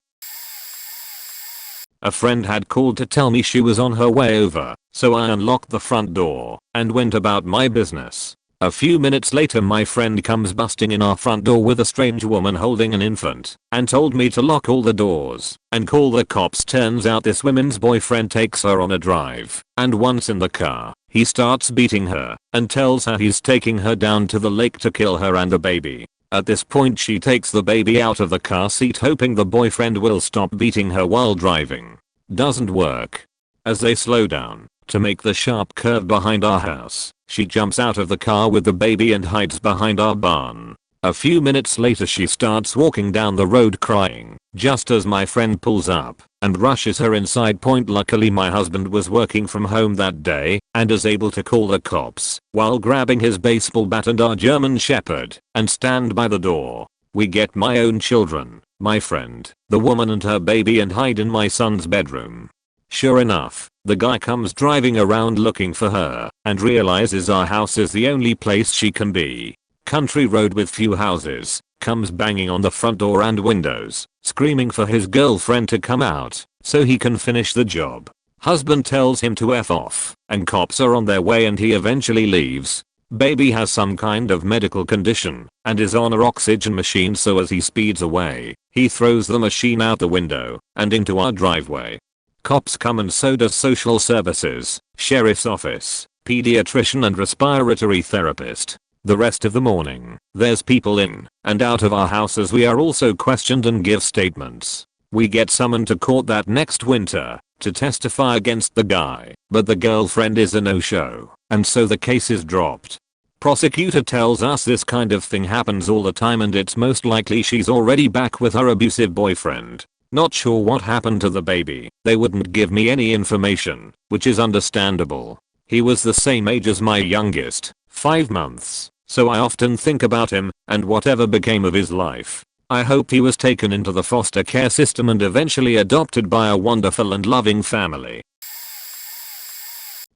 A friend had called to tell me she was on her way over, so I unlocked the front door and went about my business. A few minutes later my friend comes busting in our front door with a strange woman holding an infant and told me to lock all the doors and call the cops. Turns out this woman's boyfriend takes her on a drive, and once in the car, he starts beating her and tells her he's taking her down to the lake to kill her and the baby. At this point she takes the baby out of the car seat hoping the boyfriend will stop beating her while driving. Doesn't work. As they slow down to make the sharp curve behind our house, she jumps out of the car with the baby and hides behind our barn. A few minutes later she starts walking down the road crying, just as my friend pulls up and rushes her inside. Luckily my husband was working from home that day and is able to call the cops while grabbing his baseball bat and our German shepherd and stand by the door. We get my own children, my friend, the woman and her baby, and hide in my son's bedroom. Sure enough, the guy comes driving around looking for her and realizes our house is the only place she can be. Country road with few houses, comes banging on the front door and windows, screaming for his girlfriend to come out so he can finish the job. Husband tells him to F off and cops are on their way and he eventually leaves. Baby has some kind of medical condition and is on a oxygen machine, so as he speeds away, he throws the machine out the window and into our driveway. Cops come and so does social services, sheriff's office, pediatrician and respiratory therapist. The rest of the morning, there's people in and out of our house as we are also questioned and give statements. We get summoned to court that next winter to testify against the guy, but the girlfriend is a no-show, and so the case is dropped. Prosecutor tells us this kind of thing happens all the time and it's most likely she's already back with her abusive boyfriend. Not sure what happened to the baby. They wouldn't give me any information, which is understandable. He was the same age as my youngest, 5 months, so I often think about him and whatever became of his life. I hope he was taken into the foster care system and eventually adopted by a wonderful and loving family.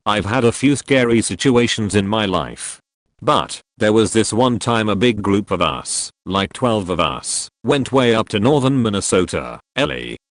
I've had a few scary situations in my life. But there was this one time a big group of us, like 12 of us, went way up to northern Minnesota,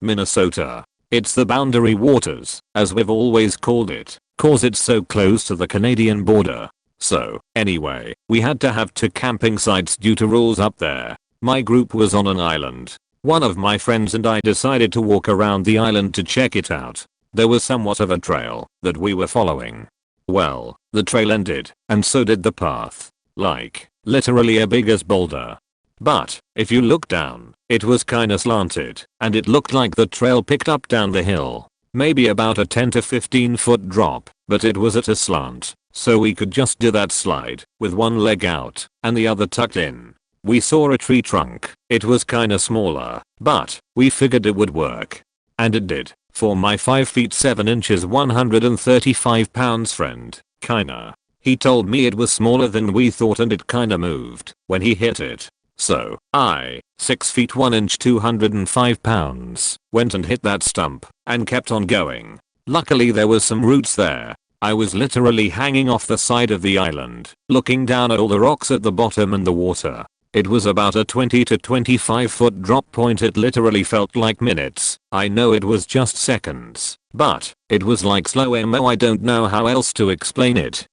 Minnesota. It's the boundary waters, as we've always called it, cause it's so close to the Canadian border. So, anyway, we had to have 2 camping sites due to rules up there. My group was on an island. One of my friends and I decided to walk around the island to check it out. There was somewhat of a trail that we were following. Well, the trail ended, and so did the path. Like, literally as big as Boulder. But, if you look down, it was kinda slanted, and it looked like the trail picked up down the hill. Maybe about a 10 to 15 foot drop, but it was at a slant, so we could just do that slide, with one leg out, and the other tucked in. We saw a tree trunk. It was kinda smaller, but we figured it would work. And it did, for my 5 feet 7 inches 135 pounds friend, kinda. He told me it was smaller than we thought and it kinda moved when he hit it. So, I, 6 feet 1 inch 205 pounds, went and hit that stump, and kept on going. Luckily there was some roots there. I was literally hanging off the side of the island, looking down at all the rocks at the bottom and the water. It was about a 20 to 25 foot drop point. It literally felt like minutes. I know it was just seconds, but it was like slow-mo. I don't know how else to explain it.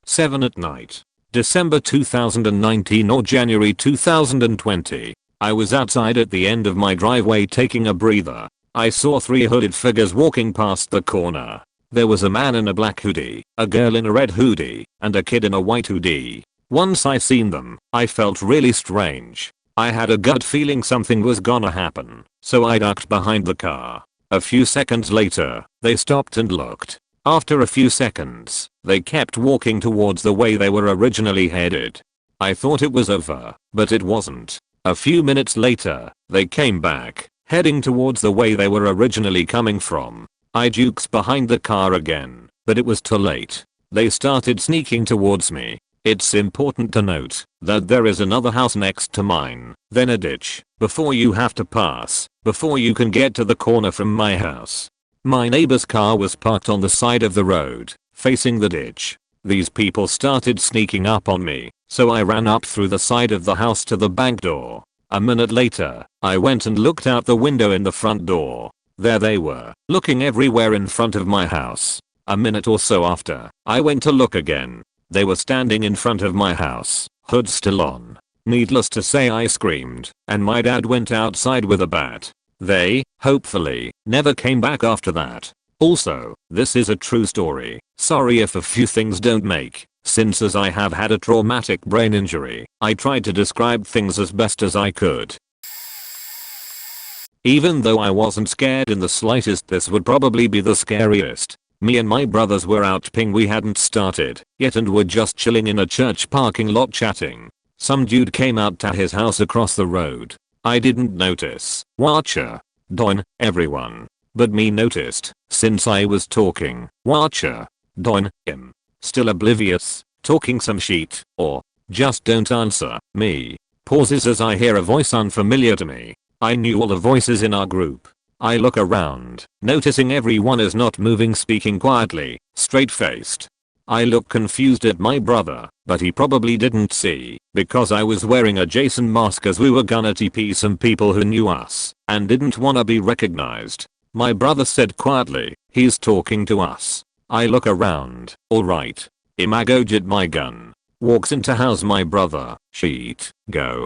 7 at night. December 2019 or January 2020. I was outside at the end of my driveway taking a breather. I saw 3 hooded figures walking past the corner. There was a man in a black hoodie, a girl in a red hoodie, and a kid in a white hoodie. Once I seen them, I felt really strange. I had a gut feeling something was gonna happen, so I ducked behind the car. A few seconds later, they stopped and looked. After a few seconds, they kept walking towards the way they were originally headed. I thought it was over, but it wasn't. A few minutes later, they came back, heading towards the way they were originally coming from. I jukes behind the car again, but it was too late. They started sneaking towards me. It's important to note that there is another house next to mine, then a ditch, before you have to pass, before you can get to the corner from my house. My neighbor's car was parked on the side of the road, facing the ditch. These people started sneaking up on me, so I ran up through the side of the house to the back door. A minute later, I went and looked out the window in the front door. There they were, looking everywhere in front of my house. A minute or so after, I went to look again. They were standing in front of my house, hood still on. Needless to say, I screamed, and my dad went outside with a bat. They, hopefully, never came back after that. Also, this is a true story. Sorry if a few things don't make sense, as I have had a traumatic brain injury. I tried to describe things as best as I could. Even though I wasn't scared in the slightest, this would probably be the scariest. Me and my brothers were out ping, we hadn't started yet and were just chilling in a church parking lot chatting. Some dude came out to his house across the road. I didn't notice. Watcher. Doin, everyone. But me noticed, since I was talking. Watcher. Doin, him. Still oblivious, talking some shit, or just don't answer me. Pauses as I hear a voice unfamiliar to me. I knew all the voices in our group. I look around, noticing everyone is not moving, speaking quietly, straight-faced. I look confused at my brother, but he probably didn't see, because I was wearing a Jason mask, as we were gonna TP some people who knew us, and didn't wanna be recognized. My brother said quietly, "He's talking to us." I look around, alright. Imagojit my gun. Walks into house my brother, sheet, go,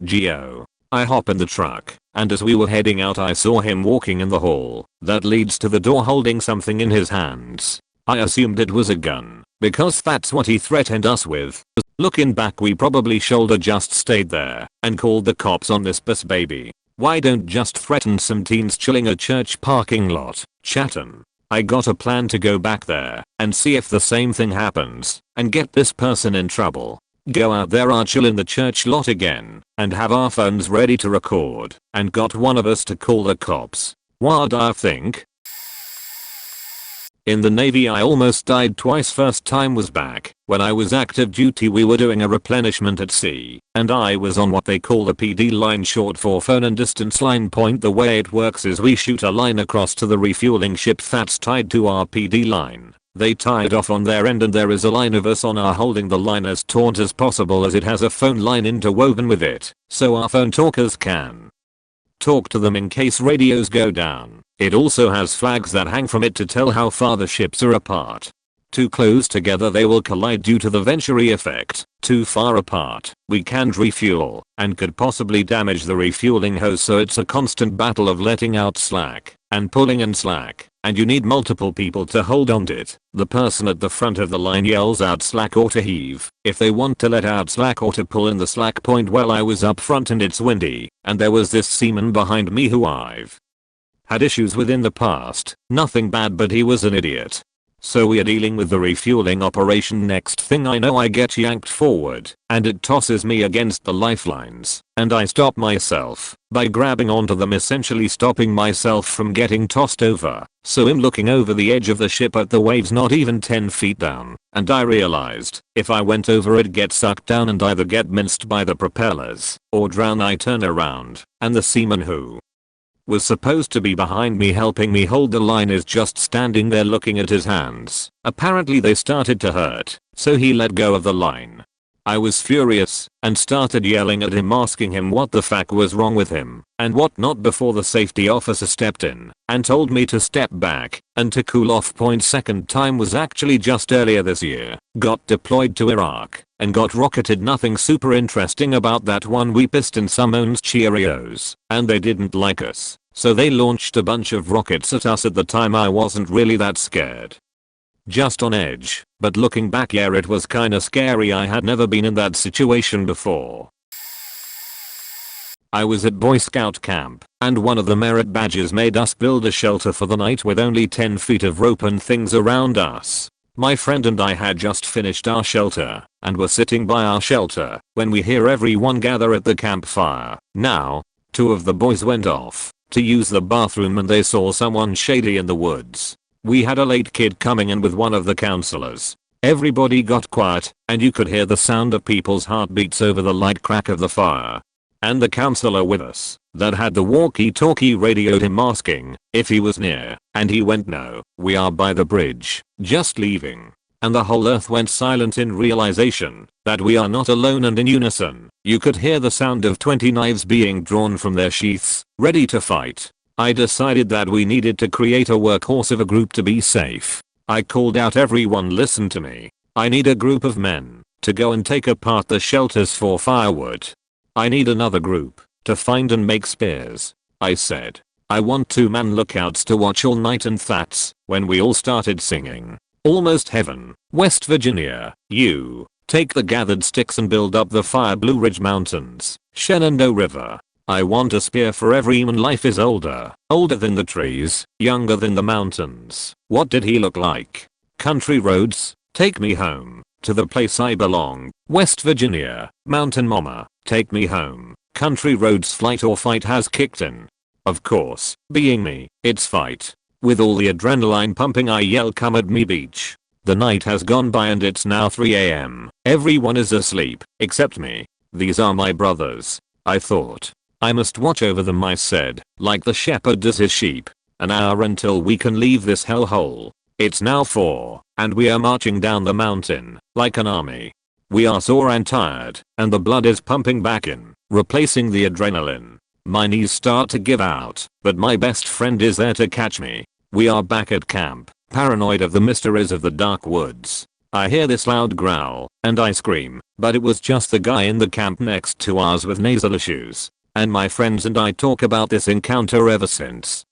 Geo. I hop in the truck, and as we were heading out I saw him walking in the hall that leads to the door holding something in his hands. I assumed it was a gun, because that's what he threatened us with. Looking back, we probably shoulda just stayed there and called the cops on this bus baby. Why don't just threaten some teens chilling a church parking lot, chattin'? I got a plan to go back there and see if the same thing happens and get this person in trouble. Go out there, chill in the church lot again, and have our phones ready to record, and got one of us to call the cops. What I think? In the Navy I almost died twice. First time was back when I was active duty. We were doing a replenishment at sea, and I was on what they call the PD line, short for phone and distance line point. The way it works is we shoot a line across to the refueling ship that's tied to our PD line. They tie it off on their end, and there is a line of us on our holding the line as taut as possible, as it has a phone line interwoven with it, so our phone talkers can talk to them in case radios go down. It also has flags that hang from it to tell how far the ships are apart. Too close together they will collide due to the Venturi effect. Too far apart, we can't refuel, and could possibly damage the refueling hose, so it's a constant battle of letting out slack and pulling in slack, and you need multiple people to hold onto it. The person at the front of the line yells out slack or to heave if they want to let out slack or to pull in the slack point. Well, I was up front and it's windy, and there was this seaman behind me who I've had issues with in the past. Nothing bad, but he was an idiot. So we are dealing with the refueling operation. Next thing I know, I get yanked forward and it tosses me against the lifelines, and I stop myself by grabbing onto them, essentially stopping myself from getting tossed over. So I'm looking over the edge of the ship at the waves not even 10 feet down, and I realized if I went over I'd get sucked down and either get minced by the propellers or drown. I turn around and the seaman who was supposed to be behind me helping me hold the line is just standing there looking at his hands. Apparently they started to hurt, so he let go of the line. I was furious and started yelling at him, asking him what the fuck was wrong with him and what not, before the safety officer stepped in and told me to step back and to cool off. Second time was actually just earlier this year. Got deployed to Iraq and got rocketed. Nothing super interesting about that one. We pissed in some owns Cheerios and they didn't like us, so they launched a bunch of rockets at us. At the time I wasn't really that scared, just on edge, but looking back, yeah, it was kinda scary. I had never been in that situation before. I was at Boy Scout camp, and one of the merit badges made us build a shelter for the night with only 10 feet of rope and things around us. My friend and I had just finished our shelter, and were sitting by our shelter, when we hear everyone gather at the campfire. Now, 2 of the boys went off to use the bathroom and they saw someone shady in the woods. We had a late kid coming in with one of the counselors. Everybody got quiet, and you could hear the sound of people's heartbeats over the light crack of the fire. And the counselor with us, that had the walkie-talkie, radioed him asking if he was near, and he went, "No, we are by the bridge, just leaving." And the whole earth went silent in realization that we are not alone, and in unison, you could hear the sound of 20 knives being drawn from their sheaths, ready to fight. I decided that we needed to create a workhorse of a group to be safe. I called out, "Everyone listen to me. I need a group of men to go and take apart the shelters for firewood. I need another group to find and make spears," I said. "I want 2-man lookouts to watch all night," and that's when we all started singing Almost Heaven, West Virginia. You take the gathered sticks and build up the fire. Blue Ridge Mountains, Shenandoah River. I want a spear for every man. Life is older than the trees, younger than the mountains. What did he look like? Country roads, take me home to the place I belong. West Virginia, Mountain Mama, take me home. Country roads. Flight or fight has kicked in. Of course, being me, it's fight. With all the adrenaline pumping, I yell, "Come at me, beach." The night has gone by and it's now 3 AM. Everyone is asleep, except me. These are my brothers, I thought. I must watch over them, I said, like the shepherd does his sheep. An hour until we can leave this hellhole. It's now 4, and we are marching down the mountain, like an army. We are sore and tired, and the blood is pumping back in, replacing the adrenaline. My knees start to give out, but my best friend is there to catch me. We are back at camp, paranoid of the mysteries of the dark woods. I hear this loud growl, and I scream, but it was just the guy in the camp next to ours with nasal issues. And my friends and I talk about this encounter ever since.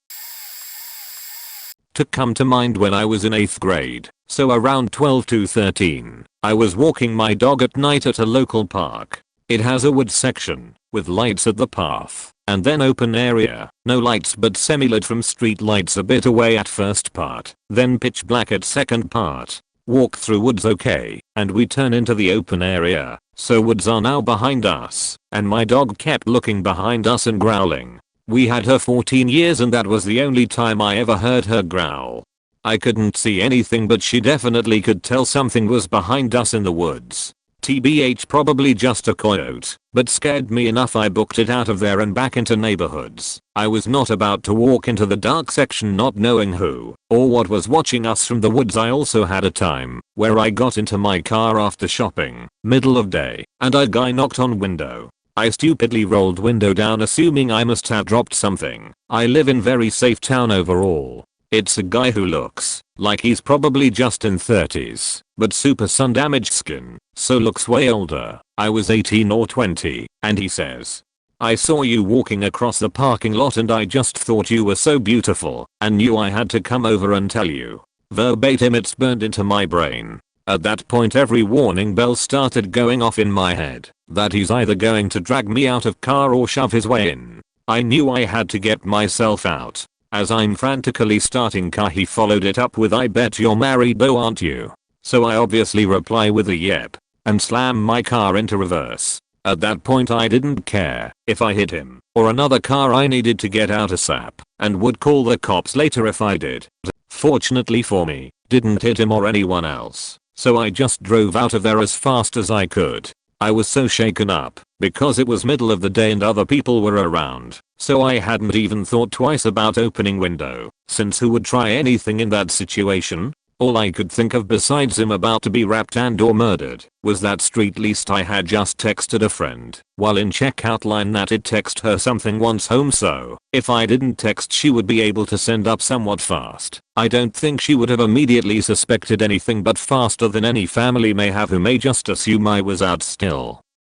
To come to mind when I was in 8th grade, so around 12 to 13, I was walking my dog at night at a local park. It has a wood section, with lights at the path, and then open area, no lights but semi-lit from street lights a bit away at first part, then pitch black at second part. Walk through woods okay, and we turn into the open area, so woods are now behind us, and my dog kept looking behind us and growling. We had her 14 years and that was the only time I ever heard her growl. I couldn't see anything, but she definitely could tell something was behind us in the woods. TBH, probably just a coyote, but scared me enough I booked it out of there and back into neighborhoods. I was not about to walk into the dark section not knowing who or what was watching us from the woods. I also had a time where I got into my car after shopping, middle of day, and a guy knocked on window. I stupidly rolled window down assuming I must have dropped something. I live in very safe town overall. It's a guy who looks like he's probably just in 30s, but super sun damaged skin, so looks way older. I was 18 or 20, and he says, "I saw you walking across the parking lot and I just thought you were so beautiful and knew I had to come over and tell you." Verbatim, it's burned into my brain. At that point every warning bell started going off in my head that he's either going to drag me out of car or shove his way in. I knew I had to get myself out. As I'm frantically starting car, he followed it up with, "I bet you're married though, aren't you?" So I obviously reply with a yep, and slam my car into reverse. At that point I didn't care if I hit him or another car. I needed to get out ASAP and would call the cops later if I did. Fortunately for me, didn't hit him or anyone else, so I just drove out of there as fast as I could. I was so shaken up because it was middle of the day and other people were around, so I hadn't even thought twice about opening window, since who would try anything in that situation? All I could think of besides him about to be wrapped and or murdered was that street least I had just texted a friend while in checkout line that it'd text her something once home, so if I didn't text she would be able to send up somewhat fast. I don't think she would have immediately suspected anything, but faster than any family may have who may just assume I was out still.